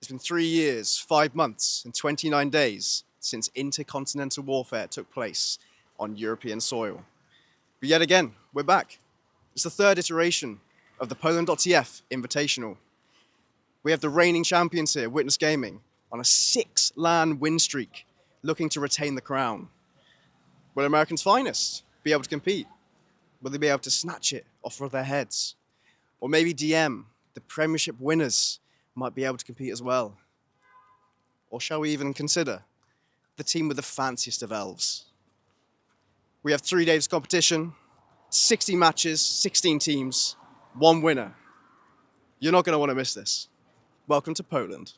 It's been 3 years, 5 months, and 29 days since intercontinental warfare took place on European soil. But yet again, we're back. It's the third iteration of the poLANd.tf Invitational. We have the reigning champions here, Witness Gaming, on a 6 LAN win streak, looking to retain the crown. Will America's finest be able to compete? Will they be able to snatch it off of their heads? Or maybe DM, the Premiership winners, might be able to compete as well. Or shall we even consider the team with the fanciest of elves? We have 3 days of competition, 60 matches, 16 teams, 1 winner. You're not going to want to miss this. Welcome to poLANd.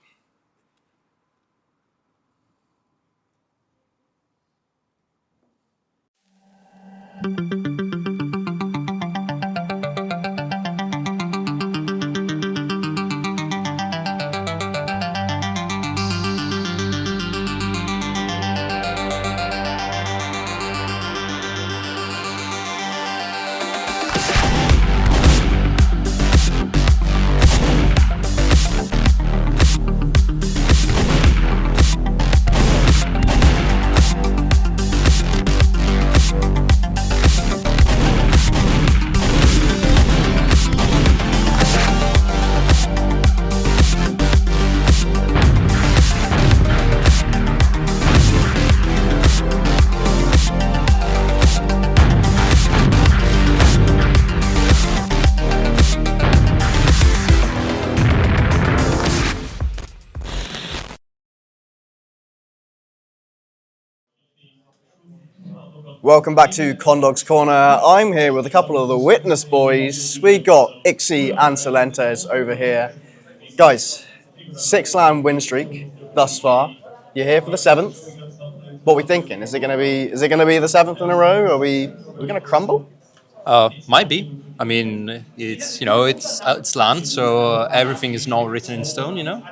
Welcome back to Condawg's Corner. I'm here with a couple of the Witness boys. We got Ixie and Solentes over here. Guys, 6 LAN win streak thus far. You're here for the 7th. What are we thinking? Is it going to be the 7th in a row? Are we going to crumble? Might be. I mean, it's it's LAN, so everything is not written in stone.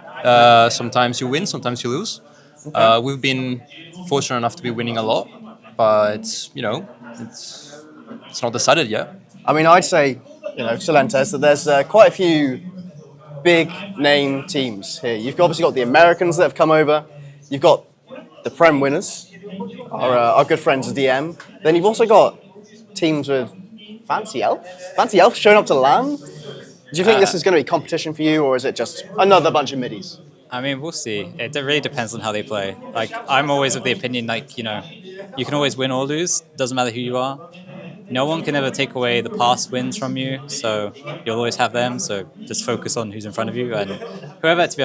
Sometimes you win, sometimes you lose. Okay. We've been fortunate enough to be winning a lot. But it's not decided yet. I mean, I'd say, Solentes, that there's quite a few big name teams here. You've obviously got the Americans that have come over. You've got the Prem winners, our good friends DM. Then you've also got teams with fancy elf showing up to LAN. Do you think this is going to be competition for you, or is it just another bunch of middies? I mean, we'll see. It really depends on how they play. Like, I'm always of the opinion, you can always win or lose. Doesn't matter who you are. No one can ever take away the past wins from you, so you'll always have them. So just focus on who's in front of you, and whoever it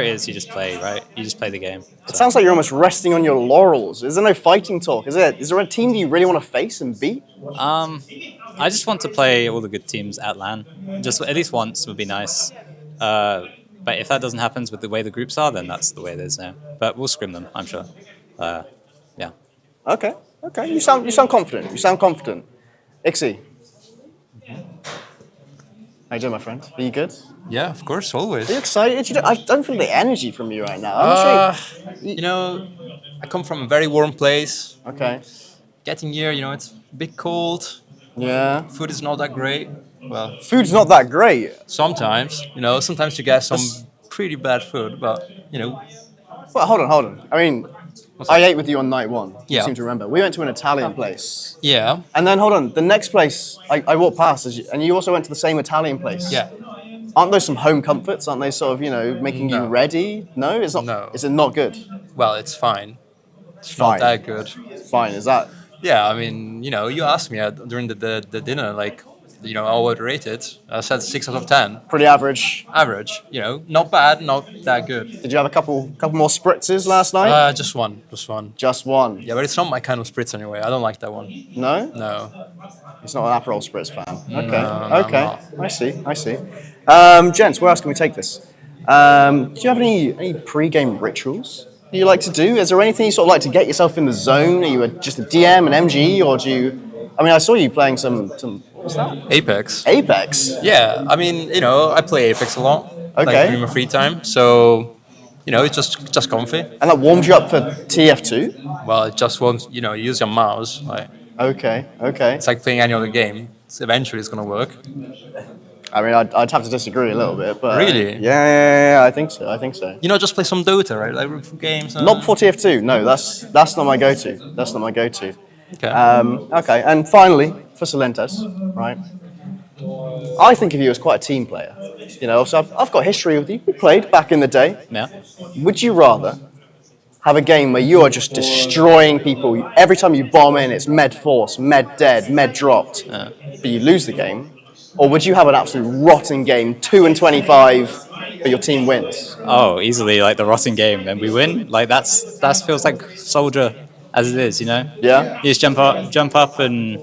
is, you just play, right? You just play the game. It sounds like you're almost resting on your laurels. Is there no fighting talk? Is there a team that you really want to face and beat? I just want to play all the good teams at LAN. Just at least once would be nice. But if that doesn't happen with the way the groups are, then that's the way it is now. But we'll scrim them, I'm sure. Yeah. Okay. You sound confident. Ixie. How you doing, my friend? Are you good? Yeah, of course, always. Are you excited? I don't feel the energy from you right now. I'm sure I come from a very warm place. Okay. Getting here, it's a bit cold. Yeah. Food is not that great. Well, food's not that great. Sometimes, sometimes you get some pretty bad food, but, Well, hold on. I mean, I ate with you on night 1. Yeah. I seem to remember. We went to an Italian place. Yeah. And then, hold on, the next place, I walked past, and you also went to the same Italian place. Yeah. Aren't those some home comforts? Aren't they sort of, making you ready? No? It's not. No. Is it not good? Well, it's fine. It's fine. Not that good. Fine, is that? Yeah, I mean, you asked me during the dinner, how I would rate it. I said 6 out of 10. Pretty average. Average, not bad, not that good. Did you have a couple more spritzes last night? Just one. Just one? Yeah, but it's not my kind of spritz anyway. I don't like that one. No? No. It's not an Aperol spritz fan? Okay, no, okay. I see. Gents, where else can we take this? Do you have any pre-game rituals you like to do? Is there anything you sort of like to get yourself in the zone? Are you just a DM, an MG, or do you... I mean, I saw you playing some what's that? Apex. Apex? Yeah, I mean, I play Apex a lot. Okay. During my free time, so, it's just comfy. And that warms you up for TF2? Well, it just won't, use your mouse. Okay. It's like playing any other game. Eventually it's going to work. I mean, I'd have to disagree a little bit, but Really? Yeah, I think so. I think so. You know, just play some Dota, right? Like games. Not before TF2. No, that's not my go-to. That's not my go-to. Okay. Okay, and finally for Solentes, right? I think of you as quite a team player. You know, so I've got history with you. We played back in the day. Yeah. Would you rather have a game where you are just destroying people every time you bomb in? It's med force, med dead, med dropped, but you lose the game, or would you have an absolute rotten game, 2-25, but your team wins? Oh, easily like the rotting game, and we win. Like that feels like Soldier as it is, you know. Yeah. You just jump up and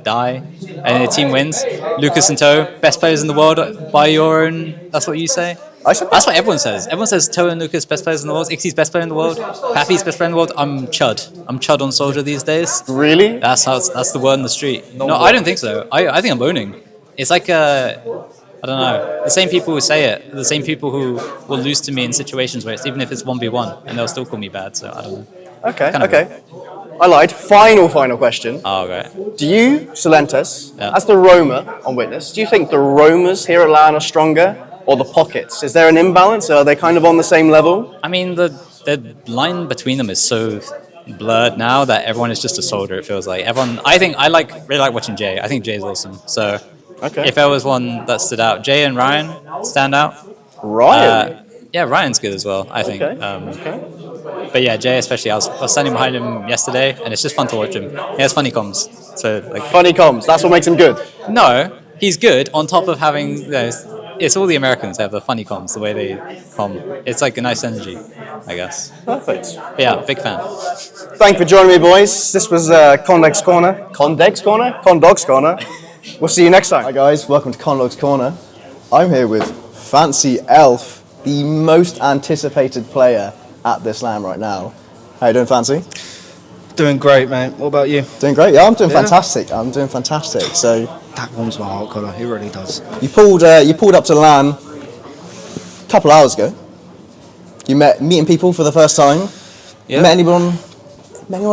die, and the team wins. Lucas and Toe, best players in the world by your own. That's what you say. I said That's what everyone says. Everyone says Toe and Lucas best players in the world. Ixie's best player in the world. Pappy's best player in the world. I'm Chud. I'm Chud on Soldier these days. Really? That's the word in the street. No, I don't think so. I think I'm owning. It's like I don't know. The same people who say it, the same people who will lose to me in situations where it's even if it's 1v1, and they'll still call me bad. So I don't know. Okay. I lied. Final question. Oh, right. Do you, Solentes, Yeah. as the roamer on Witness, do you think the roamers here at LAN are stronger, or the pockets? Is there an imbalance? Are they kind of on the same level? I mean, the line between them is so blurred now that everyone is just a soldier. It feels like everyone. I think I really like watching Jay. I think Jay's awesome. So Okay. if there was one that stood out, Jay and Ryan stand out. Ryan. Yeah, Ryan's good as well. I think. Okay. But yeah, Jay especially. I was standing behind him yesterday, and it's just fun to watch him. He has funny comms. So like, Funny comms. That's what makes him good. no, he's good. On top of having, it's all the Americans have the funny comms, the way they comm. It's like a nice energy, I guess. Perfect. But yeah, big fan. Thank you for joining me, boys. This was Condawg's Corner. Condawg's Corner. We'll see you next time. Hi guys, welcome to Condawg's Corner. I'm here with Fancy Elf, the most anticipated player at this LAN right now. How you doing, Fancy? Doing great, mate. What about you? Doing great. Yeah, I'm doing fantastic. So That warms my heart, Connor. It really does. you pulled up to LAN a couple hours ago. You meeting people for the first time. Yeah. Met anyone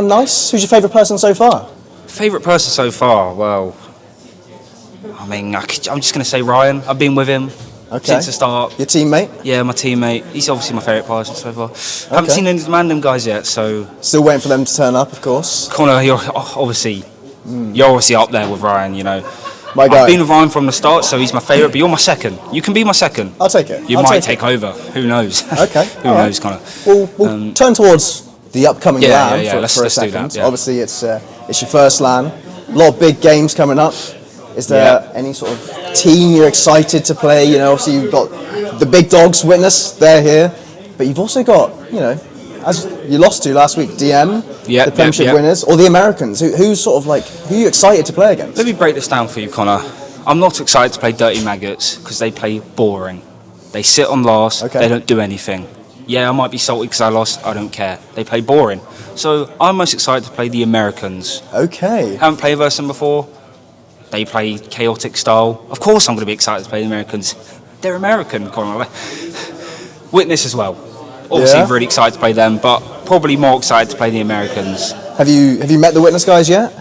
nice? Who's your favourite person so far? Favourite person so far? Well, I mean, I'm just going to say Ryan. I've been with him since the start. Your teammate? Yeah, my teammate. He's obviously my favourite person so far. I haven't seen any of the MANDEM guys yet, so... Still waiting for them to turn up, of course. Connor, you're obviously up there with Ryan, you know. My guy. I've been with Ryan from the start, so he's my favourite, but you're my second. You can be my second. I'll take it. You might take over. Who knows? Okay. Who knows, Connor? We'll turn towards the upcoming LAN for a Let's second. do that, yeah. Obviously, it's your first LAN. A lot of big games coming up. Is there any sort of team you're excited to play? You know, obviously you've got the big dogs, Witness, they're here. But you've also got, you know, as you lost to last week, DM, the Premiership winners, or the Americans. Who are you excited to play against? Let me break this down for you, Connor. I'm not excited to play Dirty Maggots because they play boring. They sit on last, they don't do anything. Yeah, I might be salty because I lost, I don't care. They play boring. So I'm most excited to play the Americans. Okay. Haven't played versus them before. They play chaotic style. Of course I'm going to be excited to play the Americans. They're American, Connor. Witness as well. Obviously really excited to play them, but probably more excited to play the Americans. Have you met the Witness guys yet?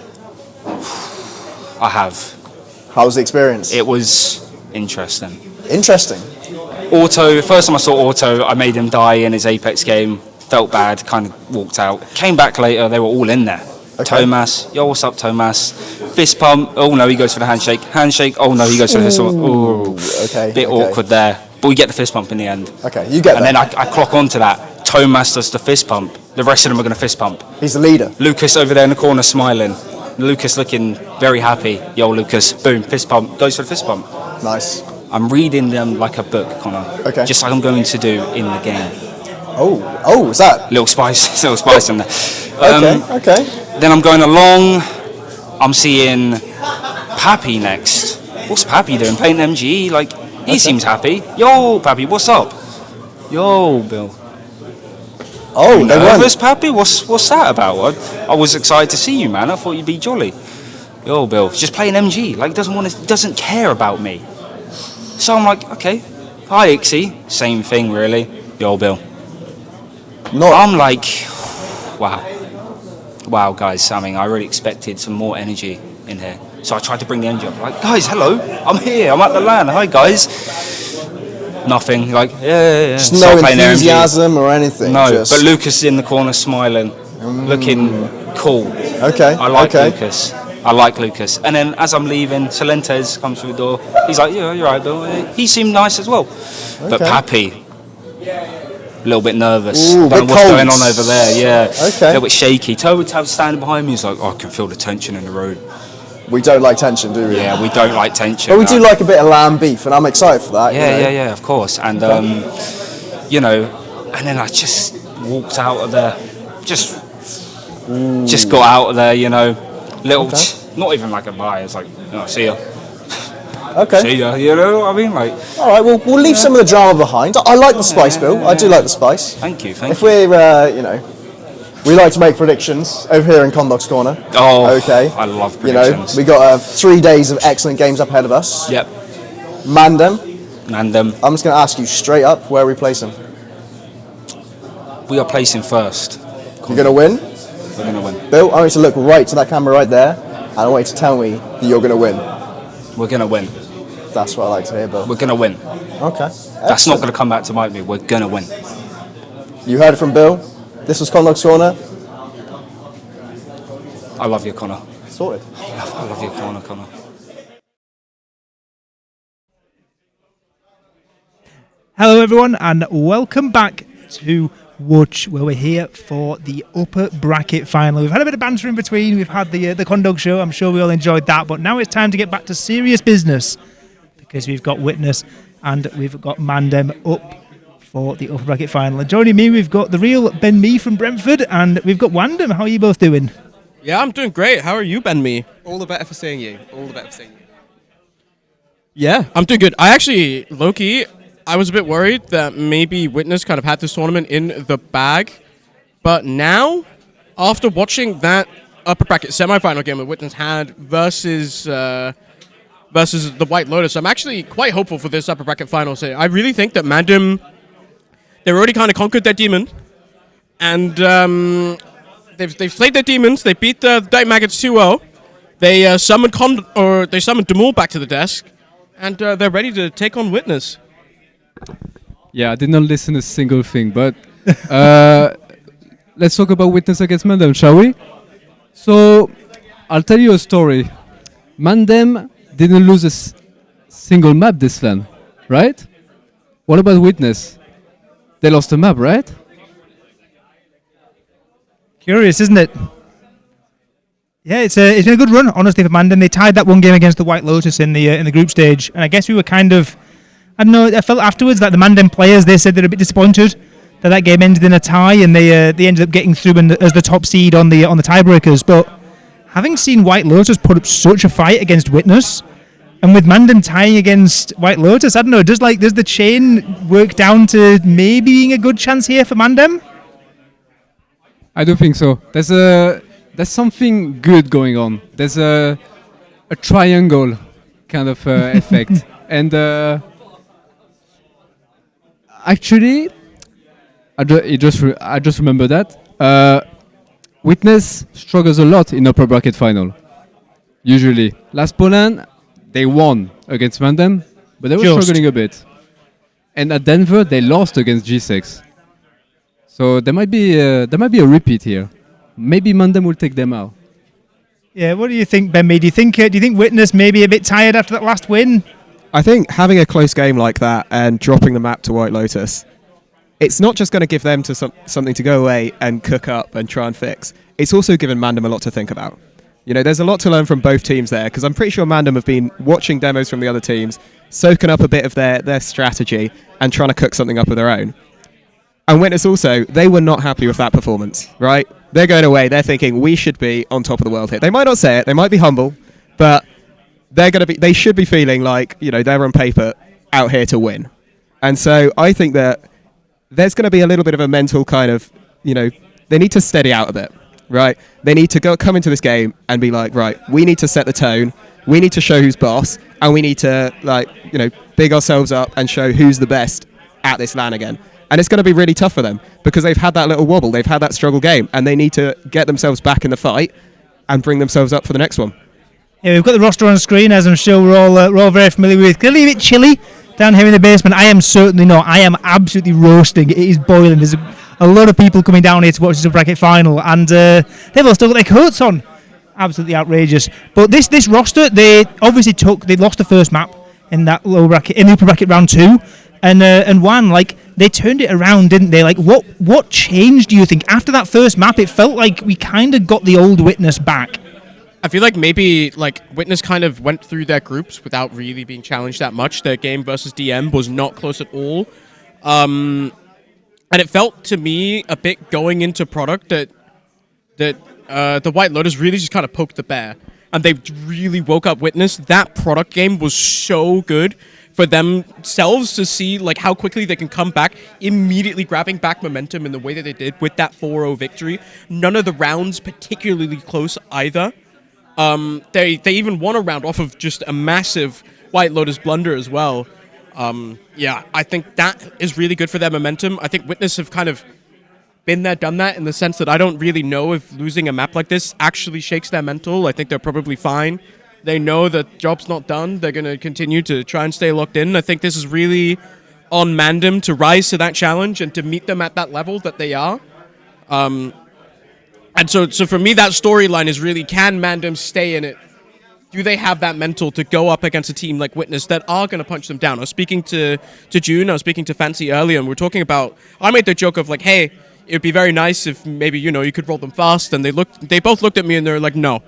I have. How was the experience? It was interesting. Interesting. Auto, first time I saw Auto, I made him die in his Apex game. Felt bad, kind of walked out. Came back later, they were all in there. Okay. Tomas, yo, what's up, Tomas? Fist pump, oh no, he goes for the handshake. Handshake, oh no, he goes for the fist pump. Ooh, bit awkward there. But we get the fist pump in the end. Okay, you get that. And then I clock on to that. Tomas does the fist pump. The rest of them are going to fist pump. He's the leader. Lucas over there in the corner smiling. Lucas looking very happy. Yo, Lucas, boom, fist pump. Goes for the fist pump. Nice. I'm reading them like a book, Connor. Okay. Just like I'm going to do in the game. Oh, is that? Little spice in there. Okay. Then I'm going along. I'm seeing Pappy next. What's Pappy doing? Playing MGE? Like, he seems happy. Yo, Pappy, what's up? Yo, Bill. Oh, they nervous, Pappy? What's that about? What? I was excited to see you, man. I thought you'd be jolly. Yo, Bill, just playing MG. Like, doesn't care about me. So I'm like, okay. Hi, Ixie. Same thing, really. Yo, Bill. I'm like, wow, guys. I mean, I really expected some more energy in here. So I tried to bring the energy up. Like, guys, hello, I'm here. I'm at the LAN. Hi, guys. Nothing. Like, yeah. Just no Start playing enthusiasm or anything. No, just... but Lucas is in the corner smiling, looking cool. Okay. I like Lucas. I like Lucas. And then as I'm leaving, Solentes comes through the door. He's like, yeah, you're right, Bill. He seemed nice as well. Okay. But Pappy, a little bit nervous. Ooh, Don't know what's going on over there. Yeah. Okay. A little bit shaky. Toe standing behind me. He's like, oh, I can feel the tension in the room. We don't like tension, do we? Yeah, we don't like tension. But we do like a bit of LAN beef, and I'm excited for that. Yeah, of course. And, you know, and then I just walked out of there. Just got out of there, you know. Little, not even like a bye. It's like, oh, see ya. Okay. See ya. You know what I mean? Like. All right. Well, we'll leave some of the drama behind. I like the spice, Bill. I do like the spice. Thank you. If we're, you know, we like to make predictions over here in Condawg's Corner. Oh. Okay. I love predictions. You know, we got 3 days of excellent games up ahead of us. Yep. MANDEM. I'm just going to ask you straight up, where are we placing? We are placing first. You're going to win? We're going to win. Bill, I want you to look right to that camera right there, and I want you to tell me that you're going to win. We're going to win. That's what I like to hear, Bill. We're going to win. Okay. That's not going to come back to bite me. We're going to win. You heard it from Bill. This was Condawg's Corner. I love you, Connor. Sorted. I love you, Connor. Hello everyone and welcome back to Watch, where we're here for the upper bracket final. We've had a bit of banter in between, we've had the Condawg show, I'm sure we all enjoyed that, but now it's time to get back to serious business because we've got Witness and we've got MANDEM up for the upper bracket final. And joining me, we've got the real Ben Mee from Brentford and we've got Wandem. How are you both doing? Yeah, I'm doing great. How are you, Ben Mee? All the better for seeing you. Yeah, I'm doing good. I actually, low-key, I was a bit worried that maybe Witness kind of had this tournament in the bag. But now, after watching that upper bracket semi-final game that Witness had versus the White Lotus, I'm actually quite hopeful for this upper bracket final. So I really think that MANDEM, they've already kind of conquered their demon. And they've slayed their demons. They beat the Diet Maggots 2-0. They summoned Demul back to the desk. And they're ready to take on Witness. Yeah, I did not listen a single thing, but let's talk about Witness against MANDEM, shall we? So, I'll tell you a story. MANDEM didn't lose a single map this LAN, right? What about Witness? They lost a map, right? Curious, isn't it? Yeah, it's been a good run, honestly, for MANDEM. They tied that one game against the White Lotus in the group stage, and I guess we were kind of, I don't know, I felt afterwards that the MANDEM players, they said they're a bit disappointed that game ended in a tie, and they ended up getting through as the top seed on the tiebreakers. But having seen White Lotus put up such a fight against Witness, and with MANDEM tying against White Lotus, I don't know, does the chain work down to maybe being a good chance here for MANDEM? I don't think so. There's something good going on. There's a triangle kind of effect, and actually, I just remember that Witness struggles a lot in upper bracket final. Usually, last poLANd they won against MANDEM, but they were struggling a bit. And at Denver they lost against G6. So there might be a repeat here. Maybe MANDEM will take them out. Yeah, what do you think, Ben Mee? Do you think Witness may be a bit tired after that last win? I think having a close game like that and dropping the map to White Lotus, it's not just going to give them something to go away and cook up and try and fix. It's also given MANDEM a lot to think about. You know, there's a lot to learn from both teams there, because I'm pretty sure MANDEM have been watching demos from the other teams, soaking up a bit of their strategy and trying to cook something up of their own. And Witness also, they were not happy with that performance, right? They're going away, they're thinking we should be on top of the world here. They might not say it, they might be humble, but they should be feeling like, you know, they're on paper out here to win. And so I think that there's going to be a little bit of a mental kind of, you know, they need to steady out a bit, right? They need to come into this game and be like, right, we need to set the tone, we need to show who's boss, and we need to, like, you know, big ourselves up and show who's the best at this LAN again. And it's going to be really tough for them because they've had that little wobble, they've had that struggle game, and they need to get themselves back in the fight and bring themselves up for the next one. Yeah, we've got the roster on screen, as I'm sure we're all very familiar with. Clearly a bit chilly down here in the basement. I am certainly not. I am absolutely roasting. It is boiling. There's a lot of people coming down here to watch this bracket final, and they've all still got their coats on. Absolutely outrageous. But this roster, they lost the first map in that low bracket, in the upper bracket round 2, and Juan, like, they turned it around, didn't they? Like, what changed, do you think? After that first map, it felt like we kind of got the old Witness back. I feel like maybe like Witness kind of went through their groups without really being challenged that much. Their game versus DM was not close at all. And it felt to me a bit going into product that the White Lotus really just kind of poked the bear. And they really woke up Witness. That product game was so good for themselves to see like how quickly they can come back, immediately grabbing back momentum in the way that they did with that 4-0 victory. None of the rounds particularly close either. They even won a round off of just a massive White Lotus blunder as well. Yeah, I think that is really good for their momentum. I think Witness have kind of been there, done that, in the sense that I don't really know if losing a map like this actually shakes their mental. I think they're probably fine. They know that job's not done. They're going to continue to try and stay locked in. I think this is really on MANDEM to rise to that challenge and to meet them at that level that they are. And so for me, that storyline is really, can MANDEM stay in it? Do they have that mental to go up against a team like Witness that are going to punch them down? I was speaking to June, I was speaking to Fancy earlier, and we were talking about, I made the joke of like, hey, it would be very nice if maybe, you could roll them fast. And they both looked at me and they were like, no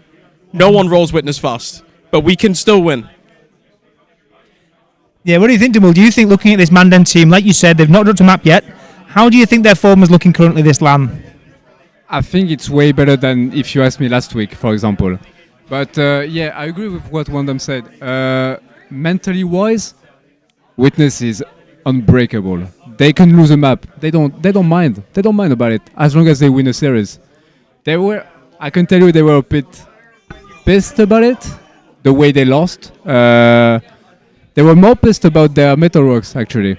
one rolls Witness fast, but we can still win. Yeah, what do you think, Dimul? Do you think, looking at this MANDEM team, like you said, they've not dropped a map yet, how do you think their form is looking currently this LAN? I think it's way better than if you asked me last week, for example. But yeah, I agree with what Wandam said. Mentally wise, Witness is unbreakable. They can lose a map. They don't mind. They don't mind about it as long as they win a series. I can tell you, they were a bit pissed about it, the way they lost. They were more pissed about their Metalworks actually,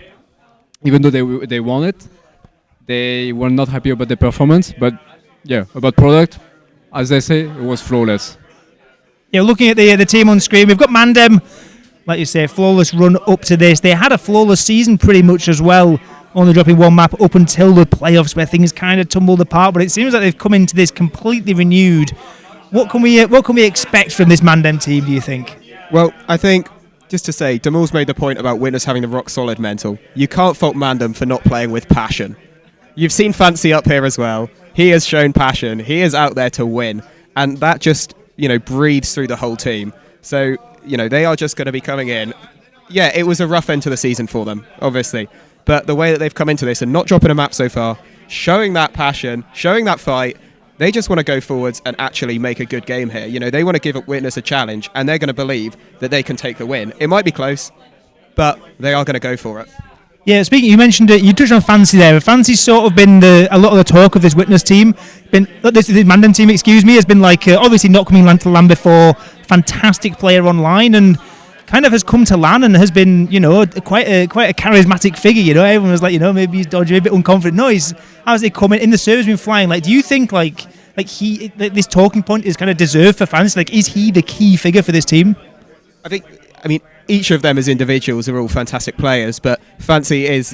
even though they won it. They were not happy about the performance, but yeah, about product, as they say, it was flawless. Yeah, looking at the team on screen, we've got MANDEM, like you say, flawless run up to this. They had a flawless season pretty much as well, only dropping one map up until the playoffs where things kind of tumbled apart, but it seems like they've come into this completely renewed. What can we expect from this MANDEM team, do you think? Well, I think, just to say, Damul's made the point about Witness having the rock-solid mental. You can't fault MANDEM for not playing with passion. You've seen Fancy up here as well. He has shown passion. He is out there to win. And that just, breathes through the whole team. So, they are just going to be coming in. Yeah, it was a rough end to the season for them, obviously. But the way that they've come into this and not dropping a map so far, showing that passion, showing that fight, they just want to go forwards and actually make a good game here. They want to give Witness a challenge, and they're going to believe that they can take the win. It might be close, but they are going to go for it. Yeah, you mentioned it. You touched on Fancy there. Fancy's sort of been a lot of the talk of this Witness team. This MANDEM team, has been like obviously not coming to LAN before. Fantastic player online, and kind of has come to LAN and has been quite a charismatic figure. Everyone was like maybe he's dodgy, a bit unconfident. No, how's he coming in the servers been flying? Like, do you think this talking point is kind of deserved for Fancy? Like, is he the key figure for this team? I mean, each of them as individuals are all fantastic players, but Fancy is,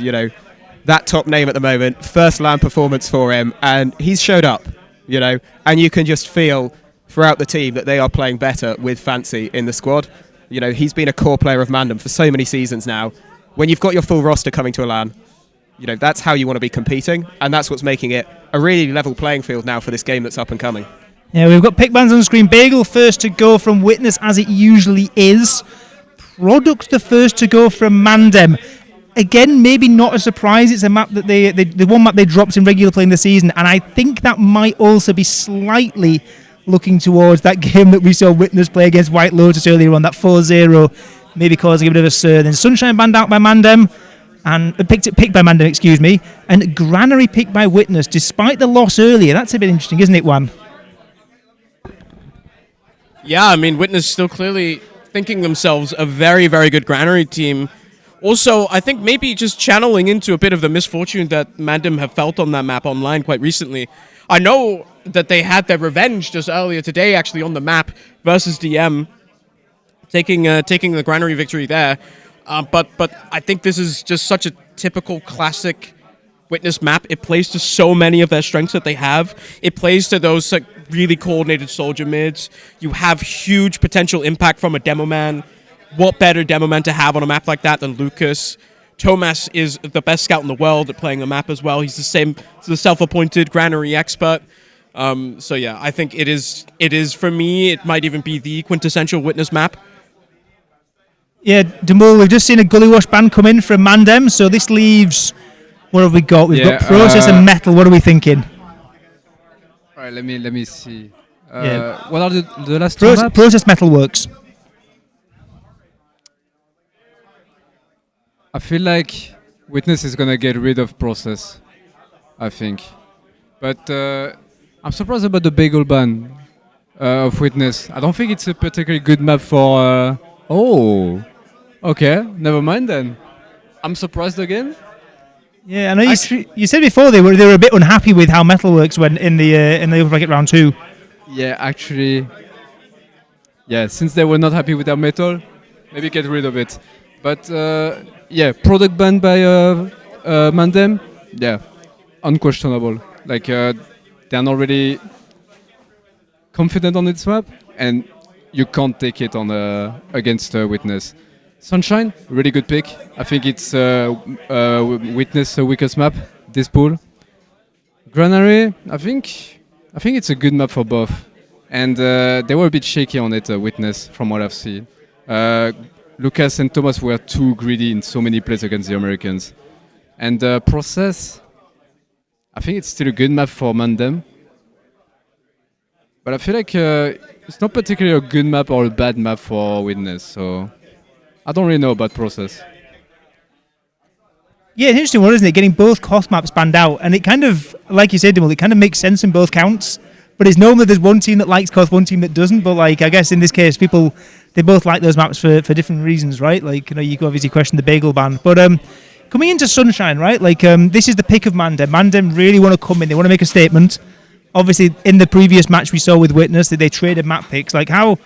that top name at the moment, first LAN performance for him, and he's showed up, and you can just feel throughout the team that they are playing better with Fancy in the squad. He's been a core player of MANDEM for so many seasons now. When you've got your full roster coming to a LAN, that's how you want to be competing, and that's what's making it a really level playing field now for this game that's up and coming. Yeah, we've got Pickbands on screen. Bagel first to go from Witness, as it usually is. Product the first to go from MANDEM. Again, maybe not a surprise. It's a map that the one map they dropped in regular play in the season, and I think that might also be slightly looking towards that game that we saw Witness play against White Lotus earlier on, that 4-0, maybe causing a bit of a stir. Then Sunshine banned out by MANDEM, and picked by MANDEM, and Granary picked by Witness, despite the loss earlier. That's a bit interesting, isn't it, Juan? Yeah, I mean, Witness still clearly thinking themselves a very, very good Granary team. Also, I think maybe just channeling into a bit of the misfortune that MANDEM have felt on that map online quite recently. I know that they had their revenge just earlier today, actually, on the map versus DM. taking the Granary victory there. But I think this is just such a typical classic Witness map. It plays to so many of their strengths that they have. It plays to those like, really coordinated soldier mids. You have huge potential impact from a demo man. What better demo man to have on a map like that than Lucas? Thomas is the best scout in the world at playing the map as well. He's the self-appointed Granary expert. So yeah, I think it is for me. It might even be the quintessential Witness map. Yeah, Demol, we've just seen a Gully Wash ban come in from MANDEM, so this leaves... What have we got? We've got Process and Metal. What are we thinking? All right, let me see. Yeah. What are the last two maps? Process Metal works. I feel like Witness is gonna get rid of Process. I think, but I'm surprised about the bagel ban of Witness. I don't think it's a particularly good map for. Oh, okay, never mind then. I'm surprised again. Yeah, I know you said before they were a bit unhappy with how Metalworks went in the upper bracket round 2. Yeah, actually, yeah. Since they were not happy with their metal, maybe get rid of it. But yeah, product ban by MANDEM. Yeah, unquestionable. Like they're not really confident on its map, and you can't take it on against Witness. Sunshine, really good pick. I think it's Witness weakest map this pool. Granary, I think it's a good map for both, and they were a bit shaky on it. Witness, from what I've seen. Lucas and Thomas were too greedy in so many plays against the Americans, and Process. I think it's still a good map for MANDEM, but I feel like it's not particularly a good map or a bad map for Witness. So. I don't really know about Process. Yeah, it's an interesting one, isn't it? Getting both cost maps banned out, and it kind of, like you said, Dimul, it kind of makes sense in both counts. But it's normally there's one team that likes cost, one team that doesn't. But like, I guess in this case, they both like those maps for different reasons, right? Like, you can obviously question the bagel ban, but coming into Sunshine, right? Like, this is the pick of MANDEM. MANDEM really want to come in. They want to make a statement. Obviously, in the previous match we saw with Witness, that they traded map picks. Like, how?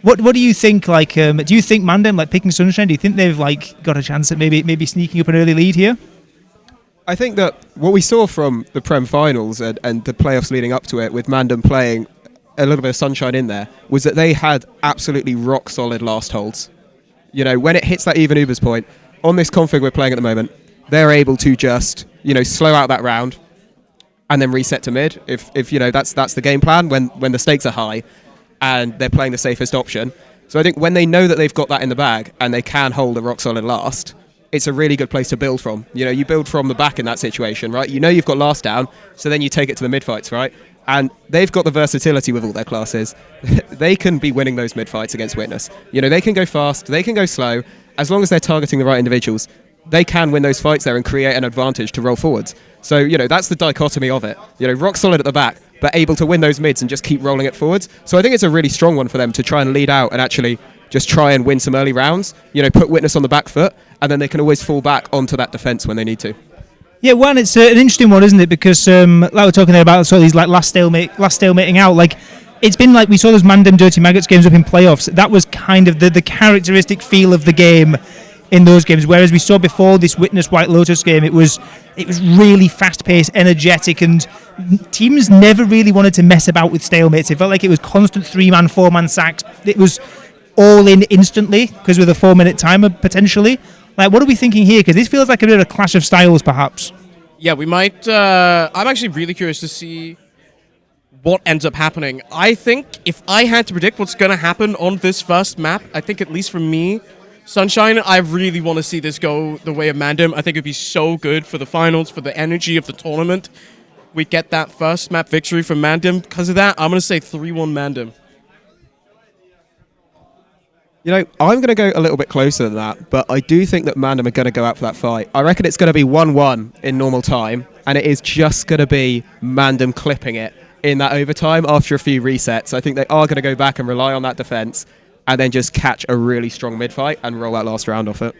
What do you think? Like, do you think MANDEM, like picking Sunshine, do you think they've like got a chance at maybe sneaking up an early lead here? I think that what we saw from the Prem finals and the playoffs leading up to it, with MANDEM playing a little bit of Sunshine in there, was that they had absolutely rock solid last holds. You know, when it hits that even Ubers point on this config we're playing at the moment, they're able to just slow out that round and then reset to mid. If that's the game plan when the stakes are high. And they're playing the safest option. So I think when they know that they've got that in the bag and they can hold a rock solid last, it's a really good place to build from. You build from the back in that situation, right? You've got last down, so then you take it to the mid fights, right? And they've got the versatility with all their classes. They can be winning those mid fights against Witness. They can go fast, they can go slow, as long as they're targeting the right individuals. They can win those fights there and create an advantage to roll forwards. So, that's the dichotomy of it. Rock solid at the back, but able to win those mids and just keep rolling it forwards. So I think it's a really strong one for them to try and lead out and actually just try and win some early rounds, put Witness on the back foot, and then they can always fall back onto that defence when they need to. Yeah, one, it's an interesting one, isn't it? Because like we're talking there about sort of these like last stalemating out, like it's been like we saw those MANDEM Dirty Maggots games up in playoffs. That was kind of the characteristic feel of the game in those games, whereas we saw before this Witness White Lotus game, it was really fast-paced, energetic, and teams never really wanted to mess about with stalemates. It felt like it was constant 3-man, 4-man sacks. It was all in instantly, because with a 4-minute timer, potentially. Like, what are we thinking here? Because this feels like a bit of a clash of styles, perhaps. Yeah, we might... I'm actually really curious to see what ends up happening. I think if I had to predict what's going to happen on this first map, I think at least for me, Sunshine, I really want to see this go the way of MANDEM. I think it'd be so good for the finals, for the energy of the tournament. We get that first map victory from MANDEM. Because of that, I'm going to say 3-1 MANDEM. I'm going to go a little bit closer than that, but I do think that MANDEM are going to go out for that fight. I reckon it's going to be 1-1 in normal time, and it is just going to be MANDEM clipping it in that overtime after a few resets. I think they are going to go back and rely on that defense, and then just catch a really strong mid-fight and roll that last round off it.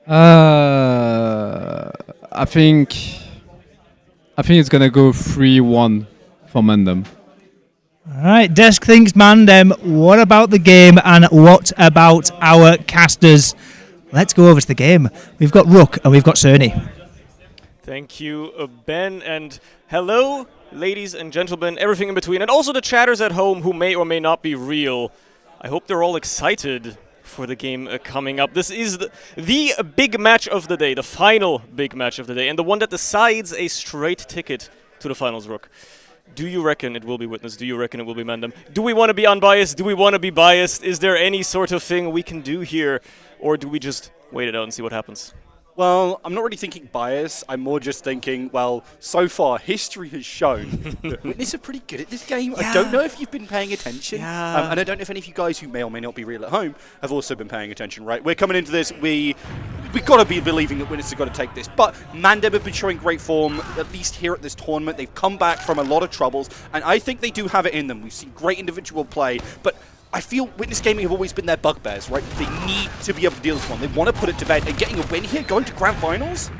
I think it's gonna go 3-1 for MANDEM. All right, Desk thinks MANDEM. What about the game and what about our casters? Let's go over to the game. We've got Rook and we've got Cerny. Thank you, Ben, and hello, ladies and gentlemen, everything in between, and also the chatters at home who may or may not be real. I hope they're all excited for the game coming up. This is the big match of the day, the final big match of the day, and the one that decides a straight ticket to the finals, Rook. Do you reckon it will be Witness? Do you reckon it will be MANDEM? Do we want to be unbiased? Do we want to be biased? Is there any sort of thing we can do here, or do we just wait it out and see what happens? Well, I'm not really thinking bias. I'm more just thinking, well, so far history has shown that Witness are pretty good at this game. Yeah. I don't know if you've been paying attention. Yeah. And I don't know if any of you guys who may or may not be real at home have also been paying attention, right? We're coming into this, we've got to be believing that Witness have got to take this. But MANDEM have been showing great form, at least here at this tournament. They've come back from a lot of troubles, and I think they do have it in them. We've seen great individual play, but I feel Witness Gaming have always been their bugbears, right? They need to be able to deal with one. They want to put it to bed, and getting a win here, going to Grand Finals,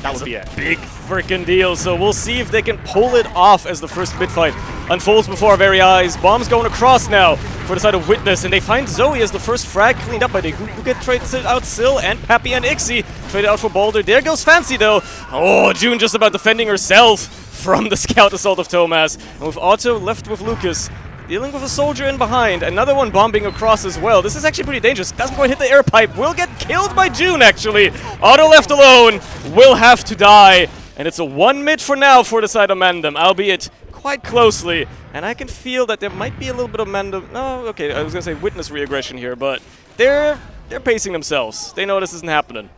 that would be it. Big freaking deal, so we'll see if they can pull it off as the first mid-fight unfolds before our very eyes. Bombs going across now for the side of Witness, and they find Zoe as the first frag cleaned up by the who get traded out Sil and Pappy and Ixie. Traded out for Boulder. There goes Fancy though. Oh, June just about defending herself from the scout assault of Thomas. And with Otto left with Lucas, dealing with a soldier in behind, another one bombing across as well. This is actually pretty dangerous. Doesn't quite hit the air pipe. Will get killed by June, actually. Otto left alone. Will have to die. And it's a 1 mid for now for the side of MANDEM, albeit quite closely. And I can feel that there might be a little bit of MANDEM. No, okay, I was going to say Witness re-aggression here, but they're pacing themselves. They know this isn't happening.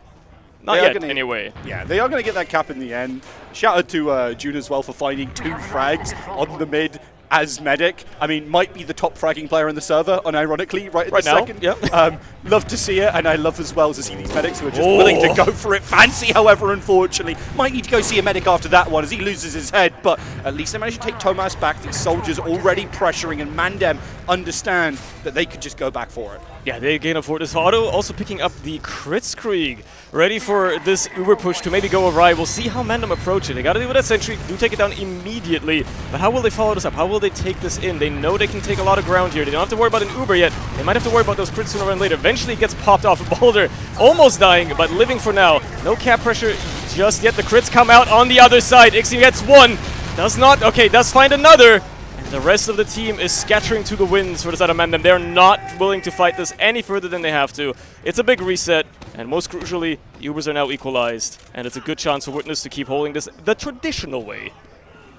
Not yet, anyway. Yeah, they are going to get that cap in the end. Shout out to June as well for finding 2 frags on the mid as medic. I mean, might be the top fragging player in the server, unironically, right now. Second. Yep. Love to see it, and I love as well to see these medics who are just willing to go for it. Fancy, however, unfortunately, might need to go see a medic after that one as he loses his head, but at least they managed to take Thomas back. These soldiers already pressuring, and MANDEM understand that they could just go back for it. Yeah, they gain a Fortis. Otto also picking up the Kritzkrieg, ready for this Uber push to maybe go awry. We'll see how MANDEM approach it. They gotta do with that sentry, do take it down immediately, but how will they follow this up? How will they take this in? They know they can take a lot of ground here. They don't have to worry about an Uber yet. They might have to worry about those crits sooner than later. Eventually it gets popped off. Boulder almost dying, but living for now. No cap pressure just yet. The crits come out on the other side. Ixie gets one. Does not. Okay, does find another. And the rest of the team is scattering to the winds for the side of MANDEM. They're not willing to fight this any further than they have to. It's a big reset. And most crucially, the Ubers are now equalized. And it's a good chance for Witness to keep holding this the traditional way.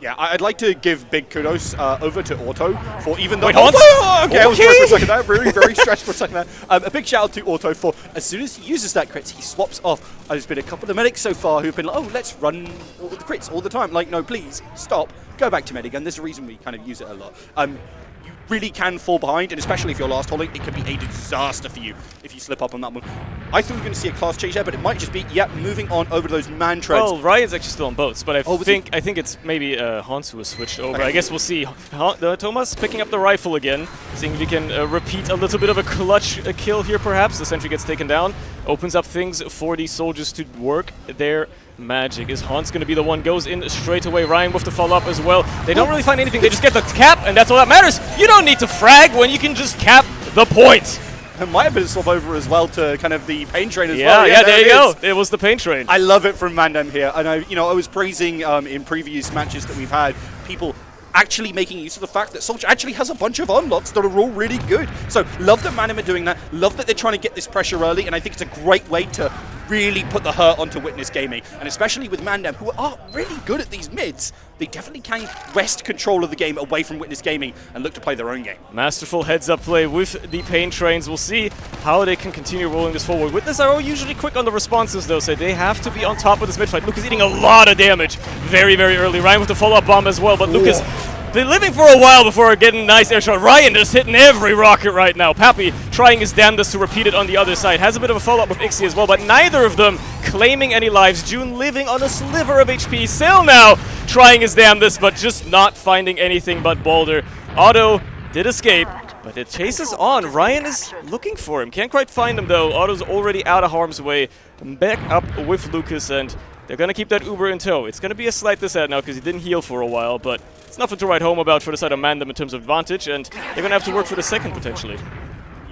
Yeah, I'd like to give big kudos over to Otto for even though... Wait, okay, I was worried for a second there. Very, very stretched for a second there. A big shout out to Otto for as soon as he uses that crit, he swaps off. There's been a couple of medics so far who've been like, oh, let's run all the crits all the time. Like, no, please, stop. Go back to medic. And there's a reason we kind of use it a lot. You really can fall behind, and especially if you're last holding, it can be a disaster for you if you slip up on that one. I thought we were going to see a class change there, but it might just be, moving on over to those man treads. Well, Ryan's actually still on boats, but I think it's maybe Hans who has switched over. Okay. I guess we'll see. Thomas picking up the rifle again, seeing if he can repeat a little bit of a clutch kill here perhaps. The sentry gets taken down, opens up things for the soldiers to work their magic. Is Hans going to be the one? Goes in straight away. Ryan with the follow-up as well. They don't really find anything. They just get the cap, and that's all that matters. You don't need to frag when you can just cap the point. It might have been a swap over as well to kind of the pain train as well. Yeah, there you go. It was the pain train. I love it from MANDEM here. And I was praising in previous matches that we've had people actually making use of the fact that Soldier actually has a bunch of unlocks that are all really good. So love that MANDEM are doing that. Love that they're trying to get this pressure early, and I think it's a great way to really put the hurt onto Witness Gaming. And especially with MANDEM, who are really good at these mids, they definitely can wrest control of the game away from Witness Gaming and look to play their own game. Masterful heads-up play with the pain trains. We'll see how they can continue rolling this forward. Witness are usually quick on the responses, though, so they have to be on top of this mid-fight. Lucas eating a lot of damage very, very early. Ryan with the follow-up bomb as well, but Lucas been living for a while before getting a nice air shot. Ryan just hitting every rocket right now. Pappy trying his damnedest to repeat it on the other side. Has a bit of a follow-up with Ixie as well, but neither of them claiming any lives. June living on a sliver of HP. Sil now trying his damnedest, but just not finding anything but Boulder. Otto did escape, but it chases on. Ryan is looking for him. Can't quite find him, though. Otto's already out of harm's way. Back up with Lucas, and They're going to keep that Uber in tow. It's going to be a slight disad now because he didn't heal for a while, but it's nothing to write home about for the side of MANDEM in terms of advantage, and they're going to have to work for the second potentially.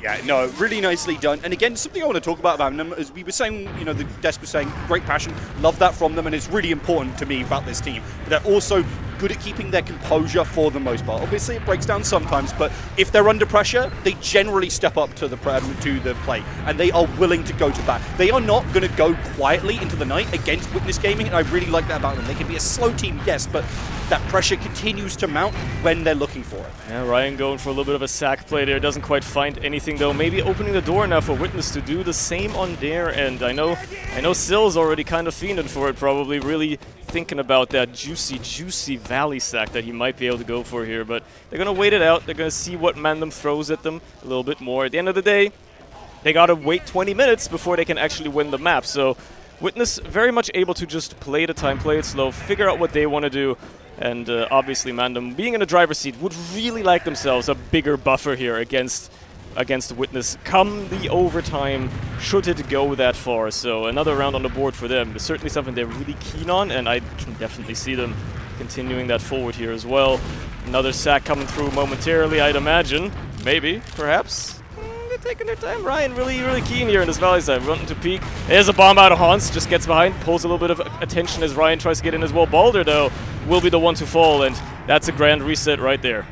Yeah, no, really nicely done. And again, something I want to talk about them, as we were saying, you know, the desk was saying, great passion, love that from them, and it's really important to me about this team. But they're also good at keeping their composure for the most part. Obviously, it breaks down sometimes, but if they're under pressure, they generally step up to the plate, and they are willing to go to bat. They are not going to go quietly into the night against Witness Gaming, and I really like that about them. They can be a slow team, yes, but that pressure continues to mount when they're looking for it. Yeah, Ryan going for a little bit of a sack play there. Doesn't quite find anything though. Maybe opening the door now for Witness to do the same on their end. I know Sill's already kind of fiending for it, probably really thinking about that juicy valley sack that he might be able to go for here. But they're going to wait it out. They're going to see what MANDEM throws at them a little bit more. At the end of the day, they got to wait 20 minutes before they can actually win the map. So Witness very much able to just play the time, play it slow, figure out what they want to do. And obviously MANDEM, being in the driver's seat, would really like themselves a bigger buffer here against Witness come the overtime, should it go that far. So another round on the board for them. It's certainly something they're really keen on, and I can definitely see them continuing that forward here as well. Another sack coming through momentarily, I'd imagine. Maybe, perhaps. They're taking their time. Ryan really keen here in this valley side. Wanting to peek. There's a bomb out of Hans. Just gets behind, pulls a little bit of attention as Ryan tries to get in as well. Balder, though, will be the one to fall, and that's a grand reset right there.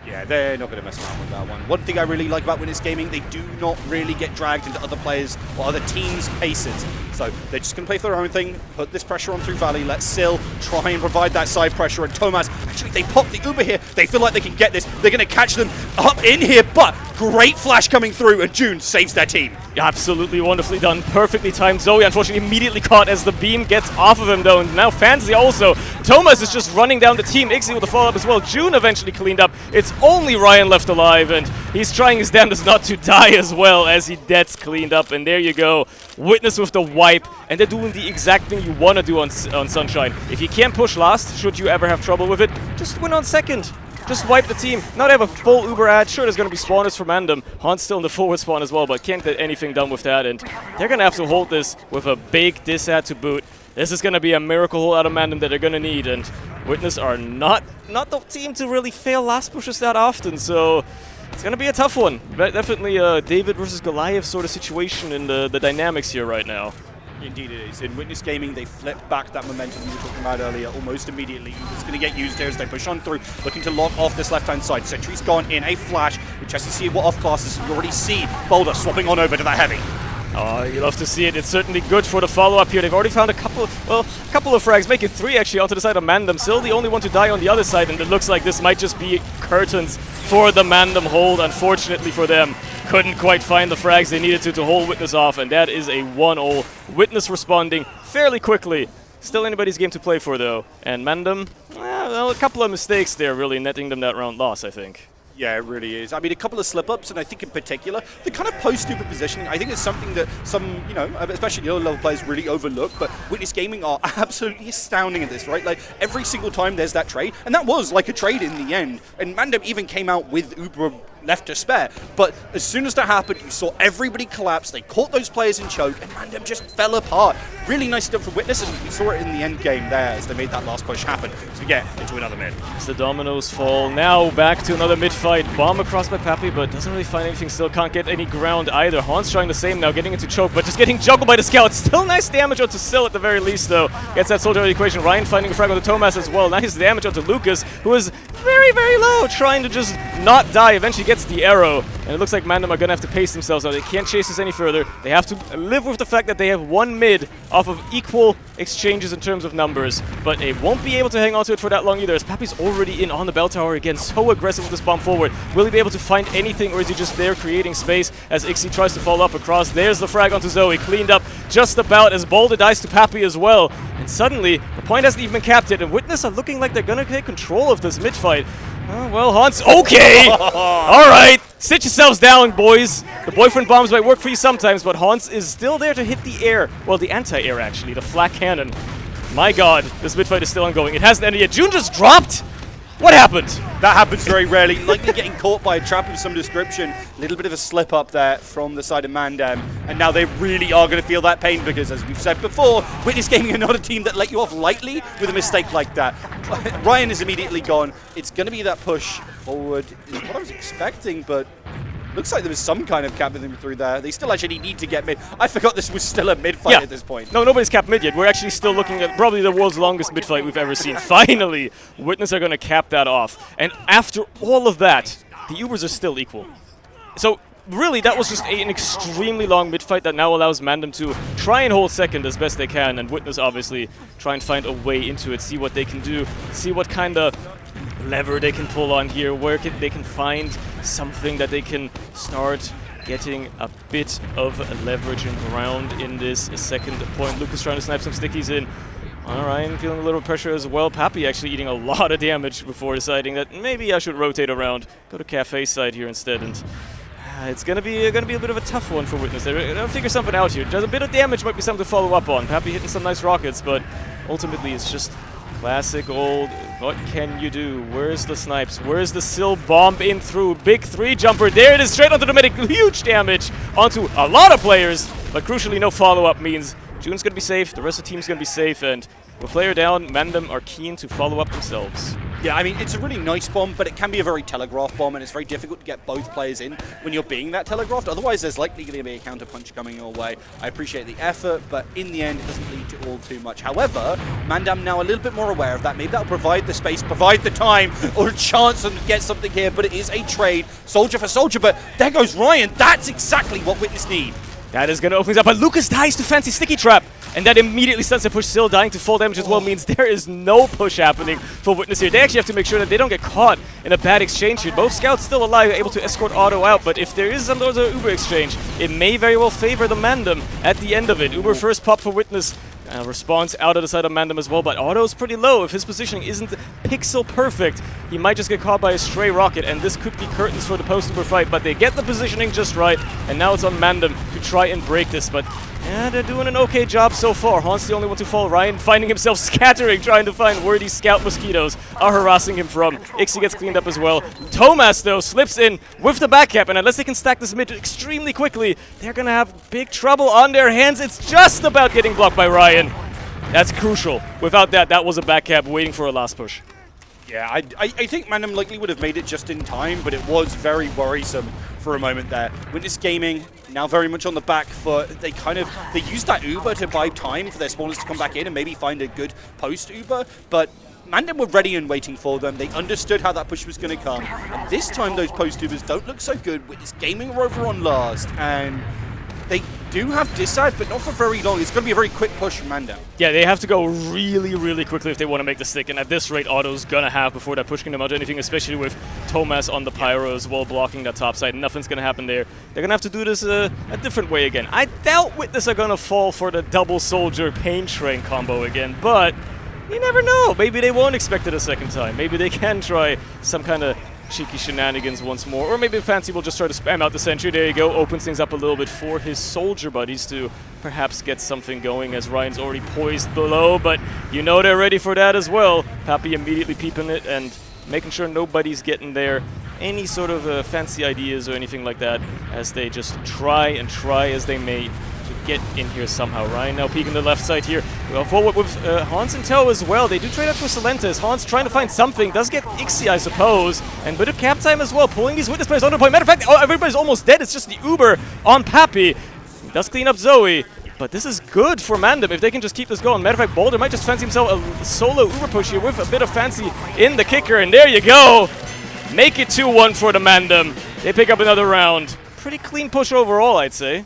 Yeah, they're not going to mess around with that one. One thing I really like about Witness Gaming, they do not really get dragged into other players or other teams' paces. So they're just going to play for their own thing, put this pressure on through Valley, let Sill try and provide that side pressure, and Thomas, actually they pop the Uber here, they feel like they can get this, they're going to catch them up in here, but great flash coming through, and June saves their team. Absolutely wonderfully done, perfectly timed. Zoe unfortunately immediately caught as the beam gets off of him though, and now Fancy also. Thomas is just running down the team, Ixie with the follow-up as well. June eventually cleaned up. It's only Ryan left alive, and he's trying his damnedest not to die as well as he gets cleaned up, and there you go. Witness with the wipe, and they're doing the exact thing you want to do on Sunshine. If you can't push last, should you ever have trouble with it, just win on second. Just wipe the team. Now they have a full Uber ad. Sure, there's going to be spawners for MANDEM. Han's still in the forward spawn as well, but can't get anything done with that. And they're going to have to hold this with a big disad to boot. This is going to be a miracle hold out of MANDEM that they're going to need. And Witness are not the team to really fail last pushes that often. So it's going to be a tough one. Definitely a David versus Goliath sort of situation in the dynamics here right now. Indeed it is. In Witness Gaming, they flip back that momentum we were talking about earlier almost immediately. It's going to get used here as they push on through, looking to lock off this left-hand side. Sentry's gone in a flash, which as you see what off classes, you already see Boulder swapping on over to that heavy. Oh, you love to see it. It's certainly good for the follow-up here. They've already found a couple of frags, making 3 actually onto the side of MANDEM. Still the only one to die on the other side, and it looks like this might just be curtains for the MANDEM hold, unfortunately for them. Couldn't quite find the frags they needed to hold Witness off, and that is a 1-0. Witness responding fairly quickly. Still anybody's game to play for, though. And MANDEM, well, a couple of mistakes there, really netting them that round loss, I think. Yeah, it really is. I mean, a couple of slip-ups, and I think in particular, the kind of post-stupid positioning, I think it's something that some, you know, especially low-level players really overlook, but Witness Gaming are absolutely astounding at this, right? Like, every single time there's that trade, and that was like a trade in the end, and MANDEM even came out with Uber left to spare, but as soon as that happened, you saw everybody collapse, they caught those players in choke, and MANDEM just fell apart. Really nice stuff for Witness, and we saw it in the end game there as they made that last push happen to get into another mid. As the dominoes fall, now back to another mid fight. Bomb across by Pappy, but doesn't really find anything, still can't get any ground either. Hans trying the same now, getting into choke, but just getting juggled by the scout. Still nice damage onto Sill at the very least, though. Gets that soldier out of the equation. Ryan finding a frag onto Thomas as well. Nice damage onto Lucas, who is very low, trying to just not die. Eventually gets the arrow, and it looks like MANDEM are going to have to pace themselves now. They can't chase this any further. They have to live with the fact that they have one mid off of equal exchanges in terms of numbers, but they won't be able to hang on to it for that long either, as Pappy's already in on the bell tower again, so aggressive with this bomb forward. Will he be able to find anything, or is he just there creating space as Ixie tries to follow up across? There's the frag onto Zoe, cleaned up just about as Boulder dies to Pappy as well. And suddenly, the point hasn't even been capped yet, and Witness are looking like they're going to take control of this mid-fight. Well, Hans, okay! Alright, sit yourselves down, boys. The boyfriend bombs might work for you sometimes, but Hans is still there to hit the air. Well, the anti-air, actually, the flak cannon. My god, this mid-fight is still ongoing. It hasn't ended yet. June just dropped! What happened? That happens very rarely. Likely getting caught by a trap of some description. A little bit of a slip up there from the side of MANDEM. And now they really are going to feel that pain because, as we've said before, Witness Gaming are not a team that let you off lightly with a mistake like that. Ryan is immediately gone. It's going to be that push forward is what I was expecting, but looks like there was some kind of cap with him through there. They still actually need to get mid. I forgot this was still a mid fight at this point. No, nobody's capped mid yet. We're actually still looking at probably the world's longest mid fight we've ever seen. Finally, Witness are going to cap that off. And after all of that, the Ubers are still equal. So really, that was just an extremely long mid fight that now allows MANDEM to try and hold second as best they can, and Witness obviously try and find a way into it, see what they can do, see what kind of lever they can pull on here, where they can find something that they can start getting a bit of leverage and ground in this second point. Lucas trying to snipe some stickies in. Alright, feeling a little pressure as well. Pappy actually eating a lot of damage before deciding that maybe I should rotate around, go to Cafe side here instead, and it's gonna be a bit of a tough one for Witness. They're gonna figure something out here. Just a bit of damage might be something to follow up on. Pappy hitting some nice rockets, but ultimately it's just classic old, what can you do? Where's the snipes? Where's the Sil bomb in through? Big 3 jumper. There it is, straight onto the medic. Huge damage onto a lot of players, but crucially no follow-up means June's going to be safe, the rest of the team's going to be safe, and with player down, MANDEM are keen to follow up themselves. Yeah, I mean, it's a really nice bomb, but it can be a very telegraphed bomb, and it's very difficult to get both players in when you're being that telegraphed. Otherwise, there's likely going to be a counter punch coming your way. I appreciate the effort, but in the end, it doesn't lead to all too much. However, MANDEM now a little bit more aware of that. Maybe that'll provide the space, provide the time, or a chance to get something here, but it is a trade, soldier for soldier, but there goes Ryan. That's exactly what Witness need. That is going to open things up, but Lucas dies to fancy sticky trap, and that immediately starts to push. Sil dying to full damage as well means there is no push happening for Witness here. They actually have to make sure that they don't get caught in a bad exchange here. Both scouts still alive, able to escort Otto out, but if there is some sort of Uber exchange, it may very well favor the MANDEM at the end of it. Uber first pop for Witness. Response out of the side of MANDEM as well, but Otto's pretty low. If his positioning isn't pixel perfect, he might just get caught by a stray rocket, and this could be curtains for the post-Uber fight, but they get the positioning just right, and now it's on MANDEM to try and break this, but yeah, they're doing an okay job so far. Hans's the only one to fall. Ryan finding himself scattering, trying to find where these scout mosquitoes are harassing him from. Ixie gets cleaned up as well. Thomas, though, slips in with the back cap, and unless they can stack this mid extremely quickly, they're going to have big trouble on their hands. It's just about getting blocked by Ryan. That's crucial. Without that, that was a back cap waiting for a last push. Yeah, I think MANDEM likely would have made it just in time, but it was very worrisome for a moment there. Witness Gaming now very much on the back foot. They used that Uber to buy time for their spawners to come back in and maybe find a good post Uber, but MANDEM were ready and waiting for them. They understood how that push was going to come, and this time those post Ubers don't look so good. Witness Gaming are over on last, and they do have Dissad, but not for very long. It's going to be a very quick push from MANDEM. Yeah, they have to go really, really quickly if they want to make the stick, and at this rate, Otto's going to have before that push can amount to anything, especially with Thomas on the Pyro as well, blocking that top side. Nothing's going to happen there. They're going to have to do this a different way again. I doubt Witness are going to fall for the double soldier pain train combo again, but you never know. Maybe they won't expect it a second time. Maybe they can try some kind of cheeky shenanigans once more, or maybe Fancy will just try to spam out the sentry. There you go, opens things up a little bit for his soldier buddies to perhaps get something going, as Ryan's already poised below, but you know they're ready for that as well. Pappy immediately peeping it and making sure nobody's getting there any sort of fancy ideas or anything like that, as they just try as they may to get in here somehow. Ryan now peeking the left side here. Well, forward with Hans in tow as well. They do trade out for Silentes. Hans trying to find something. Does get Ixie, I suppose. And bit of cap time as well. Pulling these Witness players on the point. Matter of fact, everybody's almost dead. It's just the Uber on Pappy. He does clean up Zoe. But this is good for MANDEM if they can just keep this going. Matter of fact, Boulder might just fancy himself a solo Uber push here with a bit of fancy in the kicker. And there you go. Make it 2-1 for the MANDEM. They pick up another round. Pretty clean push overall, I'd say.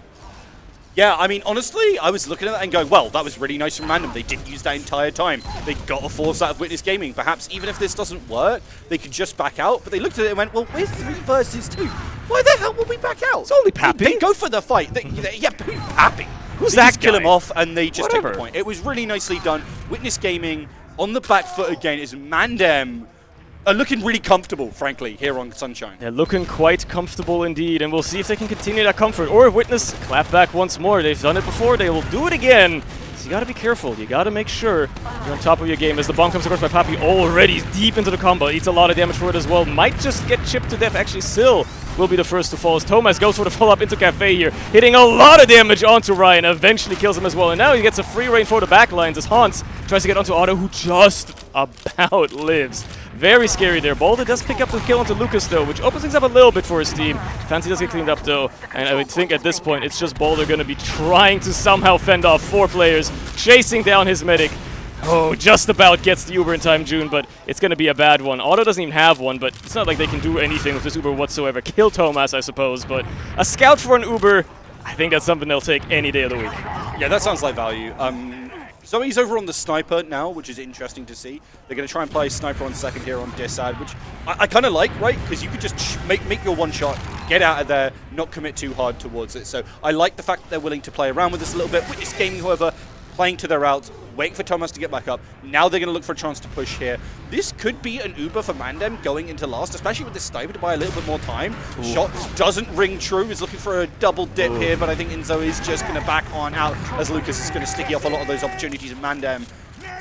Yeah, I mean, honestly, I was looking at that and going, well, that was really nice from MANDEM. They didn't use that entire time. They got a force out of Witness Gaming. Perhaps even if this doesn't work, they could just back out. But they looked at it and went, well, we're 3 versus 2. Why the hell would we back out? It's only Pappy. They go for the fight. Yeah, who's Pappy? Who's they that just kill guy? him off and they just Whatever. take the point. It was really nicely done. Witness Gaming on the back foot again is MANDEM. Are looking really comfortable, frankly, here on Sunshine. They're looking quite comfortable indeed, and we'll see if they can continue that comfort, or if Witness clap back once more. They've done it before, they will do it again. So you got to be careful. You got to make sure you're on top of your game. As the bomb comes across by Papi, already deep into the combo. Eats a lot of damage for it as well. Might just get chipped to death. Actually, Syl will be the first to fall as Thomas goes for the follow-up into Cafe here, hitting a lot of damage onto Ryan. Eventually kills him as well. And now he gets a free reign for the backlines as Hans tries to get onto Otto, who just about lives. Very scary there. Balder does pick up the kill onto Lucas though, which opens things up a little bit for his team. Fancy does get cleaned up though, and I would think at this point it's just Balder going to be trying to somehow fend off 4 players, chasing down his medic. Oh, just about gets the Uber in time, June, but it's going to be a bad one. Otto doesn't even have one, but it's not like they can do anything with this Uber whatsoever. Kill Thomas, I suppose, but a scout for an Uber, I think that's something they'll take any day of the week. Yeah, that sounds like value. Zoe's over on the sniper now, which is interesting to see. They're going to try and play sniper on second here on Dissad, which I kind of like, right? Because you could just make your one shot, get out of there, not commit too hard towards it. So I like the fact that they're willing to play around with this a little bit. Witness Gaming, however, playing to their routes, waiting for Thomas to get back up. Now they're going to look for a chance to push here. This could be an Uber for MANDEM going into last, especially with this sniper to buy a little bit more time. Ooh. Shot doesn't ring true. He's looking for a double dip here, but I think Inzo is just going to back on out as Lucas is going to sticky off a lot of those opportunities in MANDEM.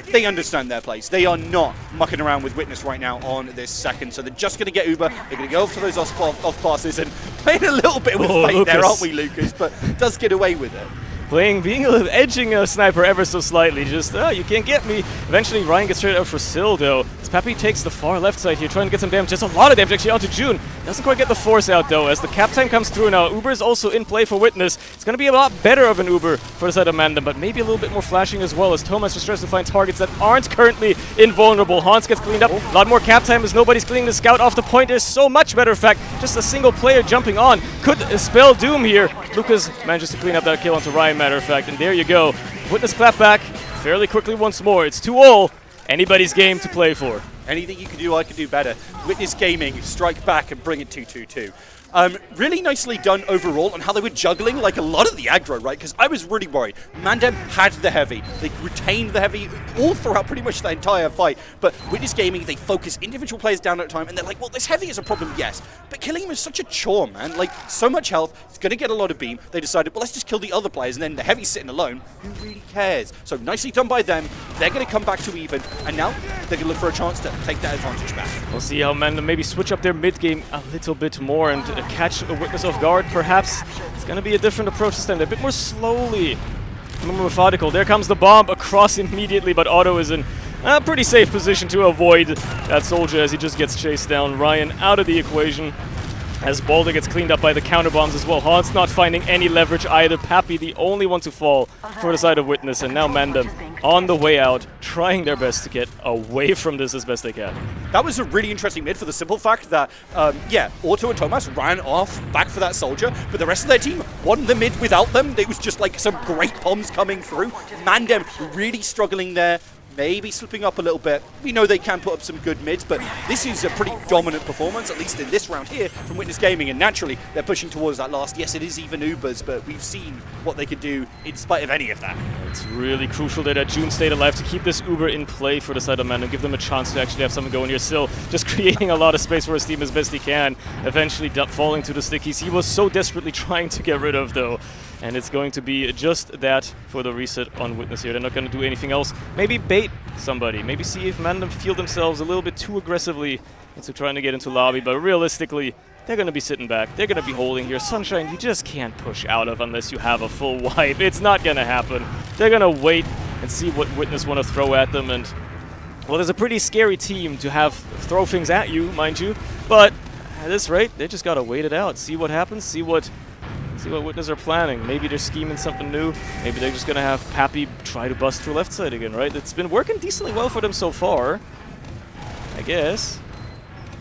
They understand their place. They are not mucking around with Witness right now on this second, so they're just going to get Uber. They're going to go for those off passes and playing a little bit with fate there, aren't we, Lucas? But does get away with it. Edging a sniper ever so slightly, just, you can't get me. Eventually, Ryan gets straight out for Syl, though. As Papi takes the far left side here, trying to get some damage. Just a lot of damage, actually, onto June. Doesn't quite get the force out, though, as the cap time comes through now. Uber is also in play for Witness. It's going to be a lot better of an Uber for the side of MANDEM, but maybe a little bit more flashing as well, as Thomas just tries to find targets that aren't currently invulnerable. Hans gets cleaned up. A lot more cap time as nobody's cleaning the scout off the point. There's so much better fact. Just a single player jumping on could spell doom here. Lucas manages to clean up that kill onto Ryan, matter of fact, and there you go. Witness clap back fairly quickly once more. It's 2-all. Anybody's game to play for. Anything you can do, I can do better. Witness Gaming, strike back and bring it 2-2-2. Really nicely done overall on how they were juggling like a lot of the aggro, right? Because I was really worried. MANDEM had the heavy. They retained the heavy all throughout pretty much the entire fight. But Witness Gaming, they focus individual players down at a time, and they're like, well, this heavy is a problem, yes. But killing him is such a chore, man. Like, so much health. It's going to get a lot of beam. They decided, well, let's just kill the other players, and then the heavy's sitting alone. Who really cares? So nicely done by them. They're going to come back to even, and now they're going to look for a chance to take that advantage back. We'll see how MANDEM maybe switch up their mid-game a little bit more and catch a Witness off guard, perhaps. It's going to be a different approach this time. They're a bit more slowly, more methodical. There comes the bomb across immediately, but Otto is in a pretty safe position to avoid that soldier as he just gets chased down. Ryan out of the equation as Balder gets cleaned up by the counter bombs as well. Hans not finding any leverage either. Papi the only one to fall for the side of Witness, and now MANDEM on the way out, trying their best to get away from this as best they can. That was a really interesting mid for the simple fact that, yeah, Otto and Thomas ran off back for that soldier, but the rest of their team won the mid without them. It was just like some great bombs coming through. MANDEM really struggling there. Maybe slipping up a little bit. We know they can put up some good mids, but this is a pretty dominant performance, at least in this round here, from Witness Gaming, and naturally, they're pushing towards that last. Yes, it is even Ubers, but we've seen what they can do in spite of any of that. It's really crucial that June stayed alive to keep this Uber in play for the side of MANDEM, give them a chance to actually have something going here. Still, just creating a lot of space for his team as best he can, eventually falling to the stickies he was so desperately trying to get rid of, though. And it's going to be just that for the reset on Witness here. They're not going to do anything else. Maybe bait somebody. Maybe see if MANDEM feel themselves a little bit too aggressively into trying to get into lobby. But realistically, they're going to be sitting back. They're going to be holding here. Sunshine, you just can't push out of unless you have a full wipe. It's not going to happen. They're going to wait and see what Witness want to throw at them. And, well, there's a pretty scary team to have throw things at you, mind you. But at this rate, they just got to wait it out. See what happens. See what Witness are planning. Maybe they're scheming something new. Maybe they're just going to have Papi try to bust through left side again, right? It's been working decently well for them so far, I guess.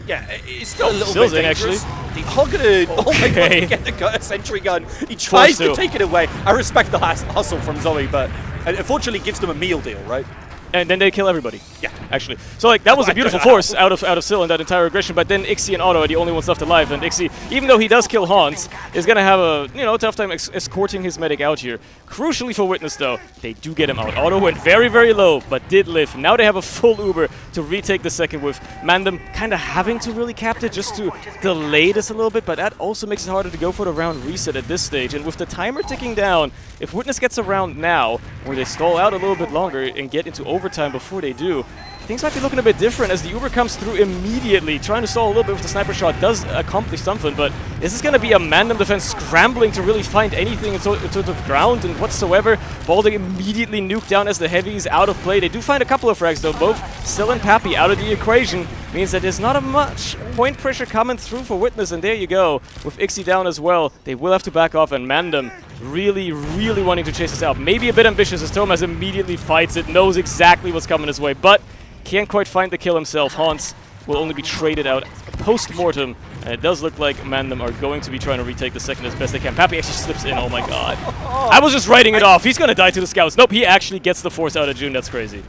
Yeah, it's still a little bit dangerous. Actually. Oh my god, get the sentry gun. He tries to take it away. I respect the hustle from Zoe, but unfortunately gives them a meal deal, right? And then they kill everybody. Yeah. actually. So like that was a beautiful force out of Sil in that entire aggression, but then Ixie and Otto are the only ones left alive, and Ixie, even though he does kill Hans, is gonna have a tough time escorting his medic out here. Crucially for Witness though, they do get him out. Otto went very, very low, but did live. Now they have a full Uber to retake the second with MANDEM kind of having to really cap it just to delay this a little bit, but that also makes it harder to go for the round reset at this stage. And with the timer ticking down, if Witness gets a round now, where they stall out a little bit longer and get into overtime before they do, things might be looking a bit different as the Uber comes through immediately. Trying to stall a little bit with the sniper shot does accomplish something, but this is going to be a MANDEM defense scrambling to really find anything in terms of ground and whatsoever. Balding immediately nuked down as the heavies out of play. They do find a couple of frags though, both Sil and Pappy out of the equation. Means that there's not a much point pressure coming through for Witness, and there you go. With Ixie down as well, they will have to back off, and MANDEM really, really wanting to chase this out. Maybe a bit ambitious as Thomas immediately fights it, knows exactly what's coming his way, but can't quite find the kill himself. Hans will only be traded out post-mortem, and it does look like MANDEM are going to be trying to retake the second as best they can. Pappy actually slips in, oh my god. I was just writing it off. He's going to die to the scouts. Nope, he actually gets the force out of June. That's crazy.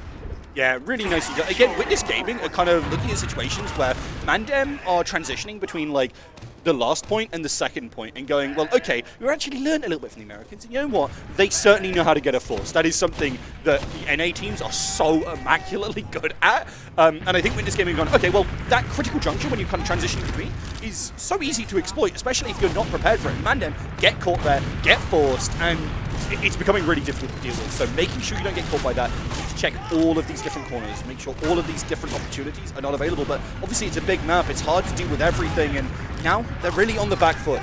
Yeah, really nicely done. Again, Witness Gaming are kind of looking at situations where MANDEM are transitioning between like the last point and the second point and going, well, okay, we actually learned a little bit from the Americans, and you know what? They certainly know how to get a force. That is something that the NA teams are so immaculately good at. And I think Witness Gaming are going, okay, well, that critical juncture when you kind of transition between is so easy to exploit, especially if you're not prepared for it. MANDEM get caught there, get forced, and it's becoming really difficult to deal with. So making sure you don't get caught by that, you need to check all of these different corners, make sure all of these different opportunities are not available. But obviously it's a big map, it's hard to deal with everything, and now they're really on the back foot.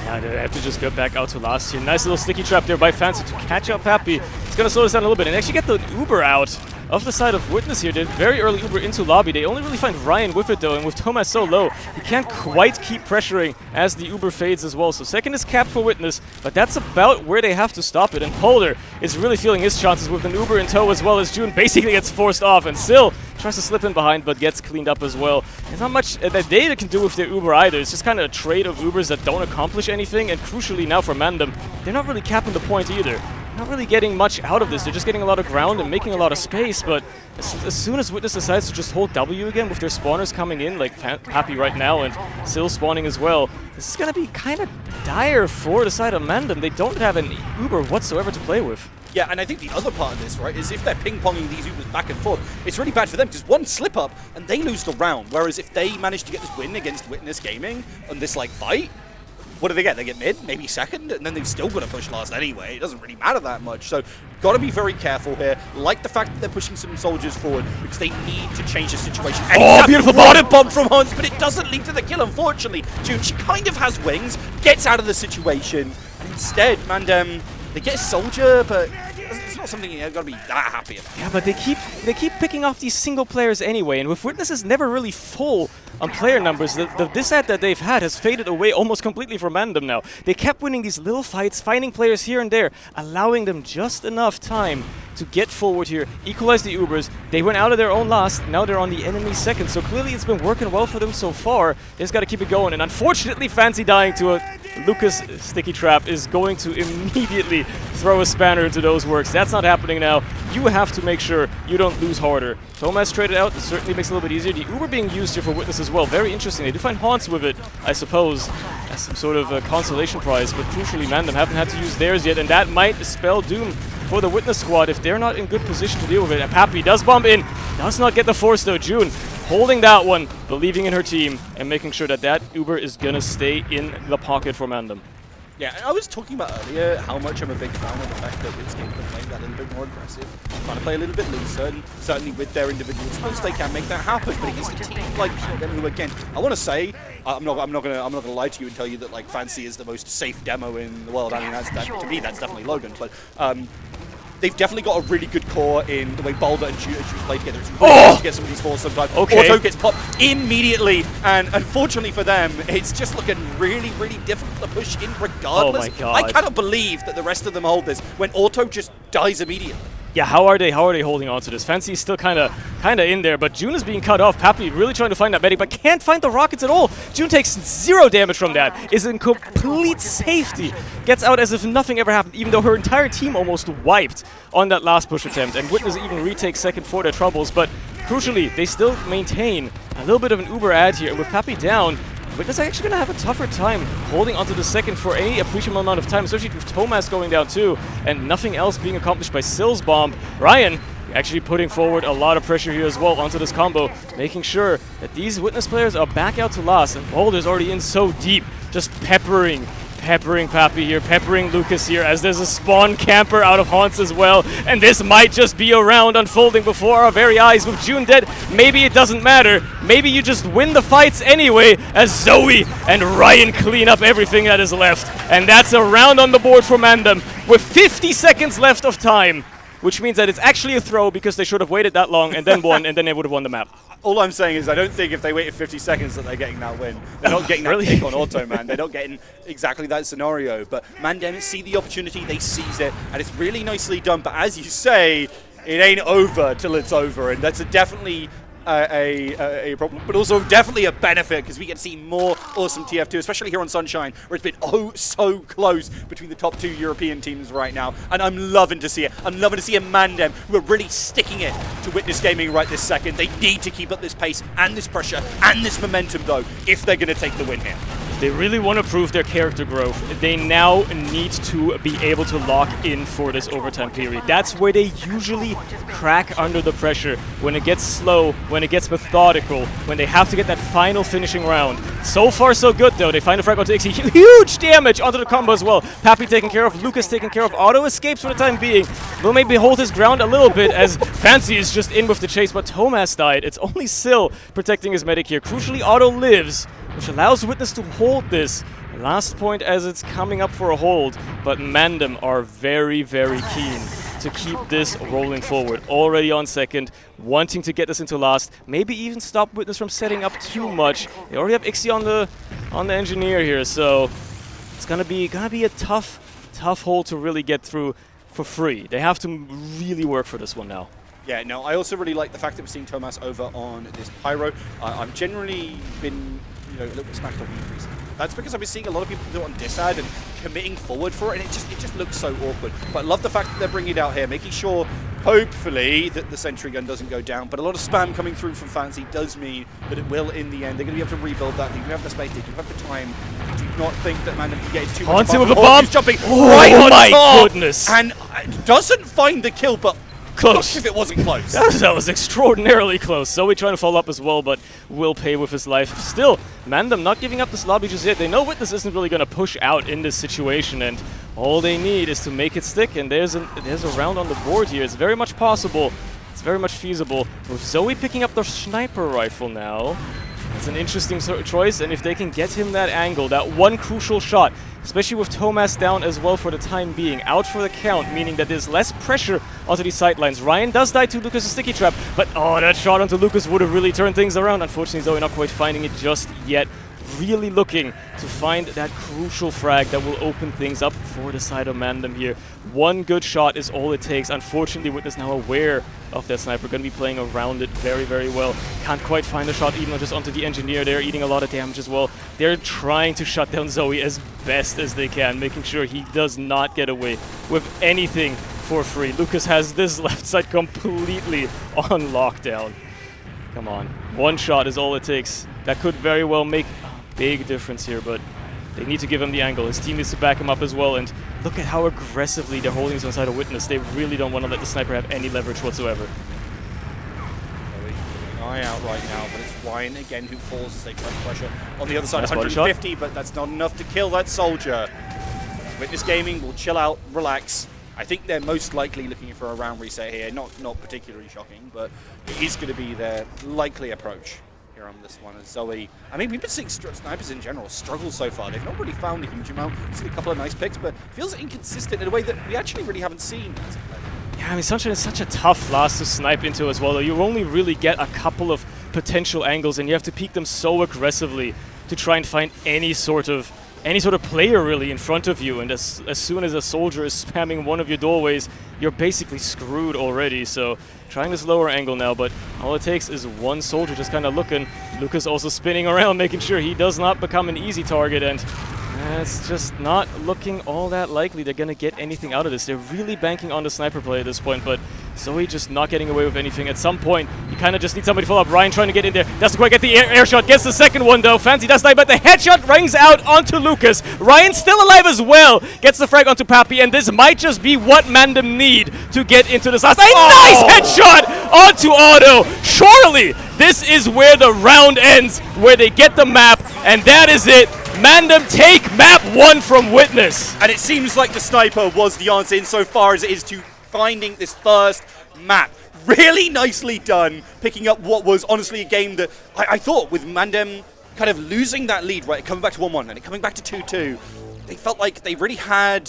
Yeah, they have to just go back out to last year. Nice little sticky trap there by Fancy to catch up Pappy. It's going to slow this down a little bit and actually get the Uber out of the side of Witness here. Did very early Uber into lobby. They only really find Ryan with it though, and with Thomas so low, he can't quite keep pressuring as the Uber fades as well. So second is capped for Witness, but that's about where they have to stop it. And Polder is really feeling his chances with an Uber in tow, as well as June basically gets forced off, and Sil tries to slip in behind but gets cleaned up as well. There's not much that they can do with their Uber either. It's just kind of a trade of Ubers that don't accomplish anything, and crucially now for MANDEM, they're not really capping the point either. Not really getting much out of this. They're just getting a lot of ground and making a lot of space, but as soon as Witness decides to just hold W again with their spawners coming in, like Pappy right now and Sil spawning as well, this is going to be kind of dire for the side of MANDEM. They don't have an Uber whatsoever to play with. Yeah, and I think the other part of this, right, is if they're ping-ponging these Ubers back and forth, it's really bad for them, because one slip-up and they lose the round, whereas if they manage to get this win against Witness Gaming on this, like, fight, what do they get? They get mid, maybe second, and then they've still got to push last anyway. It doesn't really matter that much. So, got to be very careful here. Like the fact that they're pushing some soldiers forward because they need to change the situation. And oh, beautiful water bomb from Hans, but it doesn't lead to the kill, unfortunately. June, she kind of has wings, gets out of the situation, and instead, MANDEM, they get a soldier, but it's not something you've got to be that happy about. Yeah, but they keep picking off these single players anyway, and with Witnesses never really full on player numbers, the disad that they've had has faded away almost completely for MANDEM now. They kept winning these little fights, finding players here and there, allowing them just enough time to get forward here, equalize the Ubers. They went out of their own last, now they're on the enemy second, so clearly it's been working well for them so far. They just got to keep it going, and unfortunately Fancy dying to a Lucas sticky trap is going to immediately throw a spanner into those works. That's not happening now. You have to make sure you don't lose harder. Thomas traded out, it certainly makes it a little bit easier. The Uber being used here for Witness as well, very interesting. They do find Hans with it, I suppose, as some sort of a consolation prize, but crucially MANDEM haven't had to use theirs yet, and that might spell doom for the Witness squad if they're not in good position to deal with it. And Pappy does bump in, does not get the force though. June holding that one, believing in her team, and making sure that that Uber is gonna stay in the pocket for MANDEM. Yeah, and I was talking about earlier how much I'm a big fan of the fact that Witness Gaming are playing that a little bit more aggressive, trying to play a little bit looser, and certainly with their individual skills they can make that happen. But against a team like them, who again, I want to say, I'm not gonna lie to you and tell you that like Fancy is the most safe demo in the world. I mean, to me that's definitely Logan, but. They've definitely got a really good core in the way Boulder and June play together. It's really hard to get some of these falls sometimes. Okay. Auto gets popped immediately, and unfortunately for them, it's just looking really, really difficult to push in regardless. Oh my God. I cannot believe that the rest of them hold this when Auto just dies immediately. Yeah, how are they holding on to this? Fancy is still kind of in there, but June is being cut off. Pappy really trying to find that medic, but can't find the rockets at all. June takes 0 damage from that, is in complete safety. Gets out as if nothing ever happened, even though her entire team almost wiped on that last push attempt. And Witness even retakes second for their troubles, but crucially, they still maintain a little bit of an uber ad here. And with Pappy down, Witness are actually going to have a tougher time holding onto the second for any appreciable amount of time, especially with Thomas going down too, and nothing else being accomplished by Sill's bomb. Ryan actually putting forward a lot of pressure here as well onto this combo, making sure that these Witness players are back out to last, and Boulder's already in so deep, just peppering Pappy here, peppering Lucas here, as there's a spawn camper out of Haunts as well, and this might just be a round unfolding before our very eyes. With June dead, maybe it doesn't matter, maybe you just win the fights anyway, as Zoe and Ryan clean up everything that is left, and that's a round on the board for MANDEM, with 50 seconds left of time, which means that it's actually a throw because they should have waited that long and then won, and then they would have won the map. All I'm saying is I don't think if they waited 50 seconds that they're getting that win. They're not getting that Really? pick on auto, man. They're not getting exactly that scenario. But MANDEM see the opportunity, they seize it, and it's really nicely done. But as you say, it ain't over till it's over, and that's definitely a problem, but also definitely a benefit because we get to see more awesome TF2, especially here on Sunshine, where it's been oh so close between the top two European teams right now, and I'm loving to see it. I'm loving to see a MANDEM who are really sticking it to Witness Gaming right this second. They need to keep up this pace and this pressure and this momentum, though, if they're going to take the win here. They really want to prove their character growth. They now need to be able to lock in for this overtime period. That's where they usually crack under the pressure, when it gets slow, when it gets methodical, when they have to get that final finishing round. So far so good though. They find a frag onto Ixie, huge damage onto the combo as well. Pappy taken care of, Lucas taken care of, Auto escapes for the time being. Will maybe hold his ground a little bit as Fancy is just in with the chase, but Thomas died. It's only Sill protecting his medic here. Crucially, Auto lives, which allows Witness to hold this. Last point as it's coming up for a hold, but MANDEM are very, very keen to keep this rolling forward. Already on second, wanting to get this into last, maybe even stop Witness from setting up too much. They already have Ixie on the engineer here, so it's gonna be a tough hold to really get through for free. They have to really work for this one now. Yeah, no, I also really like the fact that we're seeing Thomas over on this Pyro. I've generally been a little bit smacked on you recently. That's because I've been seeing a lot of people do it on Disad and committing forward for it, and it just looks so awkward. But I love the fact that they're bringing it out here, making sure, hopefully, that the sentry gun doesn't go down. But a lot of spam coming through from Fancy does mean that it will, in the end. They're going to be able to rebuild that. They do have the space, they do have the time. I do not think that MANDEM can get too much. Haunts him with a bomb! He's jumping oh right on my top, goodness! And doesn't find the kill, but close. If it wasn't close. That was extraordinarily close. Zoe trying to follow up as well, but will pay with his life. Still, MANDEM not giving up this lobby just yet. They know Witness isn't really going to push out in this situation, and all they need is to make it stick, and there's a round on the board here. It's very much possible. It's very much feasible. With Zoe picking up the sniper rifle now, it's an interesting choice, and if they can get him that angle, that one crucial shot, especially with Thomas down as well for the time being, out for the count, meaning that there's less pressure onto these sidelines. Ryan does die to Lucas' sticky trap, but oh, that shot onto Lucas would have really turned things around. Unfortunately, Zoe not quite finding it just yet. Really looking to find that crucial frag that will open things up for the side of MANDEM here. One good shot is all it takes. Unfortunately, Witness now aware of that sniper, going to be playing around it very, very well. Can't quite find a shot even just onto the engineer. They're eating a lot of damage as well. They're trying to shut down Zoe as best as they can, making sure he does not get away with anything for free. Lucas has this left side completely on lockdown. Come on. One shot is all it takes. That could very well make a big difference here, but they need to give him the angle. His team needs to back him up as well, and look at how aggressively they're holding on side of Witness. They really don't want to let the sniper have any leverage whatsoever. Eye out right now, but it's Ryan again who falls as they try to pressure on the other side. Nice 150, but that's not enough to kill that soldier. Witness Gaming will chill out, relax. I think they're most likely looking for a round reset here. Not particularly shocking, but it is going to be their likely approach here on this one. As Zoe, I mean, we've been seeing snipers in general struggle so far. They've not really found a huge amount. We've seen a couple of nice picks, but it feels inconsistent in a way that we actually really haven't seen. Yeah, I mean, Sunshine is such a tough last to snipe into as well, though. You only really get a couple of potential angles, and you have to peek them so aggressively to try and find any sort of player really in front of you. And as soon as a soldier is spamming one of your doorways, you're basically screwed already. So trying this lower angle now, but all it takes is one soldier just kind of looking. Lucas also spinning around, making sure he does not become an easy target, and it's just not looking all that likely they're going to get anything out of this. They're really banking on the sniper play at this point, but Zoe just not getting away with anything. At some point, you kind of just need somebody to follow up. Ryan trying to get in there. Doesn't quite get the air shot. Gets the second one, though. Fancy does die, but the headshot rings out onto Lucas. Ryan still alive as well. Gets the frag onto Pappy, and this might just be what MANDEM need to get into this last. Nice headshot onto Otto. Surely, this is where the round ends, where they get the map, and that is it. MANDEM take map 1 from Witness. And it seems like the sniper was the answer insofar as it is to finding this first map. Really nicely done, picking up what was honestly a game that I thought with MANDEM kind of losing that lead, right, coming back to 1-1 and coming back to 2-2, they felt like they really had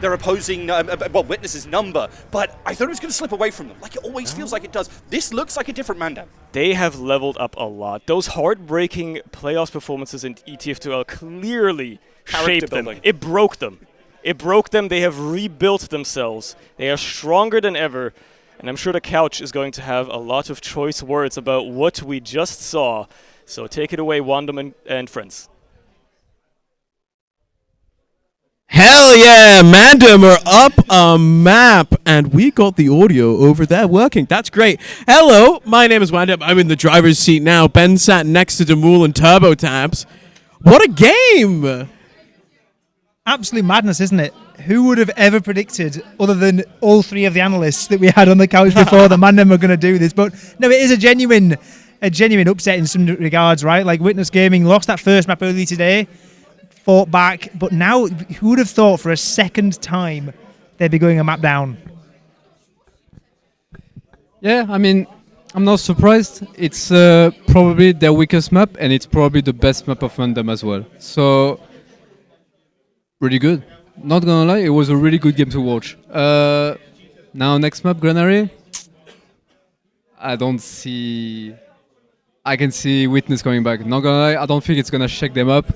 their opposing, Witness's number, but I thought it was going to slip away from them, like it always feels like it does. This looks like a different MANDEM. They have leveled up a lot. Those heartbreaking playoffs performances in ETF2L clearly shaped them. It broke them. It broke them. They have rebuilt themselves. They are stronger than ever, and I'm sure the couch is going to have a lot of choice words about what we just saw. So take it away, Wandam and friends. Hell yeah, MANDEM are up a map, and we got the audio over there working. That's great. Hello, my name is Wandam. I'm in the driver's seat now. Ben sat next to Demul and Turbo Tabs. What a game! Absolute madness, isn't it? Who would have ever predicted, other than all three of the analysts that we had on the couch before, that MANDEM were going to do this? But no, it is a genuine upset in some regards, right? Like Witness Gaming lost that first map early today, fought back, but now who would have thought for a second time they'd be going a map down? Yeah, I mean, I'm not surprised. It's probably their weakest map, and it's probably the best map of MANDEM as well. So, really good. Not gonna lie, it was a really good game to watch. Now, next map, Granary. I can see Witness coming back. Not gonna lie, I don't think it's gonna shake them up.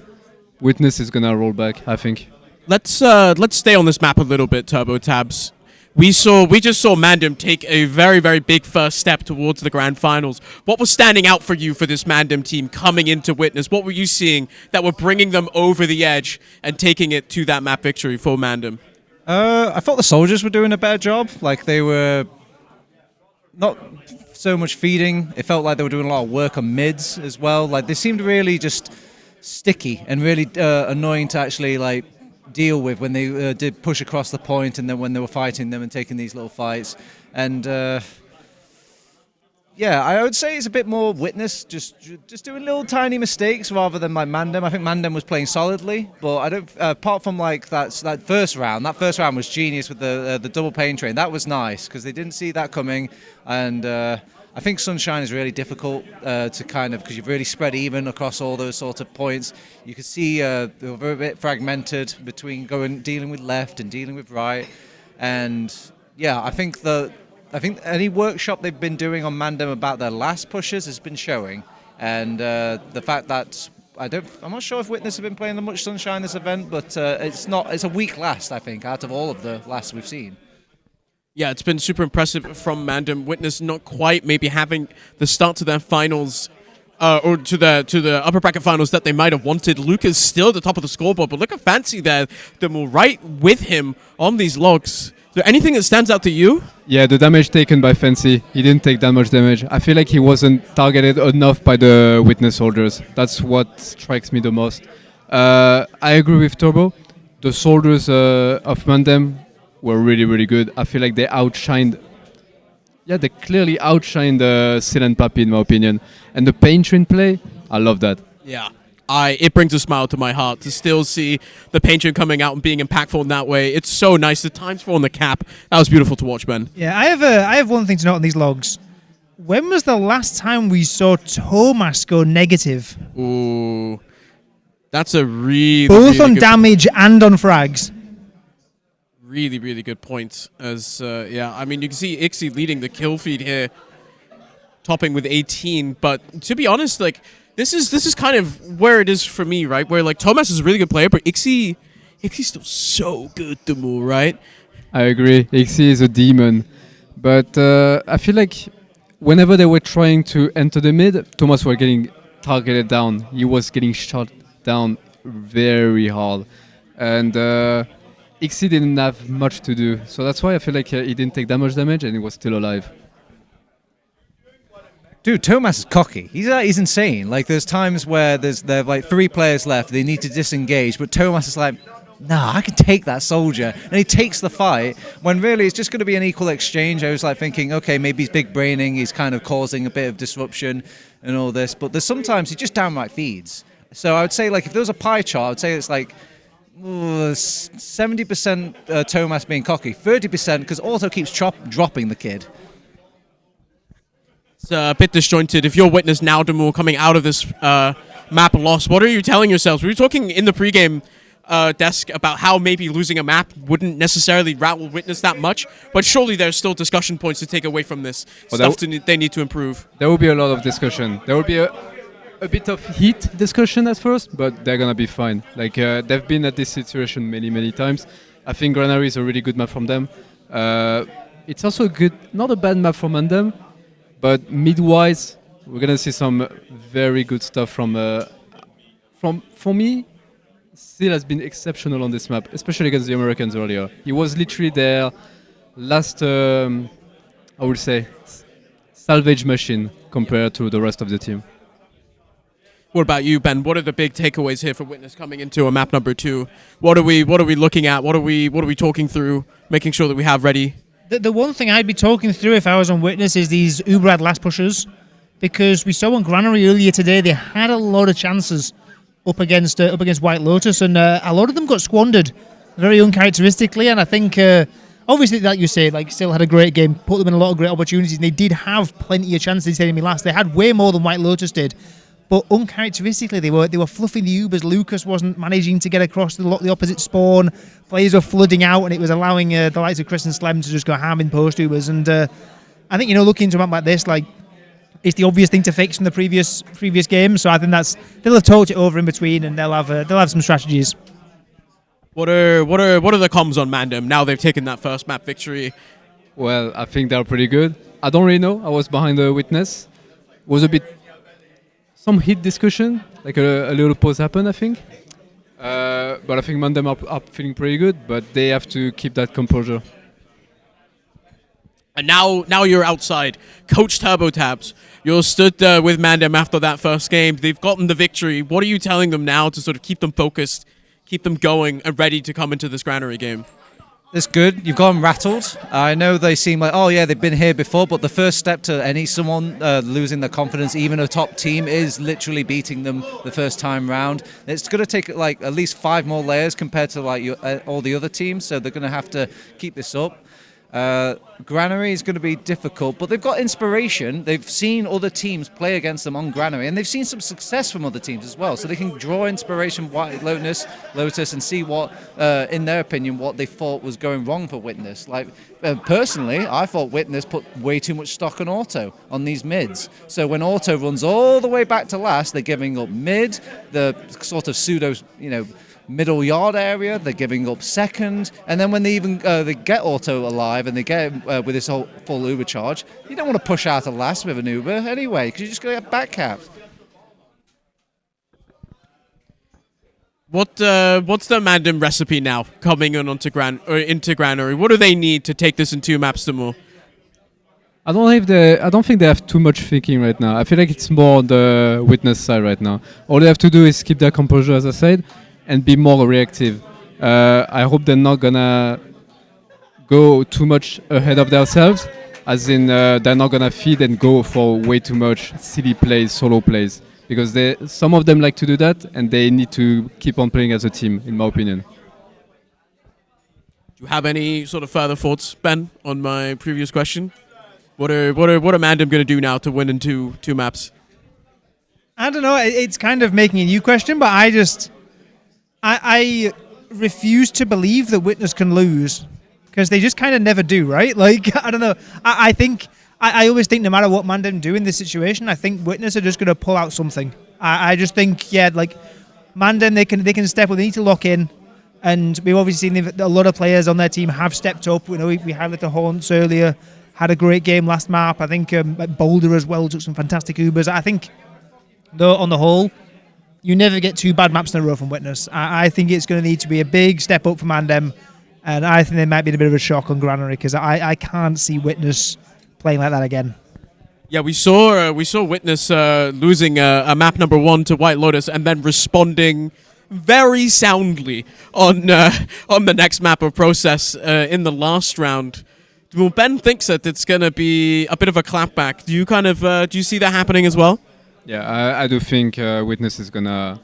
Witness is gonna roll back, I think. Let's stay on this map a little bit, Turbo Tabs. We just saw MANDEM take a very, very big first step towards the grand finals. What was standing out for you for this MANDEM team coming into Witness? What were you seeing that were bringing them over the edge and taking it to that map victory for MANDEM? I thought the soldiers were doing a better job. Like they were not so much feeding. It felt like they were doing a lot of work on mids as well. Like they seemed really just sticky and really annoying to actually like deal with when they did push across the point, and then when they were fighting them and taking these little fights. And yeah, I would say it's a bit more Witness, just doing little tiny mistakes rather than like MANDEM. I think MANDEM was playing solidly, but I don't. Apart from like that first round was genius with the double pain train. That was nice because they didn't see that coming, and I think Sunshine is really difficult to kind of, because you've really spread even across all those sorts of points. You can see they were very bit fragmented between dealing with left and dealing with right, and yeah, I think any workshop they've been doing on MANDEM about their last pushes has been showing, and the fact that I'm not sure if Witness have been playing much Sunshine this event, but it's a weak last, I think, out of all of the lasts we've seen. Yeah, it's been super impressive from MANDEM. Witness not quite maybe having the start to their finals, or to the upper bracket finals that they might have wanted. Lucas still at the top of the scoreboard, but look at Fancy there. They're right with him on these logs. Is there anything that stands out to you? Yeah, the damage taken by Fancy. He didn't take that much damage. I feel like he wasn't targeted enough by the Witness soldiers. That's what strikes me the most. I agree with Turbo. The soldiers of MANDEM were really, really good. I feel like they outshined. Yeah, they clearly outshined Sil and Papi, in my opinion. And the pain train play, I love that. Yeah, it brings a smile to my heart to still see the pain train coming out and being impactful in that way. It's so nice. The times 4 on the cap, that was beautiful to watch, Ben. Yeah, I have one thing to note on these logs. When was the last time we saw Thomas go negative? Ooh, that's a really both really on good damage and on frags. Really, really good point. As yeah, I mean, you can see Ixie leading the kill feed here, topping with 18. But to be honest, like this is kind of where it is for me, right? Where like Thomas is a really good player, but Ixie's still so good to move, right? I agree. Ixie is a demon, but I feel like whenever they were trying to enter the mid, Thomas was getting targeted down. He was getting shot down very hard, and Ixie didn't have much to do, so that's why I feel like he didn't take that much damage and he was still alive. Dude, Thomas is cocky. He's insane. Like, there's times where there are like 3 players left. They need to disengage, but Thomas is like, nah, I can take that soldier. And he takes the fight when really it's just going to be an equal exchange. I was like thinking, okay, maybe he's big braining. He's kind of causing a bit of disruption and all this. But there's sometimes he just downright feeds. So I would say, like, if there was a pie chart, I would say it's like 70% Thomas being cocky, 30% because Auto keeps dropping the kid. It's a bit disjointed. If you're Witness now, Demur, coming out of this map loss, what are you telling yourselves? We were talking in the pregame desk about how maybe losing a map wouldn't necessarily rattle Witness that much, but surely there's still discussion points to take away from this. Stuff they need to improve. There will be a lot of discussion. There will be a bit of heat discussion at first, but they're gonna be fine. Like they've been at this situation many times. I think Granary is a really good map from them. It's also not a bad map from MANDEM, but mid-wise, we're gonna see some very good stuff from for me. Still has been exceptional on this map, especially against the Americans earlier. He was literally their last, I would say, salvage machine compared to the rest of the team. What about you, Ben? What are the big takeaways here for Witness coming into a map number 2? What are we looking at? What are we talking through, making sure that we have ready? The one thing I'd be talking through if I was on Witness is these Uberad last pushers, because we saw on Granary earlier today they had a lot of chances up against White Lotus, and a lot of them got squandered very uncharacteristically. And I think obviously, like you say, like still had a great game, put them in a lot of great opportunities, and they did have plenty of chances in me last. They had way more than White Lotus did, but uncharacteristically they were fluffing the Ubers. Lucas wasn't managing to get across the opposite spawn. Players were flooding out, and it was allowing the likes of Chris and Slem to just go ham in post Ubers. And I think, looking into a map like this, like, it's the obvious thing to fix from the previous game. So I think they'll have talked it over in between, and they'll have some strategies. What are the comms on MANDEM now they've taken that first map victory? Well, I think they're pretty good. I don't really know. I was behind the Witness. It was a bit some heat discussion, like a little pause happened, I think. But I think MANDEM are feeling pretty good, but they have to keep that composure. And now you're outside. Coach TurboTabs, you're stood with MANDEM after that first game. They've gotten the victory. What are you telling them now to sort of keep them focused, keep them going, and ready to come into this Granary game? That's good. You've gone rattled. I know they seem like, oh yeah, they've been here before, but the first step to someone losing their confidence, even a top team, is literally beating them the first time round. It's going to take like at least 5 more layers compared to like all the other teams, so they're going to have to keep this up. Granary is going to be difficult, but they've got inspiration. They've seen other teams play against them on Granary, and they've seen some success from other teams as well. So they can draw inspiration from White Lotus and see what, in their opinion, what they thought was going wrong for Witness. Like personally, I thought Witness put way too much stock on Auto on these mids. So when Auto runs all the way back to last, they're giving up mid, the sort of pseudo, middle yard area, they're giving up second, and then when they even they get Auto alive and they get with this whole full Uber charge, you don't want to push out a last with an Uber anyway, because you're just going to get backcapped. What's the MANDEM recipe now coming in into Granary? What do they need to take this in 2 maps to more? I don't think they have too much thinking right now. I feel like it's more on the Witness side right now. All they have to do is keep their composure, as I said, and be more reactive. I hope they're not gonna go too much ahead of themselves, as in they're not gonna feed and go for way too much silly plays, solo plays, because some of them like to do that, and they need to keep on playing as a team, in my opinion. Do you have any sort of further thoughts, Ben, on my previous question? What are MANDEM going to do now to win in two maps? I don't know. It's kind of making a new question, but I refuse to believe that Witness can lose, because they just kind of never do, right? Like, I don't know. I always think no matter what MANDEM do in this situation, I think Witness are just going to pull out something. I just think, like MANDEM, they can step up. They need to lock in, and we've obviously seen a lot of players on their team have stepped up. We highlighted the Haunts earlier, had a great game last map. I think Boulder as well took some fantastic Ubers. I think, though, on the whole, you never get 2 bad maps in a row from Witness. I think it's going to need to be a big step up for MANDEM And I think they might be in a bit of a shock on Granary because I can't see Witness playing like that again. Yeah, we saw Witness losing a map number 1 to White Lotus and then responding very soundly on the next map of Process in the last round. Well, Ben thinks that it's going to be a bit of a clapback. Do you do you see that happening as well? Yeah, I do think Witness is gonna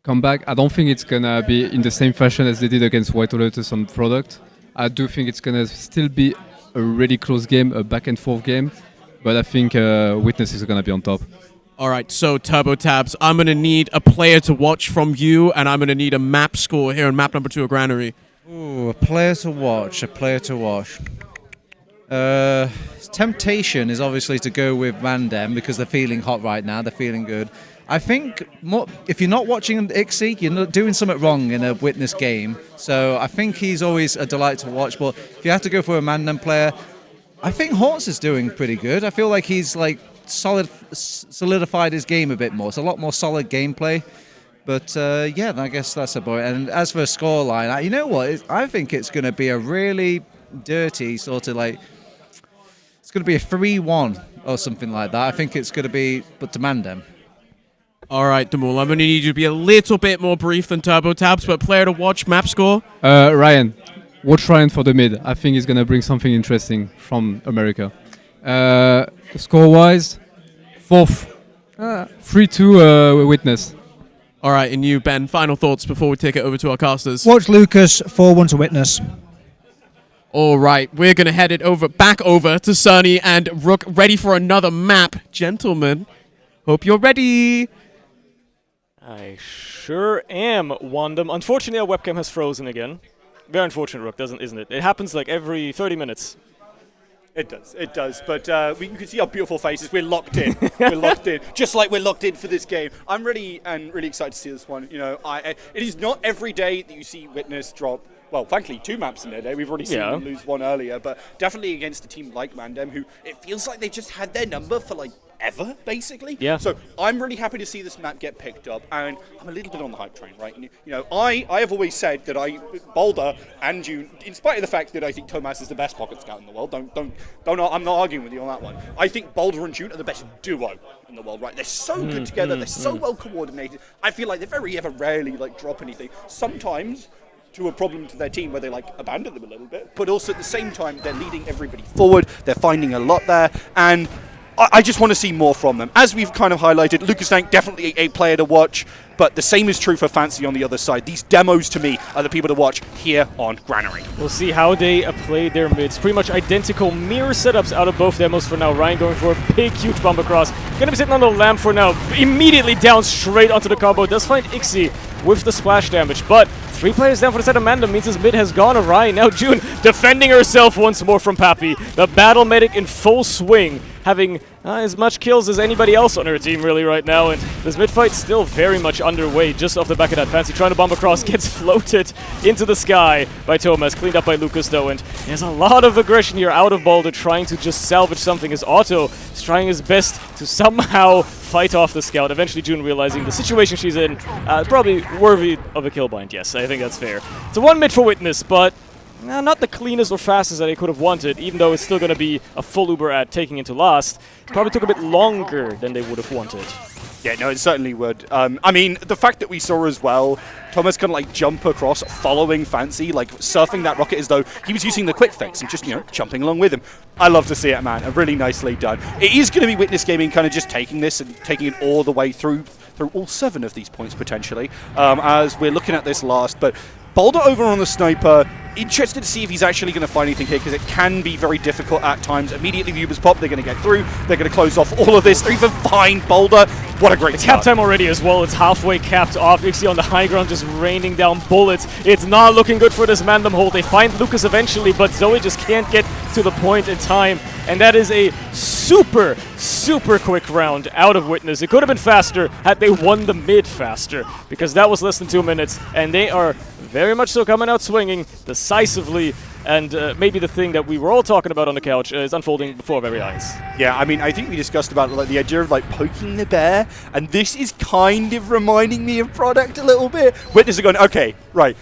come back. I don't think it's gonna be in the same fashion as they did against White Lotus on Product. I do think it's gonna still be a really close game, a back and forth game, but I think Witness is gonna be on top. All right, so Turbo Tabs, I'm going to need a player to watch from you, and I'm going to need a map score here on map number 2 of Granary. Ooh, a player to watch. Temptation is obviously to go with MANDEM because they're feeling hot right now. They're feeling good. I think if you're not watching Ixie, you're not doing something wrong in a Witness game. So I think he's always a delight to watch. But if you have to go for a MANDEM player, I think Hortz is doing pretty good. I feel like he's solidified his game a bit more. It's a lot more solid gameplay. But yeah, I guess that's about it. And as for a scoreline, you know what? I think it's going to be a really dirty sort of it's going to be a 3-1 or something like that. I think it's going to be, but to MANDEM. All right, Damul, I'm going to need you to be a little bit more brief than Turbo Tabs, but player to watch, map score? Ryan. Watch Ryan for the mid. I think he's going to bring something interesting from America. Score-wise, 3-2 Witness. All right, and you, Ben, final thoughts before we take it over to our casters. Watch Lucas, 4-1 to Witness. All right, we're going to head it back over to Sunny and Rook, ready for another map. Gentlemen, hope you're ready. I sure am, Wandem. Unfortunately, our webcam has frozen again. Very unfortunate, Rook, isn't it? It happens like every 30 minutes. It does. But we can see our beautiful faces. We're locked in. We're locked in, just like we're locked in for this game. I'm really excited to see this one. You know, it is not every day that you see Witness drop. Well, thankfully, 2 maps in their day. We've already seen them lose one earlier, but definitely against a team like MANDEM, who it feels like they just had their number for ever, basically. Yeah. So I'm really happy to see this map get picked up, and I'm a little bit on the hype train, right? You know, I have always said that Boulder and June, in spite of the fact that I think Tomas is the best pocket scout in the world, I'm not arguing with you on that one. I think Boulder and June are the best duo in the world, right? They're so good together. They're so well coordinated. I feel like they very rarely drop anything. Sometimes to a problem to their team where they abandon them a little bit, but also at the same time they're leading everybody forward. They're finding a lot there, and I just want to see more from them. As we've kind of highlighted, Lucas Tank definitely a player to watch, but the same is true for Fancy on the other side. These demos, to me, are the people to watch here on Granary. We'll see how they play their mids. Pretty much identical mirror setups out of both demos for now. Ryan going for a big, huge bump across. Gonna be sitting on the lamp for now. Immediately down straight onto the combo. Does find Ixie with the splash damage, but 3 players down for the side of MANDEM means his mid has gone awry. Now June defending herself once more from Pappy. The battle medic in full swing, having as much kills as anybody else on her team really right now, and this mid fight still very much underway just off the back of that. Fancy trying to bomb across, gets floated into the sky by Tomas, cleaned up by Lucas though, and there's a lot of aggression here out of Boulder trying to just salvage something as Otto is trying his best to somehow fight off the scout. Eventually June realizing the situation she's in, probably worthy of a kill bind. Yes, I think that's fair. It's a 1 mid for Witness, but not the cleanest or fastest that they could have wanted, even though it's still going to be a full Uber at taking into last. Probably took a bit longer than they would have wanted. Yeah, no, it certainly would. I mean, the fact that we saw as well, Thomas kind of jump across, following Fancy, surfing that rocket as though he was using the quick fix and just, jumping along with him. I love to see it, man. Really nicely done. It is going to be Witness Gaming kind of just taking this and taking it all the way through all 7 of these points potentially, as we're looking at this last. But Boulder over on the sniper, interested to see if he's actually going to find anything here, because it can be very difficult at times. Immediately the Ubers pop, they're going to get through, they're going to close off all of this. They're even fine Boulder. What a great It's cap time already as well. It's halfway capped off. Ixie on the high ground just raining down bullets. It's not looking good for this MANDEM hold. They find Lucas eventually, but Zoe just can't get to the point in time. And that is a super, super quick round out of Witness. It could have been faster had they won the mid faster, because that was less than 2 minutes, and they are very much so coming out swinging decisively, and maybe the thing that we were all talking about on the couch is unfolding before our very eyes. Yeah, I mean, I think we discussed about the idea of poking the bear, and this is kind of reminding me of Product a little bit. Witness are going, okay, right.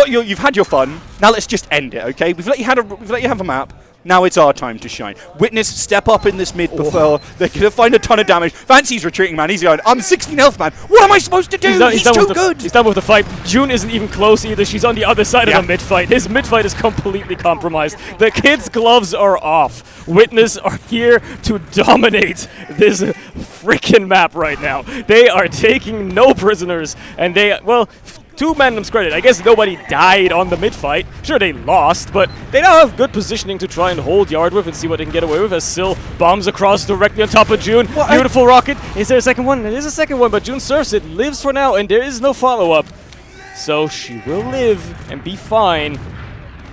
You've had your fun. Now let's just end it, okay? We've let you have a map. Now it's our time to shine. Witness step up in this mid before they're going to find a ton of damage. Fancy's retreating, man. He's going, I'm 16 health, man. What am I supposed to do? He's too good. He's done with the fight. June isn't even close either. She's on the other side of the mid fight. His mid fight is completely compromised. The kid's gloves are off. Witness are here to dominate this freaking map right now. They are taking no prisoners, and they, well, to MANDEM's credit, I guess nobody died on the mid-fight. Sure, they lost, but they now have good positioning to try and hold yard with and see what they can get away with as Syl bombs across directly on top of June. Beautiful rocket. Is there a second one? There is a second one, but June surfs it, lives for now, and there is no follow-up. So she will live and be fine.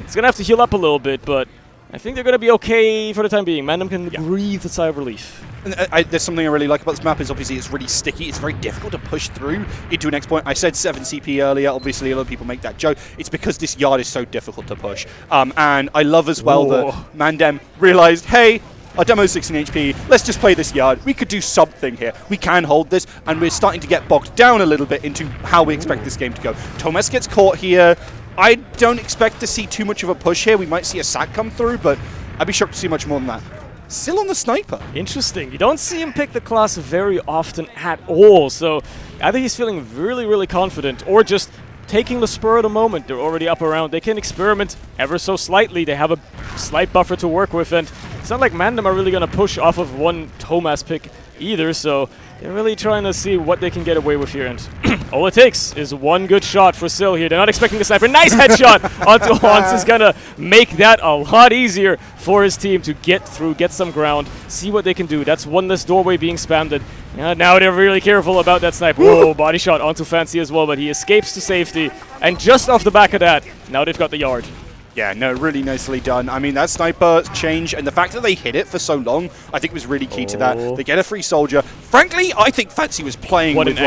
It's going to have to heal up a little bit, but I think they're going to be okay for the time being. MANDEM can breathe a sigh of relief. And there's something I really like about this map is obviously it's really sticky. It's very difficult to push through into an next point. I said 7 CP earlier. Obviously, a lot of people make that joke. It's because this yard is so difficult to push. And I love as well that MANDEM realized, hey, our demo's 16 HP. Let's just play this yard. We could do something here. We can hold this, and we're starting to get bogged down a little bit into how we expect this game to go. Thomas gets caught here. I don't expect to see too much of a push here. We might see a sack come through, but I'd be shocked to see much more than that. Still on the sniper. Interesting. You don't see him pick the class very often at all, so either he's feeling really, really confident or just taking the spur of the moment. They're already up around. They can experiment ever so slightly. They have a slight buffer to work with, and it's not like MANDEM are really going to push off of one Thomas pick either, so they're really trying to see what they can get away with here, and all it takes is one good shot for Syl here. They're not expecting the sniper. Nice headshot onto Hans is going to make that a lot easier for his team to get through, get some ground, see what they can do. That's one less doorway being spammed. Now they're really careful about that sniper. Whoa, body shot onto Fancy as well, but he escapes to safety, and just off the back of that, now they've got the yard. Yeah, no, really nicely done. I mean, that sniper change and the fact that they hit it for so long, I think was really key to that. They get a free soldier. Frankly, I think Fancy was playing with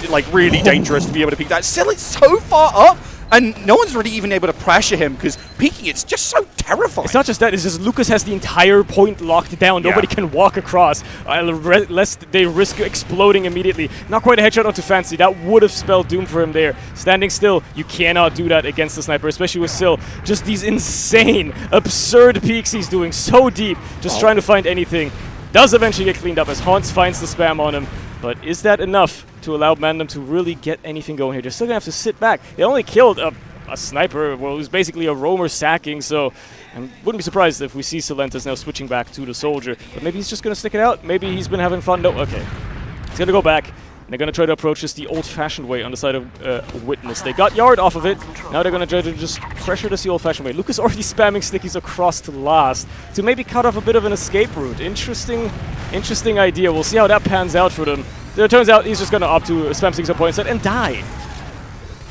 like really dangerous to be able to peek that. Still, it's so far up, and no one's really even able to pressure him because peeking it's just so terrifying. It's not just that, it's just Lucas has the entire point locked down. Nobody can walk across lest they risk exploding immediately. Not quite a headshot onto Fancy. That would have spelled doom for him there. Standing still, you cannot do that against the sniper, especially with Syl. Just these insane, absurd peeks he's doing so deep, just trying to find anything. Does eventually get cleaned up as Hans finds the spam on him. But is that enough to allow MANDEM to really get anything going here? They're still going to have to sit back. They only killed a sniper, well, it was basically a roamer sacking, so I wouldn't be surprised if we see Silentes now switching back to the soldier. But maybe he's just going to stick it out. Maybe he's been having fun. No, okay. He's going to go back. And they're going to try to approach this the old-fashioned way on the side of Witness. They got yard off of it. Now they're going to try to just pressure this the old-fashioned way. Lucas already spamming stickies across to last to maybe cut off a bit of an escape route. Interesting idea. We'll see how that pans out for them. It turns out he's just going to opt to spam stickies at point set and die.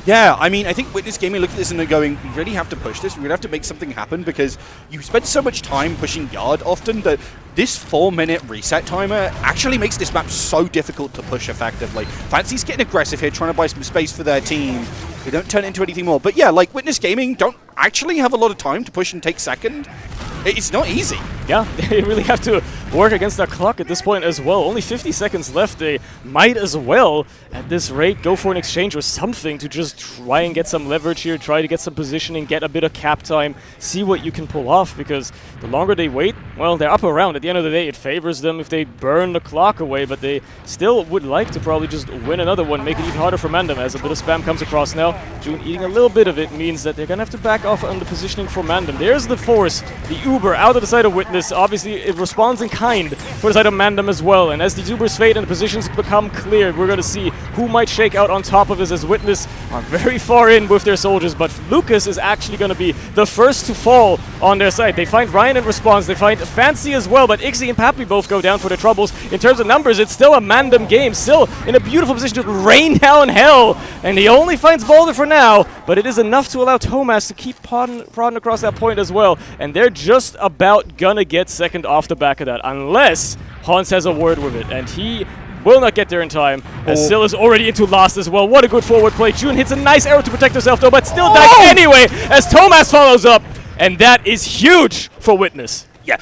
Yeah, I mean, I think Witness Gaming look at this and they're going, we really have to push this. We really have to make something happen because you spend so much time pushing yard often that this 4-minute reset timer actually makes this map so difficult to push effectively. Fancy's getting aggressive here, trying to buy some space for their team. They don't turn it into anything more. But yeah, like Witness Gaming don't actually have a lot of time to push and take second. It's not easy. Yeah, they really have to work against that clock at this point as well. Only 50 seconds left. They might as well, at this rate, go for an exchange or something to just try and get some leverage here, try to get some positioning, get a bit of cap time, see what you can pull off, because the longer they wait, well, they're up around. At the end of the day, it favors them if they burn the clock away, but they still would like to probably just win another one, make it even harder for MANDEM as a bit of spam comes across now. June eating a little bit of it means that they're going to have to back off on the positioning for MANDEM. There's the force, the Uber out of the side of Witness. Obviously, it responds in kind for the side of MANDEM as well, and as the Ubers fade and the positions become clear, we're going to see who might shake out on top of us as Witness are very far in with their soldiers, but Lucas is actually going to be the first to fall on their side. They find Ryan in response, they find Fancy as well, but Ixie and Pappy both go down for their troubles. In terms of numbers, it's still a MANDEM game, still in a beautiful position to rain down hell, and he only finds Boulder for now, but it is enough to allow Thomas to keep prodding across that point as well, and they're just about gonna get second off the back of that, unless Hans has a word with it, and he will not get there in time, as Syl is already into last as well. What a good forward play. June hits a nice arrow to protect herself though, but still dies anyway as Thomas follows up, and that is huge for Witness. Yeah.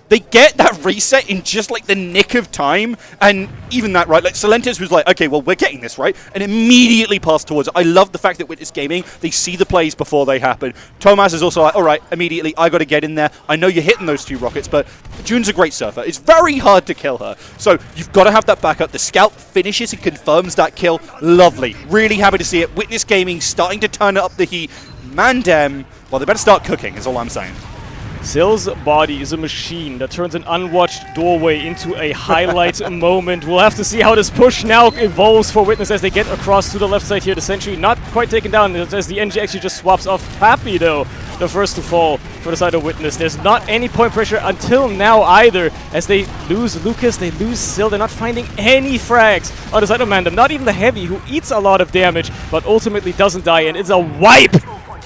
they get that reset in just like the nick of time, and even that, right, like Salentis was like, okay, well, we're getting this, right, and immediately passed towards it. I love the fact that Witness Gaming, they see the plays before they happen. Thomas is also like, all right, immediately, I got to get in there. I know you're hitting those 2 rockets, but June's a great surfer. It's very hard to kill her, so you've got to have that backup. The scout finishes and confirms that kill. Lovely. Really happy to see it. Witness Gaming starting to turn up the heat. MANDEM, well, they better start cooking, is all I'm saying. Zill's body is a machine that turns an unwatched doorway into a highlight moment. We'll have to see how this push now evolves for Witness as they get across to the left side here. The sentry not quite taken down as the NG actually just swaps off Pappy, though, the first to fall for the side of Witness. There's not any point pressure until now either, as they lose Lucas, they lose Zill. They're not finding any frags on the side of MANDEM, not even the Heavy, who eats a lot of damage, but ultimately doesn't die, and it's a wipe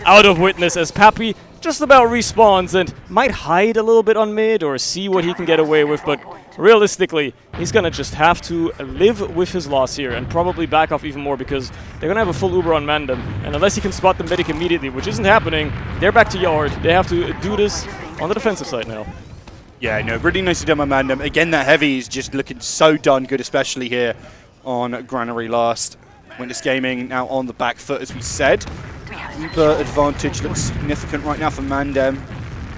out of Witness as Pappy just about respawns and might hide a little bit on mid or see what he can get away with, but realistically, he's gonna just have to live with his loss here and probably back off even more because they're gonna have a full Uber on MANDEM, and unless he can spot the medic immediately, which isn't happening, they're back to yard. They have to do this on the defensive side now. Yeah, no, really nicely done by MANDEM. Again, that Heavy is just looking so darn good, especially here on Granary last. Witness Gaming now on the back foot, as we said. Uber advantage looks significant right now for MANDEM.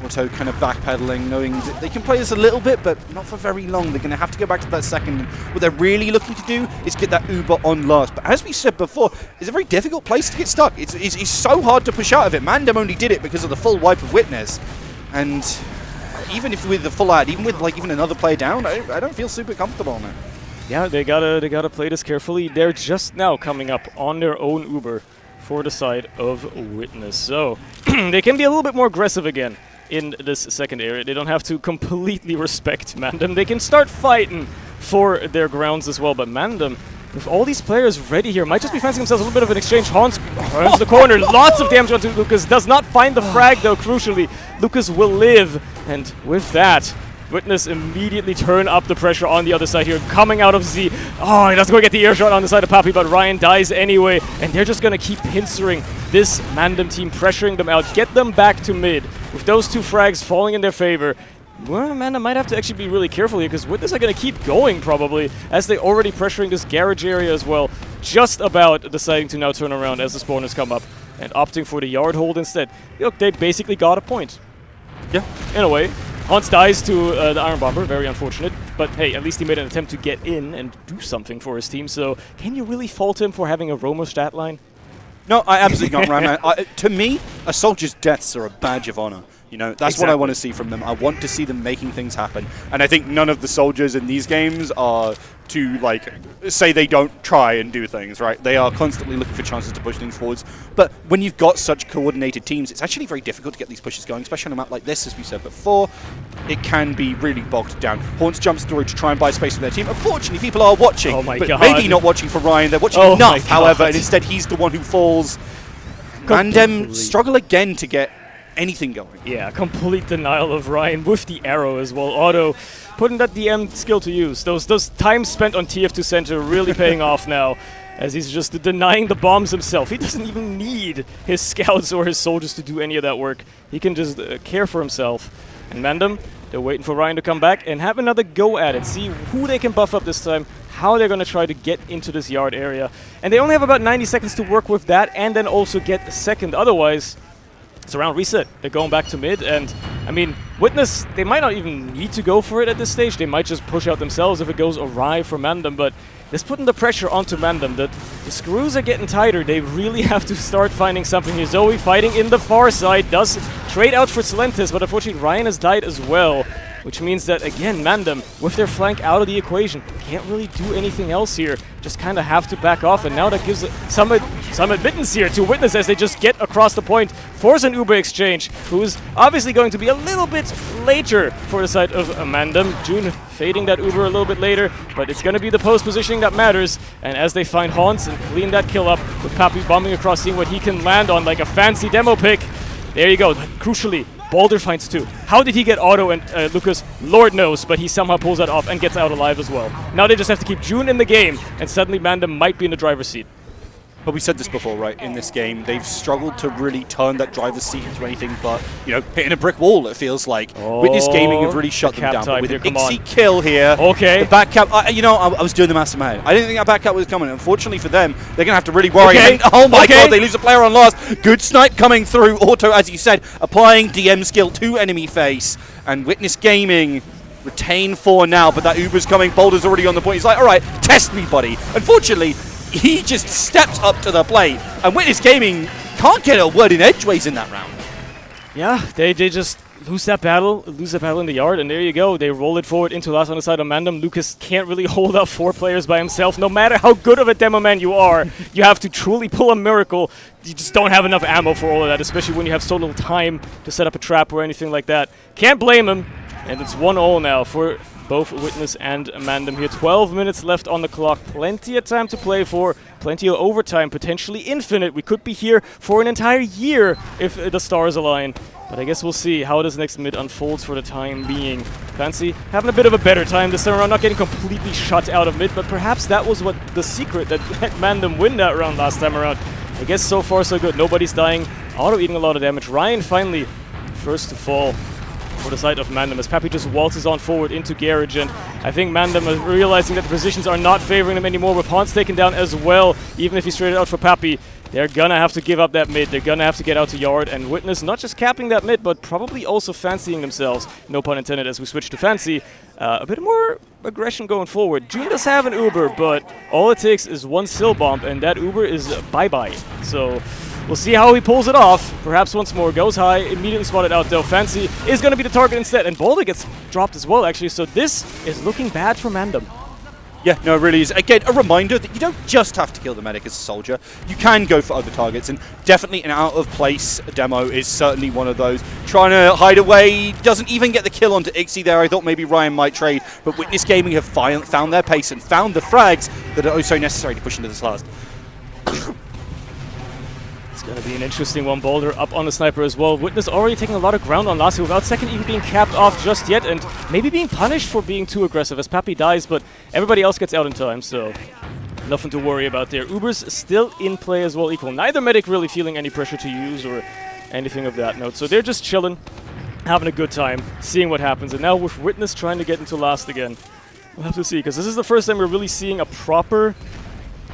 Auto kind of backpedaling, knowing that they can play this a little bit, but not for very long. They're going to have to go back to that second. What they're really looking to do is get that Uber on last. But as we said before, it's a very difficult place to get stuck. It's so hard to push out of it. MANDEM only did it because of the full wipe of Witness. And even if with the full ad, even with like even another player down, I don't feel super comfortable on it. Yeah, they gotta play this carefully. They're just now coming up on their own Uber for the side of Witness. So they can be a little bit more aggressive again in this second area. They don't have to completely respect MANDEM. They can start fighting for their grounds as well. But MANDEM, with all these players ready here, might just be fancying themselves a little bit of an exchange. Hans turns the corner. Lots of damage onto Lucas. Does not find the frag, though, crucially. Lucas will live. And with that, Witness immediately turn up the pressure on the other side here, coming out of Z. Oh, he doesn't go get the earshot on the side of Pappy, but Ryan dies anyway, and they're just going to keep pincering this MANDEM team, pressuring them out, get them back to mid. With those 2 frags falling in their favor, well, MANDEM might have to actually be really careful here, because Witness are going to keep going, probably, as they're already pressuring this garage area as well, just about deciding to now turn around as the spawners come up, and opting for the yard hold instead. Look, they basically got a point. Yeah, in a way. Hans dies to the Iron Bomber, very unfortunate. But hey, at least he made an attempt to get in and do something for his team. So can you really fault him for having a Romo stat line? No, I absolutely not, Ryan. To me, a soldier's deaths are a badge of honor. You know, that's what I want to see from them. I want to see them making things happen. And I think none of the soldiers in these games are to, like, say they don't try and do things, right? They are constantly looking for chances to push things forwards. But when you've got such coordinated teams, it's actually very difficult to get these pushes going, especially on a map like this, as we said before. It can be really bogged down. Horns jump story to try and buy space for their team. Unfortunately, people are watching, but maybe not watching for Ryan. They're watching enough, however, and instead he's the one who falls. MANDEM struggle again to get anything going. Yeah, complete denial of Ryan with the arrow as well. Otto putting that DM skill to use. Those times spent on TF2 center really paying off now, as he's just denying the bombs himself. He doesn't even need his scouts or his soldiers to do any of that work. He can just care for himself. And MANDEM, they're waiting for Ryan to come back and have another go at it. See who they can buff up this time, how they're going to try to get into this yard area. And they only have about 90 seconds to work with that and then also get second. Otherwise, it's around reset. They're going back to mid, and I mean, Witness, they might not even need to go for it at this stage. They might just push out themselves if it goes awry for MANDEM, but it's putting the pressure onto MANDEM that the screws are getting tighter. They really have to start finding something here. Zoe fighting in the far side, does trade out for Salentis, but unfortunately Ryan has died as well, which means that, again, MANDEM, with their flank out of the equation, can't really do anything else here. Just kind of have to back off, and now that gives some admittance here to Witness as they just get across the point, force an Uber exchange, who's obviously going to be a little bit later for the side of MANDEM. June fading that Uber a little bit later, but it's going to be the post positioning that matters, and as they find Hans and clean that kill up, with Pappy bombing across, seeing what he can land on like a fancy demo pick. There you go. Crucially, Balder finds 2. How did he get Otto and Lucas? Lord knows, but he somehow pulls that off and gets out alive as well. Now they just have to keep June in the game, and suddenly MANDEM might be in the driver's seat. But we said this before, right? In this game, they've struggled to really turn that driver's seat into anything but, you know, hitting a brick wall, it feels like. Witness Gaming have really shut them down. But with an Ixie kill here, the back cap, you know, I was doing the maths in my head. I didn't think that back cap was coming. Unfortunately for them, they're going to have to really worry. And, oh my god, they lose a player on last. Good snipe coming through. Auto, as you said, applying DM skill to enemy face. And Witness Gaming retain 4 now, but that Uber's coming. Boulder's already on the point. He's like, all right, test me, buddy. Unfortunately, he just steps up to the plate, and Witness Gaming can't get a word in edgeways in that round. Yeah, they just lose that battle in the yard, and there you go. They roll it forward into last on the side of MANDEM. Lucas can't really hold up 4 players by himself. No matter how good of a demo man you are, you have to truly pull a miracle. You just don't have enough ammo for all of that, especially when you have so little time to set up a trap or anything like that. Can't blame him, and it's 1-0 now for both Witness and MANDEM here. 12 minutes left on the clock. Plenty of time to play for. Plenty of overtime. Potentially infinite. We could be here for an entire year if the stars align. But I guess we'll see how this next mid unfolds for the time being. Fancy having a bit of a better time this time around. Not getting completely shut out of mid, but perhaps that was what the secret that let MANDEM win that round last time around. I guess so far so good. Nobody's dying. Auto eating a lot of damage. Ryan finally first to fall for the side of MANDEM as Pappy just waltzes on forward into Garage, and I think MANDEM is realizing that the positions are not favoring them anymore, with Hans taken down as well. Even if he's straight out for Pappy, they're gonna have to give up that mid. They're gonna have to get out to yard, and Witness not just capping that mid, but probably also fancying themselves, no pun intended, as we switch to Fancy. A bit more aggression going forward. June does have an Uber, but all it takes is one Sill Bomb, and that Uber is bye-bye. So we'll see how he pulls it off. Perhaps once more. Goes high. Immediately spotted out, though. Fancy is going to be the target instead. And Boulder gets dropped as well, actually. So this is looking bad for MANDEM. Yeah, no, it really is. Again, a reminder that you don't just have to kill the medic as a soldier. You can go for other targets, and definitely an out-of-place demo is certainly one of those. Trying to hide away, doesn't even get the kill onto Ixie there. I thought maybe Ryan might trade, but Witness Gaming have found their pace and found the frags that are oh so necessary to push into this last. It's going to be an interesting one. Boulder up on the sniper as well. Witness already taking a lot of ground on Lassie without second even being capped off just yet, and maybe being punished for being too aggressive as Pappy dies, but everybody else gets out in time, so nothing to worry about there. Uber's still in play as well, equal. Neither medic really feeling any pressure to use or anything of that note, so they're just chilling, having a good time, seeing what happens. And now with Witness trying to get into last again, we'll have to see, because this is the first time we're really seeing a proper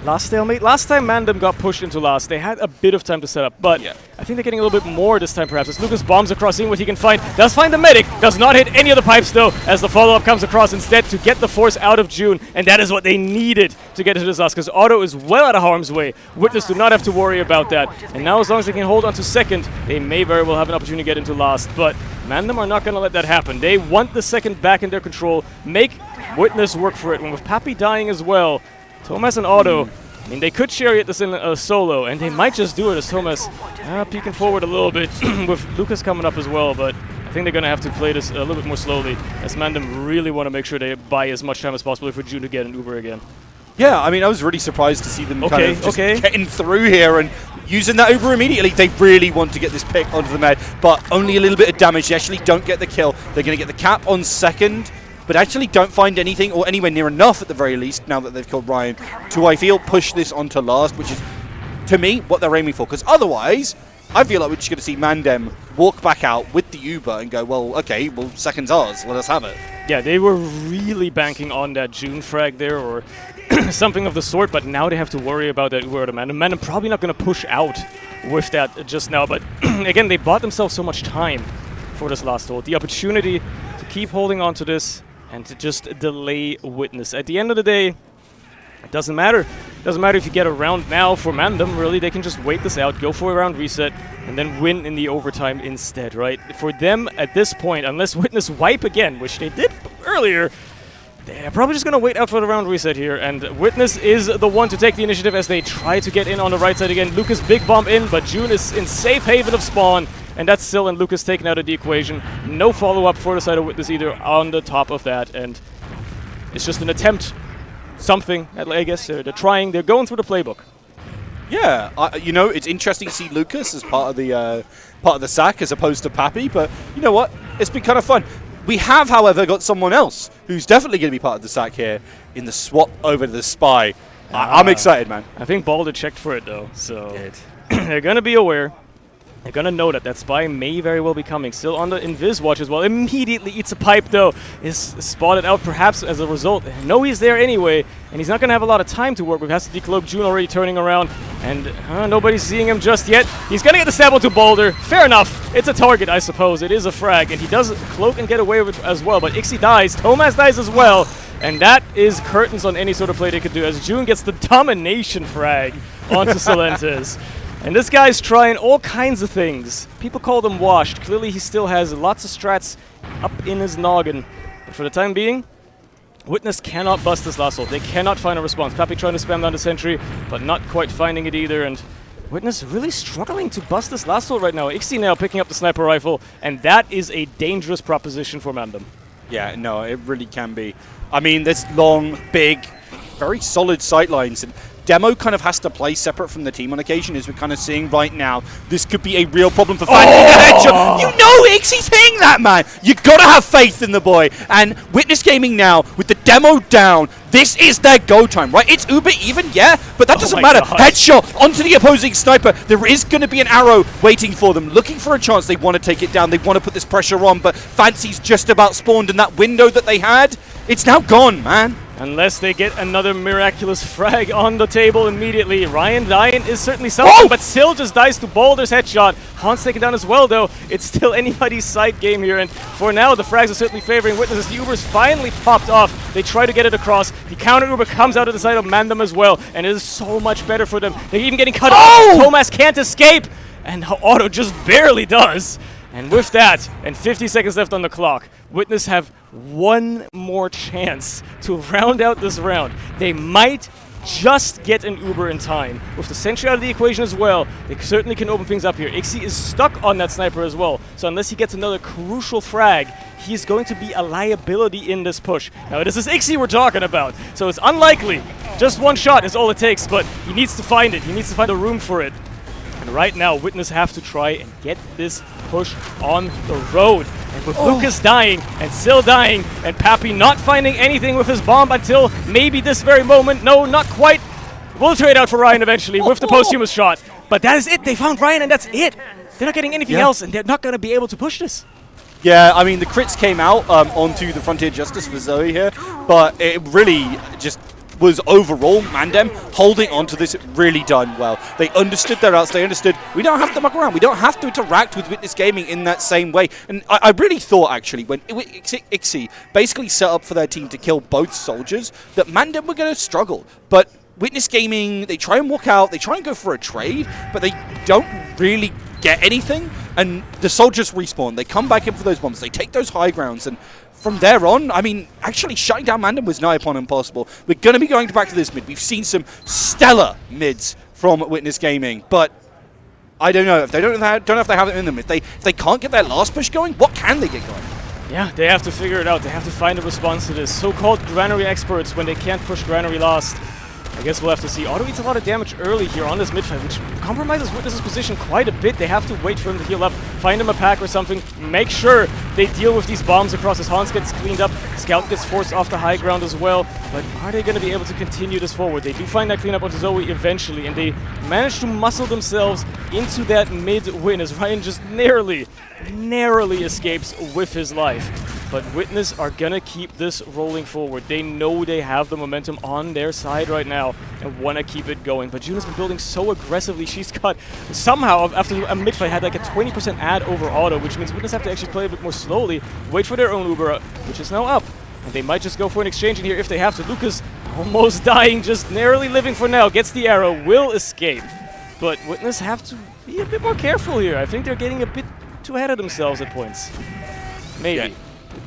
last stalemate. Last time MANDEM got pushed into last, they had a bit of time to set up, but I think they're getting a little bit more this time perhaps, as Lucas bombs across, seeing what he can find. Does find the medic, does not hit any of the pipes though, as the follow-up comes across instead to get the force out of June, and that is what they needed to get into this last, because Auto is well out of harm's way. Witness do not have to worry about that, and now as long as they can hold on to second, they may very well have an opportunity to get into last, but MANDEM are not going to let that happen. They want the second back in their control, make Witness work for it, and with Pappy dying as well, Thomas and Auto, I mean, they could chariot this in a solo, and they might just do it as Thomas peeking forward a little bit with Lucas coming up as well, but I think they're going to have to play this a little bit more slowly, as MANDEM really want to make sure they buy as much time as possible for June to get an Uber again. Yeah, I mean, I was really surprised to see them kind of just getting through here and using that Uber immediately. They really want to get this pick onto the med, but only a little bit of damage. They actually don't get the kill. They're going to get the cap on second, but actually don't find anything, or anywhere near enough at the very least, now that they've killed Ryan, to, I feel, push this onto last, which is, to me, what they're aiming for. Because otherwise, I feel like we're just going to see MANDEM walk back out with the Uber and go, well, okay, well, second's ours, let us have it. Yeah, they were really banking on that June frag there, or something of the sort, but now they have to worry about that Uber to MANDEM. MANDEM probably not going to push out with that just now, but again, they bought themselves so much time for this last hold. The opportunity to keep holding on to this and to just delay Witness. At the end of the day, it doesn't matter. It doesn't matter if you get a round now for MANDEM, really. They can just wait this out, go for a round reset, and then win in the overtime instead, right? For them, at this point, unless Witness wipe again, which they did earlier, they're probably just going to wait out for the round reset here, and Witness is the one to take the initiative as they try to get in on the right side again. Lucas big bomb in, but June is in safe haven of spawn, and that's Sill and Lucas taken out of the equation. No follow-up for the side of Witness either on the top of that, and it's just an attempt. Something, I guess. They're trying. They're going through the playbook. Yeah, you know, it's interesting to see Lucas as part of the sack as opposed to Pappy, but you know what? It's been kind of fun. We have, however, got someone else who's definitely going to be part of the sack here in the swap over to the Spy. I'm excited, man. I think Balder checked for it, though, so they're going to be aware. They're going to know that that spy may very well be coming. Still on the Invis watch as well. Immediately eats a pipe, though. Is spotted out perhaps as a result. No, he's there anyway, and he's not going to have a lot of time to work with. Has to decloak. June already turning around, and nobody's seeing him just yet. He's going to get the stab onto Boulder. Fair enough. It's a target, I suppose. It is a frag, and he does cloak and get away with it as well. But Ixie dies. Thomas dies as well. And that is curtains on any sort of play they could do, as June gets the domination frag onto Silentes. And this guy's trying all kinds of things. People call them washed. Clearly he still has lots of strats up in his noggin. But for the time being, Witness cannot bust this last ult. They cannot find a response. Pappy trying to spam down the sentry, but not quite finding it either. And Witness really struggling to bust this last ult right now. Ixie now picking up the sniper rifle, and that is a dangerous proposition for MANDEM. Yeah, no, it really can be. I mean, there's long, big, very solid sightlines, and Demo kind of has to play separate from the team on occasion, as we're kind of seeing right now. This could be a real problem for Fancy. You know Ixie's hitting that, man! You gotta have faith in the boy. And Witness Gaming now, with the Demo down, this is their go time, right? It's uber even, yeah, but that doesn't matter. God. Headshot onto the opposing sniper. There is going to be an arrow waiting for them, looking for a chance. They want to take it down. They want to put this pressure on, but Fancy's just about spawned in that window that they had. It's now gone, man. Unless they get another miraculous frag on the table immediately. Ryan dying is certainly something, but still just dies to Boulder's headshot. Han's taken down as well, though. It's still anybody's side game here, and for now, the frags are certainly favoring Witnesses. The Uber's finally popped off. They try to get it across. The counter Uber comes out of the side of MANDEM as well, and it is so much better for them. They're even getting cut off. Thomas can't escape, and Auto just barely does. And with that, and 50 seconds left on the clock, Witness have one more chance to round out this round. They might just get an Uber in time. With the sentry out of the equation as well, they certainly can open things up here. Ixie is stuck on that sniper as well, so unless he gets another crucial frag, he's going to be a liability in this push. Now, this is Ixie we're talking about, so it's unlikely. Just one shot is all it takes, but he needs to find it. He needs to find a room for it. And right now, Witness have to try and get this push on the road. And with Lucas dying, and still dying, and Pappy not finding anything with his bomb until maybe this very moment. No, not quite. We'll trade out for Ryan eventually with the posthumous shot. But that is it. They found Ryan, and that's it. They're not getting anything else, and they're not going to be able to push this. Yeah, I mean, the crits came out onto the Frontier Justice for Zoe here, but it really just was overall MANDEM holding on to this really done well. They understood their outs. They understood we don't have to muck around. We don't have to interact with Witness Gaming in that same way. And I really thought, actually, when Ixie basically set up for their team to kill both soldiers, that MANDEM were going to struggle. But Witness Gaming, they try and walk out, they try and go for a trade, but they don't really get anything. And the soldiers respawn. They come back in for those bombs. They take those high grounds, and from there on, I mean, actually shutting down MANDEM was nigh upon impossible. We're going to be going back to this mid. We've seen some stellar mids from Witness Gaming, but I don't know if they don't know if they have it in them. If they can't get their last push going, what can they get going? Yeah, they have to figure it out. They have to find a response to this. So-called Granary experts when they can't push Granary last. I guess we'll have to see. Auto eats a lot of damage early here on this mid-fight, which compromises Witness's position quite a bit. They have to wait for him to heal up, find him a pack or something, make sure they deal with these bombs across as Hans gets cleaned up. Scout gets forced off the high ground as well. But are they going to be able to continue this forward? They do find that cleanup onto Zoe eventually, and they manage to muscle themselves into that mid-win as Ryan just narrowly escapes with his life. But Witness are going to keep this rolling forward. They know they have the momentum on their side right now and want to keep it going. But Juna's been building so aggressively. She's got, somehow, after a mid-fight, had like a 20% ad over Auto, which means Witness have to actually play a bit more slowly, wait for their own Uber, which is now up. And they might just go for an exchange in here if they have to. Lucas almost dying, just narrowly living for now. Gets the arrow, will escape. But Witness have to be a bit more careful here. I think they're getting a bit too ahead of themselves at points. Maybe. Yeah.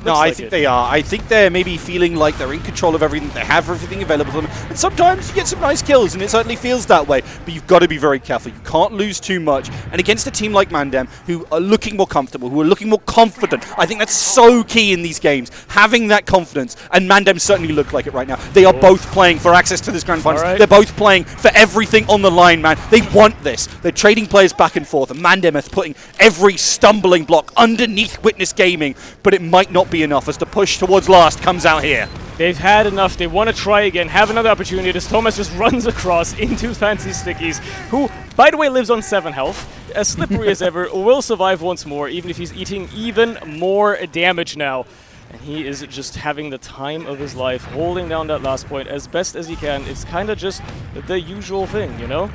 No, I think they are. I think they're maybe feeling like they're in control of everything. They have everything available to them. And sometimes you get some nice kills, and it certainly feels that way. But you've got to be very careful. You can't lose too much. And against a team like MANDEM, who are looking more comfortable, who are looking more confident, I think that's so key in these games. Having that confidence. And MANDEM certainly look like it right now. They are both playing for access to this grand finals. Right. They're both playing for everything on the line, man. They want this. They're trading players back and forth. And MANDEM is putting every stumbling block underneath Witness Gaming. But it might not be enough as the push towards last comes out here. They've had enough. They want to try again, have another opportunity. As Thomas just runs across into Fancy Stickies, who, by the way, lives on 7 health. As slippery as ever, will survive once more, even if he's eating even more damage now. And he is just having the time of his life, holding down that last point as best as he can. It's kind of just the usual thing, you know?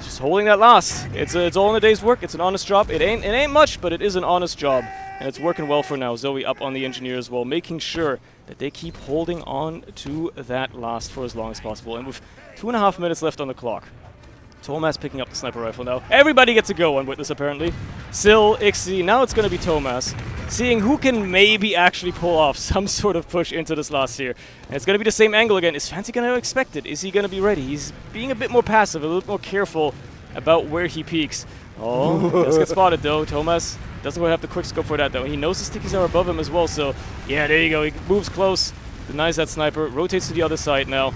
Just holding that last. It's all in a day's work. It's an honest job. It ain't much, but it is an honest job. And it's working well for now. Zoe up on the engineer as well, making sure that they keep holding on to that last for as long as possible. And with 2.5 minutes left on the clock, Thomas picking up the sniper rifle now. Everybody gets a go on Witness, apparently. Sil, Ixie, now it's going to be Thomas, seeing who can maybe actually pull off some sort of push into this last here. And it's going to be the same angle again. Is Fancy going to expect it? Is he going to be ready? He's being a bit more passive, a little more careful about where he peeks. Oh, does get spotted though. Thomas doesn't have the quick scope for that though. He knows the stickies are above him as well, so yeah, there you go. He moves close, denies that sniper, rotates to the other side now.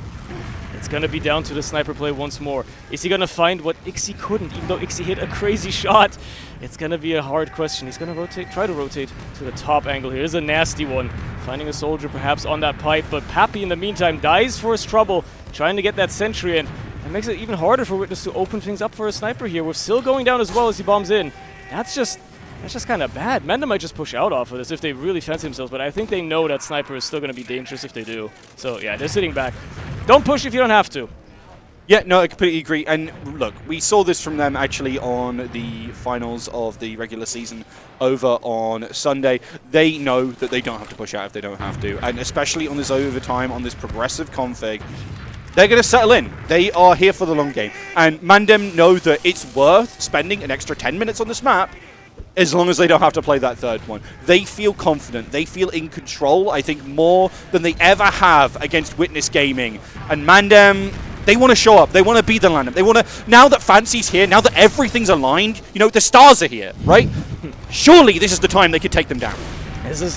It's going to be down to the sniper play once more. Is he going to find what Ixie couldn't, even though Ixie hit a crazy shot? It's going to be a hard question. He's going to try to rotate to the top angle here. Here's a nasty one. Finding a soldier perhaps on that pipe, but Pappy in the meantime dies for his trouble, trying to get that sentry in. It makes it even harder for Witness to open things up for a sniper here, with Sil going down as well as he bombs in. That's just kind of bad. MANDEM might just push out off of this if they really fancy themselves, but I think they know that sniper is still going to be dangerous if they do. So yeah, they're sitting back. Don't push if you don't have to. Yeah, no, I completely agree. And look, we saw this from them actually on the finals of the regular season over on Sunday. They know that they don't have to push out if they don't have to. And especially on this overtime, on this progressive config, they're going to settle in. They are here for the long game. And MANDEM know that it's worth spending an extra 10 minutes on this map as long as they don't have to play that third one. They feel confident. They feel in control, I think, more than they ever have against Witness Gaming. And MANDEM, they want to show up. They want to be the LAN. They want to, now that Fancy's here, now that everything's aligned, you know, the stars are here, right? Surely this is the time they could take them down.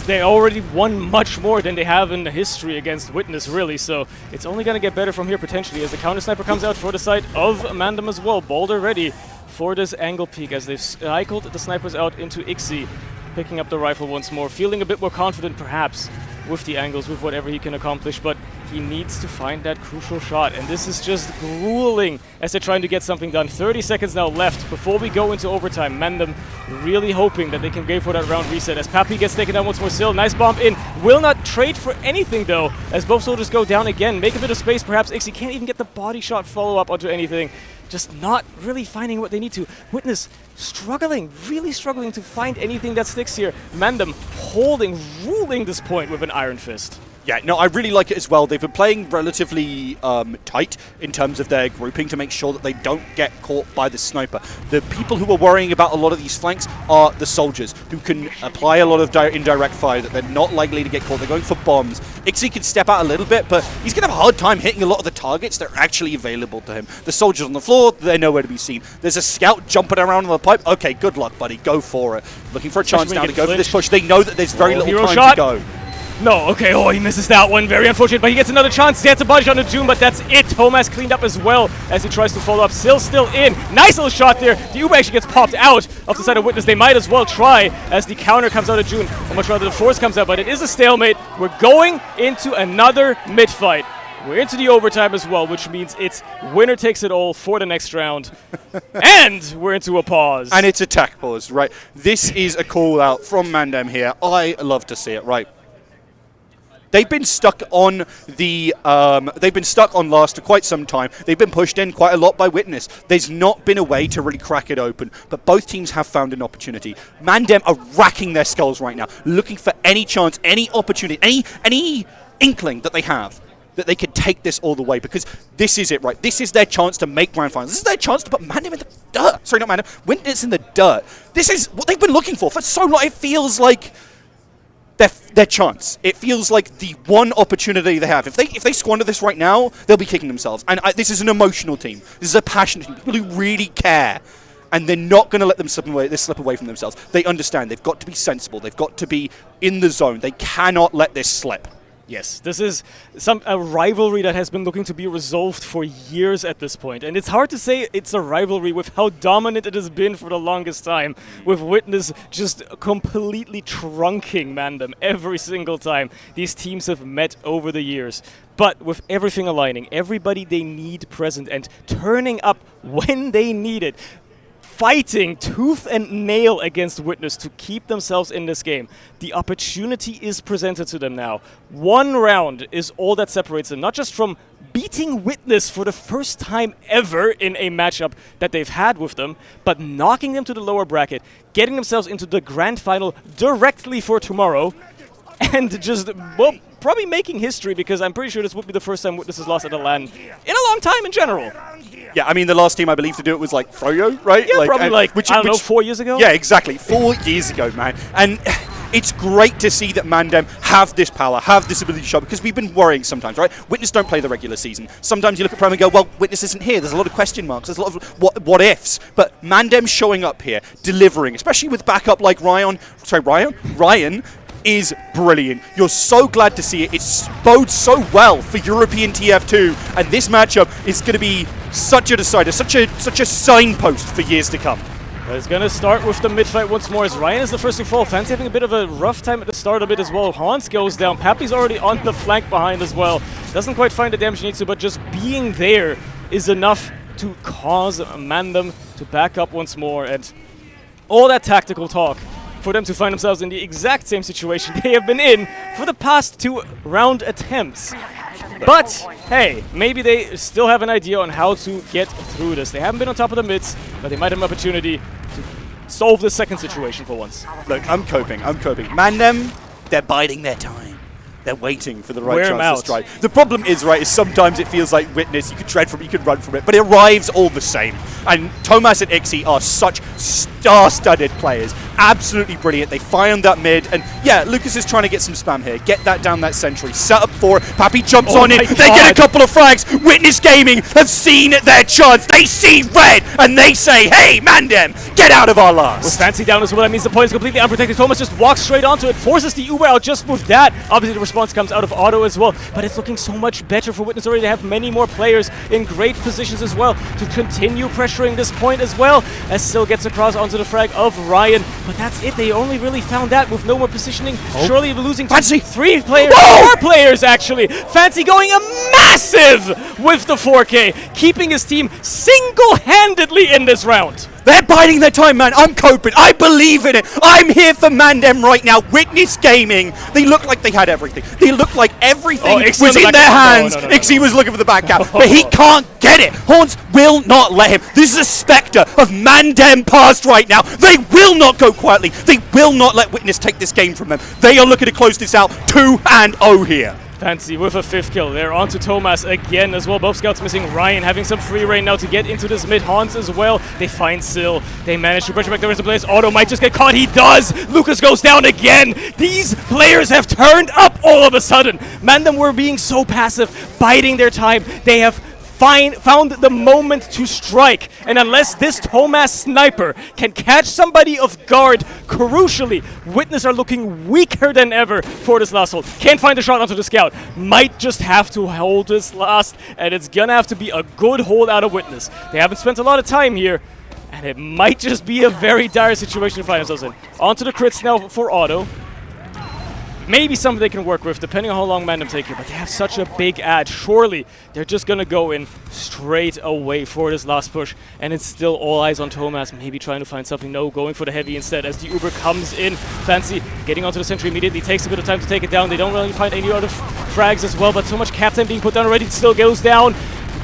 They already won much more than they have in the history against Witness, really, so it's only going to get better from here potentially as the counter sniper comes out for the side of MANDEM as well. Boulder ready for this angle peek as they've cycled the snipers out into Ixie, picking up the rifle once more, feeling a bit more confident perhaps with the angles, with whatever he can accomplish, but he needs to find that crucial shot, and this is just grueling as they're trying to get something done. 30 seconds now left before we go into overtime. MANDEM really hoping that they can go for that round reset as Pappy gets taken down once more. Sil, nice bomb in, will not trade for anything though, as both soldiers go down again, make a bit of space perhaps. Ixie can't even get the body shot follow-up onto anything. Just not really finding what they need to. Witness struggling, really struggling to find anything that sticks here. MANDEM holding, ruling this point with an iron fist. Yeah, no, I really like it as well. They've been playing relatively tight in terms of their grouping to make sure that they don't get caught by the sniper. The people who are worrying about a lot of these flanks are the soldiers, who can apply a lot of indirect fire that they're not likely to get caught. They're going for bombs. Ixie can step out a little bit, but he's going to have a hard time hitting a lot of the targets that are actually available to him. The soldiers on the floor, they're nowhere to be seen. There's a scout jumping around on the pipe. Okay, good luck, buddy. Go for it. Looking for a chance now to go for this push. They know that there's very little time to go. No, okay, oh, he misses that one. Very unfortunate, but he gets another chance. He gets a body shot on June, but that's it. Thomas cleaned up as well as he tries to follow up. Sil still in. Nice little shot there. The Uber actually gets popped out off the side of Witness. They might as well try as the counter comes out of June. Or much rather the force comes out, but it is a stalemate. We're going into another mid-fight. We're into the overtime as well, which means it's winner takes it all for the next round. And we're into a pause. And it's a tech pause, right? This is a call out from MANDEM here. I love to see it, right? They've been stuck on the. They've been stuck on last for quite some time. They've been pushed in quite a lot by Witness. There's not been a way to really crack it open, but both teams have found an opportunity. MANDEM are racking their skulls right now, looking for any chance, any opportunity, any inkling that they have that they can take this all the way, because this is it, right? This is their chance to make grand finals. This is their chance to put MANDEM in the dirt. Sorry, not MANDEM. Witness in the dirt. This is what they've been looking for so long. It feels like their chance. It feels like the one opportunity they have. If they squander this right now, they'll be kicking themselves. And this is an emotional team. This is a passionate team. People who really care. And they're not going to let them slip away from themselves. They understand. They've got to be sensible. They've got to be in the zone. They cannot let this slip. Yes, this is a rivalry that has been looking to be resolved for years at this point. And it's hard to say it's a rivalry with how dominant it has been for the longest time, with Witness just completely trunking MANDEM every single time these teams have met over the years. But with everything aligning, everybody they need present and turning up when they need it, fighting tooth and nail against Witness to keep themselves in this game. The opportunity is presented to them now. One round is all that separates them, not just from beating Witness for the first time ever in a matchup that they've had with them, but knocking them to the lower bracket, getting themselves into the grand final directly for tomorrow, and just, well, probably making history, because I'm pretty sure this would be the first time Witness has lost at a LAN in a long time in general. Yeah, I mean, the last team I believe to do it was like Froyo, right? Yeah, probably I don't know, 4 years ago? Yeah, exactly. 4 years ago, man. And it's great to see that MANDEM have this power, have this ability to show, because we've been worrying sometimes, right? Witness don't play the regular season. Sometimes you look at Prime and go, well, Witness isn't here. There's a lot of question marks. There's a lot of what ifs. But MANDEM showing up here, delivering, especially with backup like Ryan, is brilliant. You're so glad to see it. It bodes so well for European TF2, and this matchup is going to be such a decider, such a signpost for years to come. But it's going to start with the mid-fight once more, as Ryan is the first to fall. Fancy having a bit of a rough time at the start a bit as well. Hans goes down. Pappy's already on the flank behind as well. Doesn't quite find the damage he needs to, but just being there is enough to cause MANDEM to back up once more. And all that tactical talk for them to find themselves in the exact same situation they have been in for the past 2 round attempts. But, hey, maybe they still have an idea on how to get through this. They haven't been on top of the mids, but they might have an opportunity to solve the second situation for once. Look, I'm coping. MANDEM, they're biding their time. They're waiting for the right chance to strike. The problem is, right, is sometimes it feels like Witness, you can tread from it, you can run from it, but it arrives all the same. And Thomas and Ixie are such star-studded players. Absolutely brilliant. They find that mid, and yeah, Lucas is trying to get some spam here. Get that down that sentry. Set up for it. Pappy jumps on it. They get a couple of frags. Witness Gaming have seen their chance. They see red, and they say, hey, MANDEM, get out of our last. With Fancy down as well, that means the point is completely unprotected. Thomas just walks straight onto it, forces the Uber out just with that. Obviously, the response comes out of Auto as well, but it's looking so much better for Witness already. They have many more players in great positions as well to continue pressuring this point as well, as Sil gets across onto the frag of Ryan. But that's it. They only really found that with no more positioning. Surely losing Fancy 3 players, 4 players actually. Fancy going a massive with the 4K, keeping his team single-handedly in this round. They're biding their time, man. I'm coping. I believe in it. I'm here for MANDEM right now. Witness Gaming. They look like they had everything. They look like everything was in their hands. Ixie was looking for the back cap, but he can't get it. Horns will not let him. This is a specter of MANDEM past right now. They will not go quietly. They will not let Witness take this game from them. They are looking to close this out 2-0 here. Fancy with a 5th kill. They're on to Thomas again as well. Both scouts missing. Ryan having some free reign now to get into this mid. Hans as well. They find Sil. They manage to pressure back the rest of the players. Otto might just get caught. He does. Lucas goes down again. These players have turned up all of a sudden. MANDEM were being so passive, biding their time. They have found the moment to strike, and unless this Thomas sniper can catch somebody off guard, crucially, Witness are looking weaker than ever for this last hold. Can't find a shot onto the scout. Might just have to hold this last, and it's gonna have to be a good hold out of Witness. They haven't spent a lot of time here, and it might just be a very dire situation to find themselves in. Onto the crits now for Auto. Maybe something they can work with, depending on how long MANDEM take here, but they have such a big ad. Surely they're just going to go in straight away for this last push, and it's still all eyes on Thomas, maybe trying to find something. No, going for the heavy instead as the Uber comes in. Fancy getting onto the sentry immediately, takes a bit of time to take it down. They don't really find any other frags as well, but so much captain being put down already, it still goes down.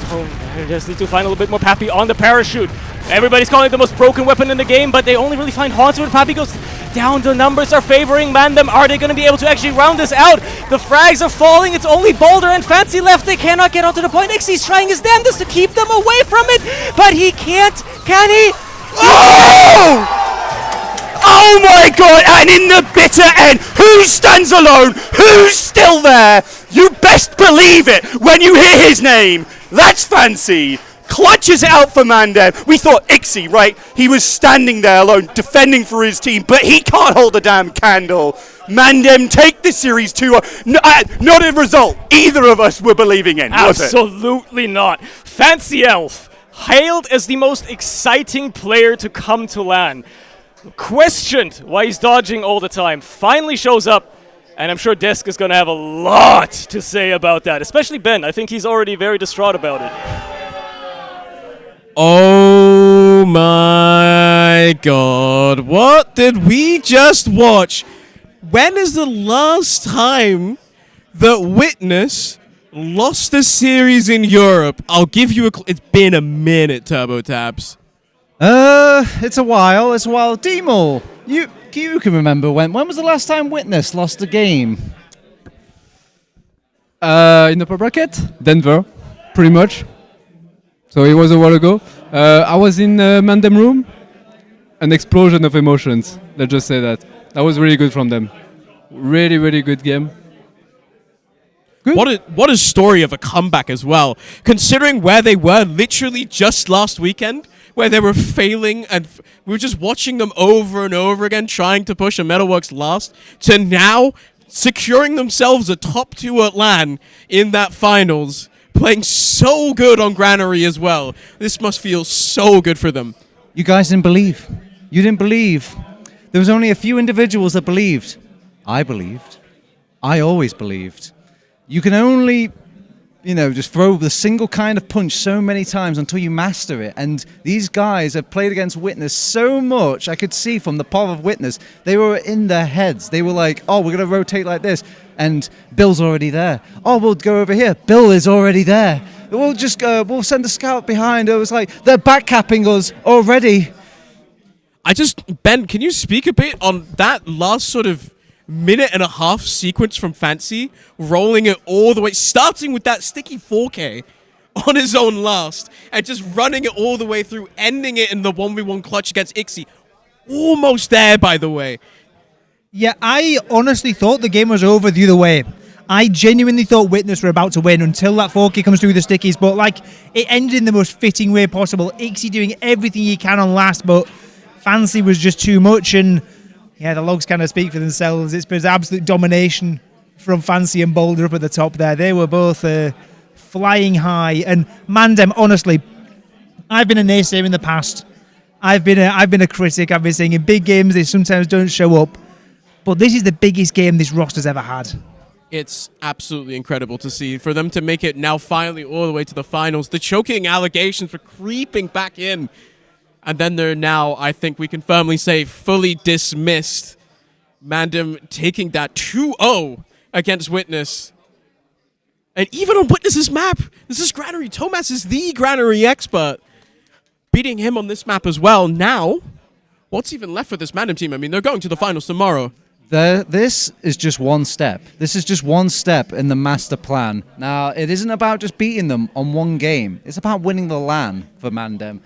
Oh, they just need to find a little bit more Pappy on the parachute. Everybody's calling it the most broken weapon in the game, but they only really find Haunts when Pappy goes down. The numbers are favoring MANDEM. Are they going to be able to actually round this out? The frags are falling. It's only Boulder and Fancy left. They cannot get onto the point. Ixie's trying his damnedest to keep them away from it, but he can't. Can he? Oh! Oh my god! And in the bitter end, who stands alone? Who's still there? You best believe it when you hear his name. That's Fancy. clutches it out for MANDEM. We thought Ixie, right? He was standing there alone, defending for his team, but he can't hold a damn candle. MANDEM take the series 2-0. Not a result either of us were believing in, was it? Absolutely not. Fancy Elf, hailed as the most exciting player to come to LAN. Questioned why he's dodging all the time. Finally shows up, and I'm sure Desk is going to have a lot to say about that, especially Ben. I think he's already very distraught about it. Oh my god, what did we just watch? When is the last time that Witness lost a series in Europe? I'll give you a it's been a minute, Turbo Tabs. It's a while. Demo, you can remember when was the last time Witness lost a game? In the upper bracket, Denver, pretty much. So it was a while ago. I was in MANDEM room. An explosion of emotions. Let's just say that. That was really good from them. Really, really good game. Good. What a story of a comeback as well. Considering where they were literally just last weekend, where they were failing and we were just watching them over and over again trying to push a Metalworks last, to now securing themselves a top 2 at LAN in that finals, playing so good on Granary as well. This must feel so good for them. You guys didn't believe. You didn't believe. There was only a few individuals that believed. I believed. I always believed. You can only, just throw the single kind of punch so many times until you master it. And these guys have played against Witness so much, I could see from the power of Witness, they were in their heads. They were like, oh, we're going to rotate like this. And Bill's already there. Oh, we'll go over here. Bill is already there. We'll just we'll send a scout behind. It was like, they're backcapping us already. Ben, can you speak a bit on that last sort of minute and a half sequence from Fancy, rolling it all the way, starting with that sticky 4K on his own last, and just running it all the way through, ending it in the 1v1 clutch against Ixie. Almost there, by the way. Yeah, I honestly thought the game was over the other way. I genuinely thought Witness were about to win until that 4K comes through the stickies, but it ended in the most fitting way possible. Ixie doing everything he can on last, but Fancy was just too much, and yeah, the logs kind of speak for themselves. It's been absolute domination from Fancy and Boulder up at the top there. They were both flying high, and MANDEM, honestly, I've been a naysayer in the past. I've been a critic. I've been saying in big games they sometimes don't show up, but this is the biggest game this roster's ever had. It's absolutely incredible to see. For them to make it now finally all the way to the finals, the choking allegations were creeping back in. And then they're now, I think we can firmly say, fully dismissed. MANDEM taking that 2-0 against Witness. And even on Witness's map, this is Granary. Tomas is the Granary expert. Beating him on this map as well. Now, what's even left for this MANDEM team? I mean, they're going to the finals tomorrow. This is just one step. This is just one step in the master plan. Now, it isn't about just beating them on one game. It's about winning the LAN for MANDEM.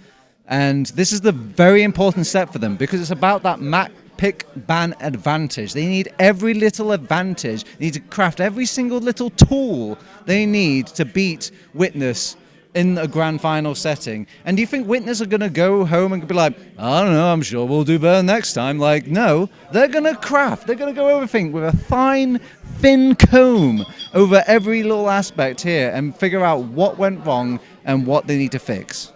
And this is the very important step for them because it's about that map pick ban advantage. They need every little advantage. They need to craft every single little tool they need to beat Witness in a grand final setting. And do you think Witness are going to go home and be like, I don't know, I'm sure we'll do better next time? No, they're going to craft. They're going to go everything with a fine, thin comb over every little aspect here and figure out what went wrong and what they need to fix.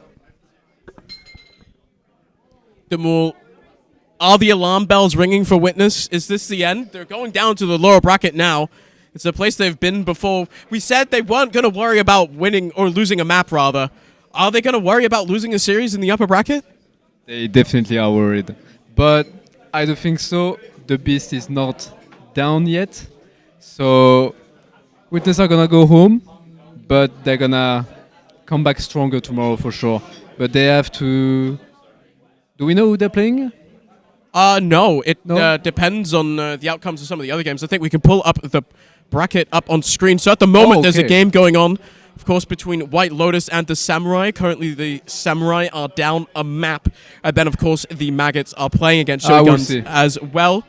Are the alarm bells ringing for Witness? Is this the end? They're going down to the lower bracket now. It's a place they've been before. We said they weren't going to worry about winning or losing a map, rather. Are they going to worry about losing a series in the upper bracket? They definitely are worried. But I don't think so. The beast is not down yet. So Witness are going to go home, but they're going to come back stronger tomorrow for sure. But they have to... Do we know who they're playing? No. It depends on the outcomes of some of the other games. I think we can pull up the bracket up on screen. So at the moment, there's a game going on, of course, between White Lotus and the Samurai. Currently, the Samurai are down a map. And then, of course, the Maggots are playing against Shoguns as well.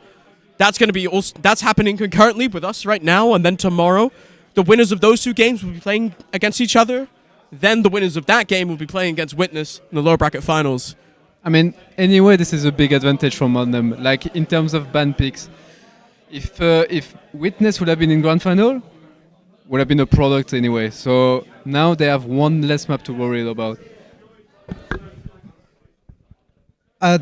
That's going to be that's happening concurrently with us right now. And then tomorrow, the winners of those two games will be playing against each other then the winners of that game will be playing against Witness in the lower bracket finals. I mean, anyway, this is a big advantage for MANDEM. Like, in terms of ban picks, if Witness would have been in grand final, would have been a product anyway. So now they have one less map to worry about.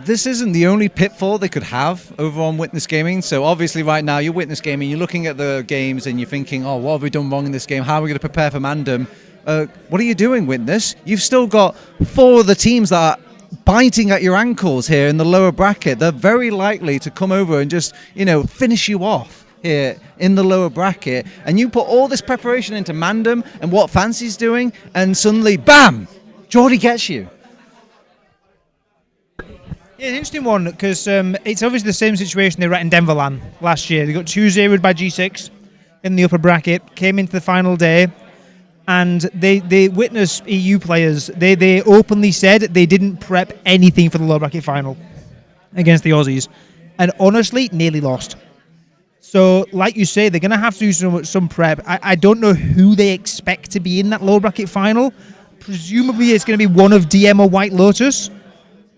This isn't the only pitfall they could have over on Witness Gaming. So obviously right now you're Witness Gaming, you're looking at the games and you're thinking, oh, what have we done wrong in this game? How are we going to prepare for MANDEM? What are you doing, Witness? You've still got 4 of the teams that are biting at your ankles here in the lower bracket. They're very likely to come over and just, finish you off here in the lower bracket. And you put all this preparation into MANDEM and what Fancy's doing, and suddenly, bam, Geordie gets you. Yeah, it's an interesting one because it's obviously the same situation they were at in Denver LAN last year. They got 2-0'd by G6 in the upper bracket, came into the final day, and they Witness EU players, they openly said they didn't prep anything for the lower bracket final against the Aussies, and honestly, nearly lost. So, like you say, they're going to have to do some prep. I don't know who they expect to be in that lower bracket final. Presumably, it's going to be one of DM or White Lotus.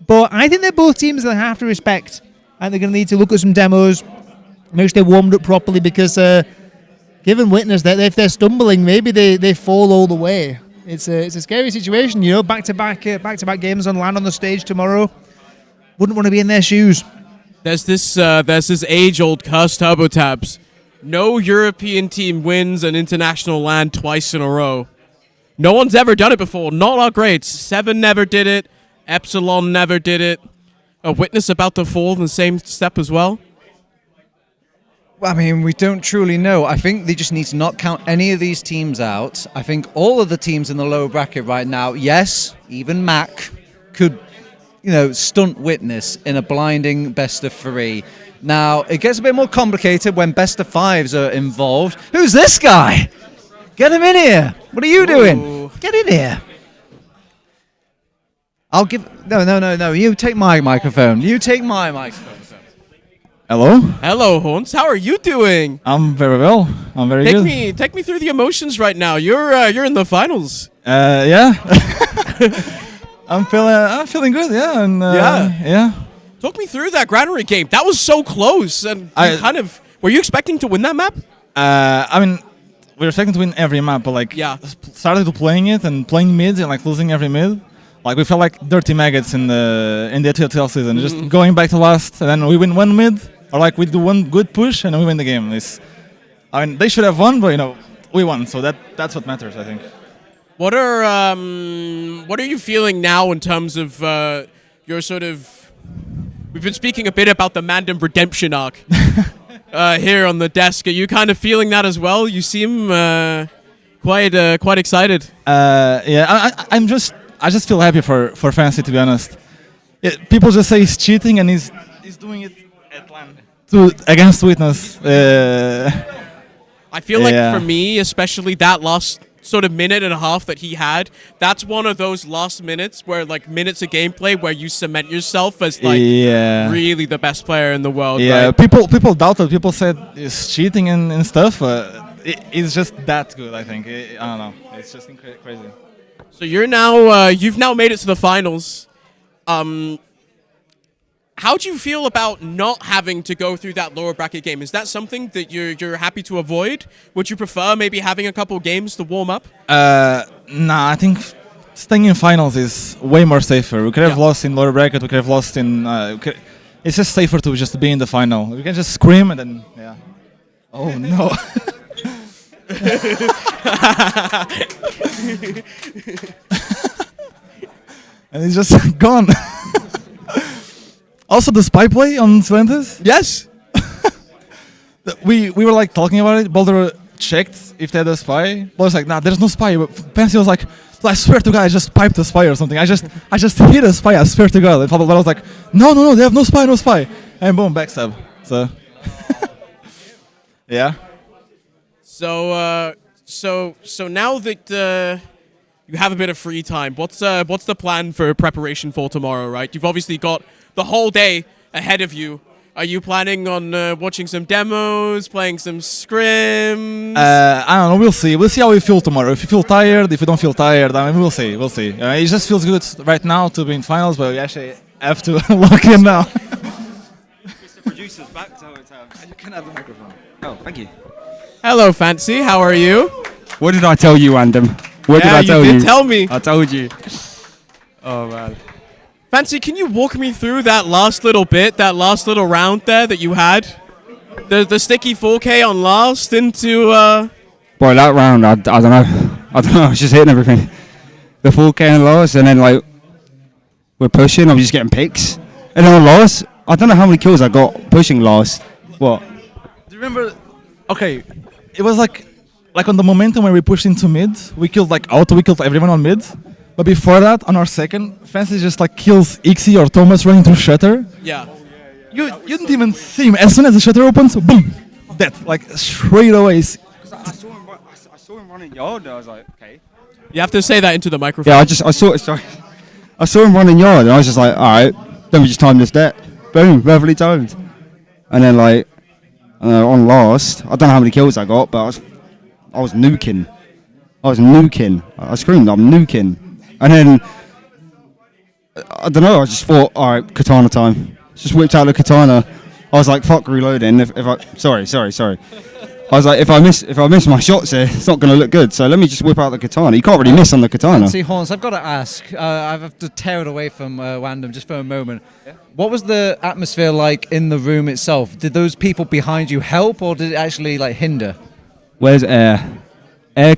But I think they're both teams that they have to respect. And they're going to need to look at some demos, make sure they're warmed up properly, because given Witness that if they're stumbling, maybe they fall all the way. It's a scary situation, back-to-back games on LAN on the stage tomorrow. Wouldn't want to be in their shoes. There's this age-old curse turbo tabs. No European team wins an international LAN twice in a row. No one's ever done it before. Not our grades. 7 never did it. Epsilon never did it. A Witness about to fall in the same step as well. Well, I mean, we don't truly know. I think they just need to not count any of these teams out. I think all of the teams in the lower bracket right now, yes, even Mac, could, stunt Witness in a blinding best of 3. Now, it gets a bit more complicated when best of 5s are involved. Who's this guy? Get him in here. What are you doing? Get in here. I'll give... No. You take my microphone. Hello? Hello, Horns. How are you doing? I'm very well. I'm very good. Take me through the emotions right now. You're in the finals. Yeah. I'm feeling good, yeah. And yeah. Talk me through that Granary game. That was so close. And were you expecting to win that map? I mean, we were expecting to win every map, but started to playing it and playing mids and losing every mid. We felt like dirty maggots in the TF2 season. Just going back to last, and then we win one mid, or we do one good push and we win the game. They should have won, but we won, so that's what matters, I think. What are you feeling now in terms of your sort of? We've been speaking a bit about the MANDEM redemption arc here on the desk. Are you kind of feeling that as well? You seem quite excited. Yeah, I just feel happy for Fancy, to be honest. People just say he's cheating, and he's doing it at LAN against Witness. I feel like for me, especially that last sort of minute and a half that he had, that's one of those last minutes where minutes of gameplay where you cement yourself as really the best player in the world. Yeah, right? people doubted. People said he's cheating and stuff. It's just that good, I think. I don't know. It's just crazy. So you've now made it to the finals. How do you feel about not having to go through that lower bracket game? Is that something that you're happy to avoid? Would you prefer maybe having a couple games to warm up? Nah, I think staying in finals is way more safer. We could have lost in lower bracket. We could have lost in. It's just safer to just be in the final. We can just scream and then Oh no. And he's just gone. Also, the spy play on Silentis. Yes. we were talking about it. Boulder checked if they had a spy. Boulder's like, nah, there's no spy. But Fancy was like, I swear to God, I just piped a spy or something. I just hit a spy. I swear to God. And Boulder was like, no, they have no spy. And boom, backstab. So yeah. So now that you have a bit of free time, what's the plan for preparation for tomorrow? Right, you've obviously got the whole day ahead of you. Are you planning on watching some demos, playing some scrims? I don't know. We'll see. We'll see how we feel tomorrow. If you feel tired, if you don't feel tired, I mean, we'll see. We'll see. It just feels good right now to be in finals, but we actually have to lock in now. Mr. Producer's back to you can have the microphone. Oh, thank you. Hello, Fancy. How are you? What did I tell you, MANDEM? What did I tell you? You did tell me. I told you. Oh, man. Fancy, can you walk me through that last little bit, that last little round there that you had? The sticky 4K on last into... Boy, that round, I don't know. I was just hitting everything. The 4K on last, and then, like, we're pushing, I was just getting picks. And then on last, I don't know how many kills I got pushing last. What? Do you remember? Okay, it was like on the momentum when we pushed into mid, we killed like auto, we killed everyone on mid. But before that, on our second, Fancy just like kills Ixie or Thomas running through shutter. Yeah. You didn't even see him. As soon as the shutter opens, boom, dead. Like straight away. I saw him running yard. I was like, okay. You have to say that into the microphone. Yeah, I saw him running yard, and I was just like, all right, let me just time this debt. Boom, perfectly timed. And then like on last, I don't know how many kills I got, but I was nuking. I screamed, I'm nuking. And then, I don't know, I just thought, all right, katana time. Just whipped out the katana. I was like, fuck reloading. Sorry. I was like, if I miss my shots here, it's not going to look good. So let me just whip out the katana. You can't really miss on the katana. See, Horns, I've got to ask. I have to tear it away from MANDEM just for a moment. Yeah? What was the atmosphere like in the room itself? Did those people behind you help, or did it actually like hinder? Where's Air? Air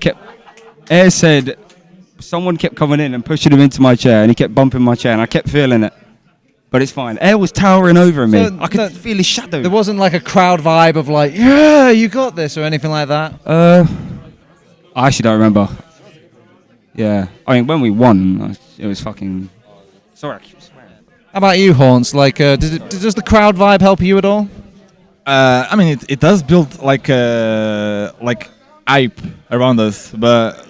said someone kept coming in and pushing him into my chair, and he kept bumping my chair, and I kept feeling it. But it's fine. Air was towering over me. I could feel his shadow. There wasn't like a crowd vibe of like, yeah, you got this, or anything like that? I actually don't remember. Yeah. I mean, when we won, it was fucking... Sorry, I keep swearing. How about you, Horns? Like, does the crowd vibe help you at all? I mean, it does build like hype around us, but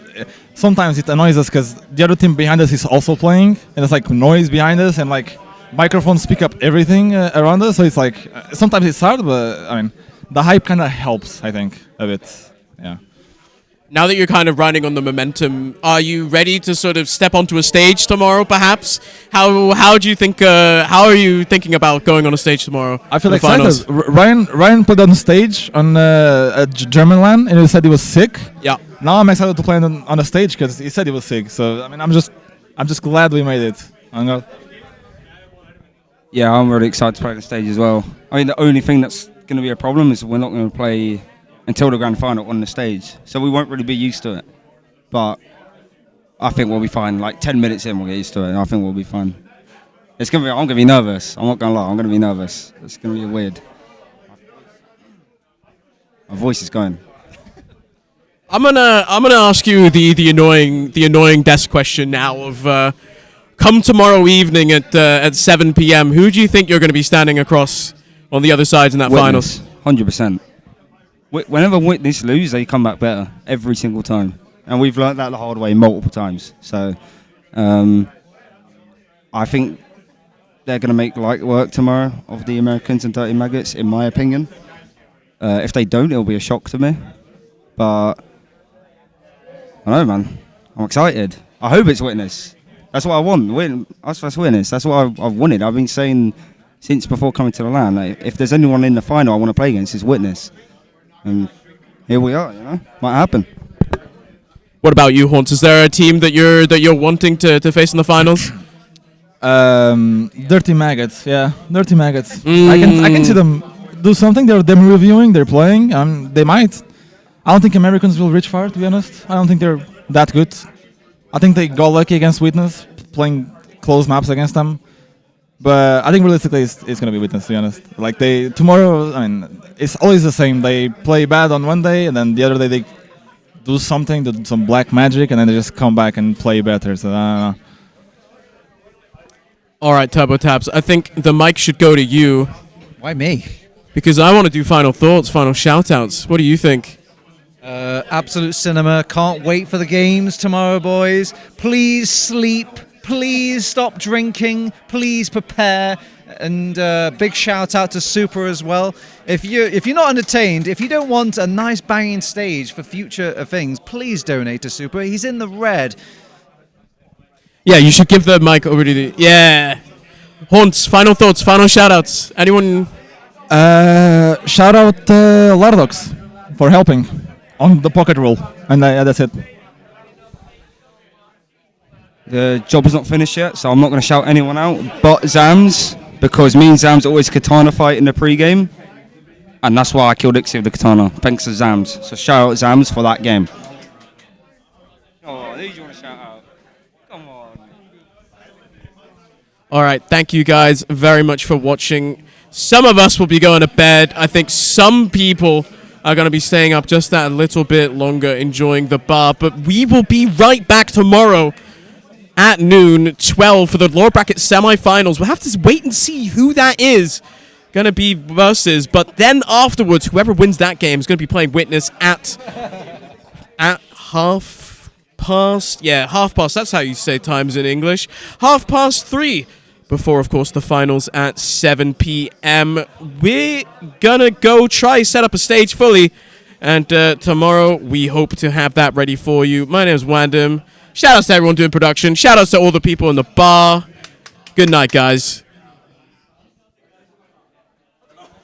sometimes it annoys us because the other team behind us is also playing, and there's like noise behind us, and like microphones pick up everything around us. So it's like sometimes it's hard, but I mean, the hype kind of helps, I think, a bit. Yeah. Now that you're kind of riding on the momentum, are you ready to sort of step onto a stage tomorrow, perhaps? How do you think? How are you thinking about going on a stage tomorrow? I feel excited. Ryan put on stage on a German LAN, and he said he was sick. Yeah. Now I'm excited to play on a stage because he said he was sick. So I mean, I'm just glad we made it. Yeah, I'm really excited to play on the stage as well. I mean, the only thing that's going to be a problem is we're not going to play until the grand final on the stage, so we won't really be used to it. But I think we'll be fine. Like 10 minutes in, we'll get used to it, and I think we'll be fine. I'm gonna be nervous. I'm not gonna lie. I'm gonna be nervous. It's gonna be weird. My voice is going. I'm gonna ask you the annoying desk question now. Of come tomorrow evening at 7 p.m. Who do you think you're going to be standing across on the other side in that Witness, finals? 100%. Whenever Witness lose, they come back better every single time, and we've learnt that the hard way multiple times. So, I think they're going to make light work tomorrow of the Americans and Dirty Maggots, in my opinion. If they don't, it'll be a shock to me. But I don't know, man. I'm excited. I hope it's Witness. That's what I want. That's Witness. That's what I've wanted. I've been saying since before coming to the LAN. Like, if there's anyone in the final I want to play against, it's Witness. And here we are, might happen. What about you, Horns? Is there a team that you're wanting to face in the finals? Dirty Maggots, yeah, Dirty Maggots. I can see them do something. They're demo reviewing. They're playing. They might. I don't think Americans will reach far, to be honest. I don't think they're that good. I think they got lucky against Witness, playing close maps against them. But I think realistically, it's going to be Witness, to be honest. Like tomorrow, I mean, it's always the same. They play bad on one day, and then the other day they do something, do some black magic, and then they just come back and play better. So I don't know. All right, Turbo Tabs. I think the mic should go to you. Why me? Because I want to do final thoughts, final shout-outs. What do you think? Absolute cinema. Can't wait for the games tomorrow, boys. Please sleep please stop drinking. Please prepare. And big shout out to Super as well. If you're not entertained, if you don't want a nice banging stage for future things, please donate to Super. He's in the red. Yeah, you should give the mic over to the... Yeah. Haunts, final thoughts, final shout-outs. Anyone... Shout out Lardox for helping on the pocket roll. And that's it. The job is not finished yet, so I'm not going to shout anyone out, but Zams, because me and Zams always katana fight in the pre-game, and that's why I killed Ixie with the katana, thanks to Zams. So shout out Zams for that game. Oh, who do you want to shout out? Come on. All right, thank you guys very much for watching. Some of us will be going to bed. I think some people are going to be staying up just that little bit longer enjoying the bar, but we will be right back tomorrow at noon, 12 for the lower bracket semi-finals. We'll have to wait and see who that is going to be versus. But then afterwards, whoever wins that game is going to be playing Witness at half past. Yeah, half past. That's how you say times in English. 3:30. Before, of course, the finals at 7 p.m. We're going to go try set up a stage fully. And tomorrow, we hope to have that ready for you. My name is MANDEM. Shout outs to everyone doing production. Shout outs to all the people in the bar. Good night, guys.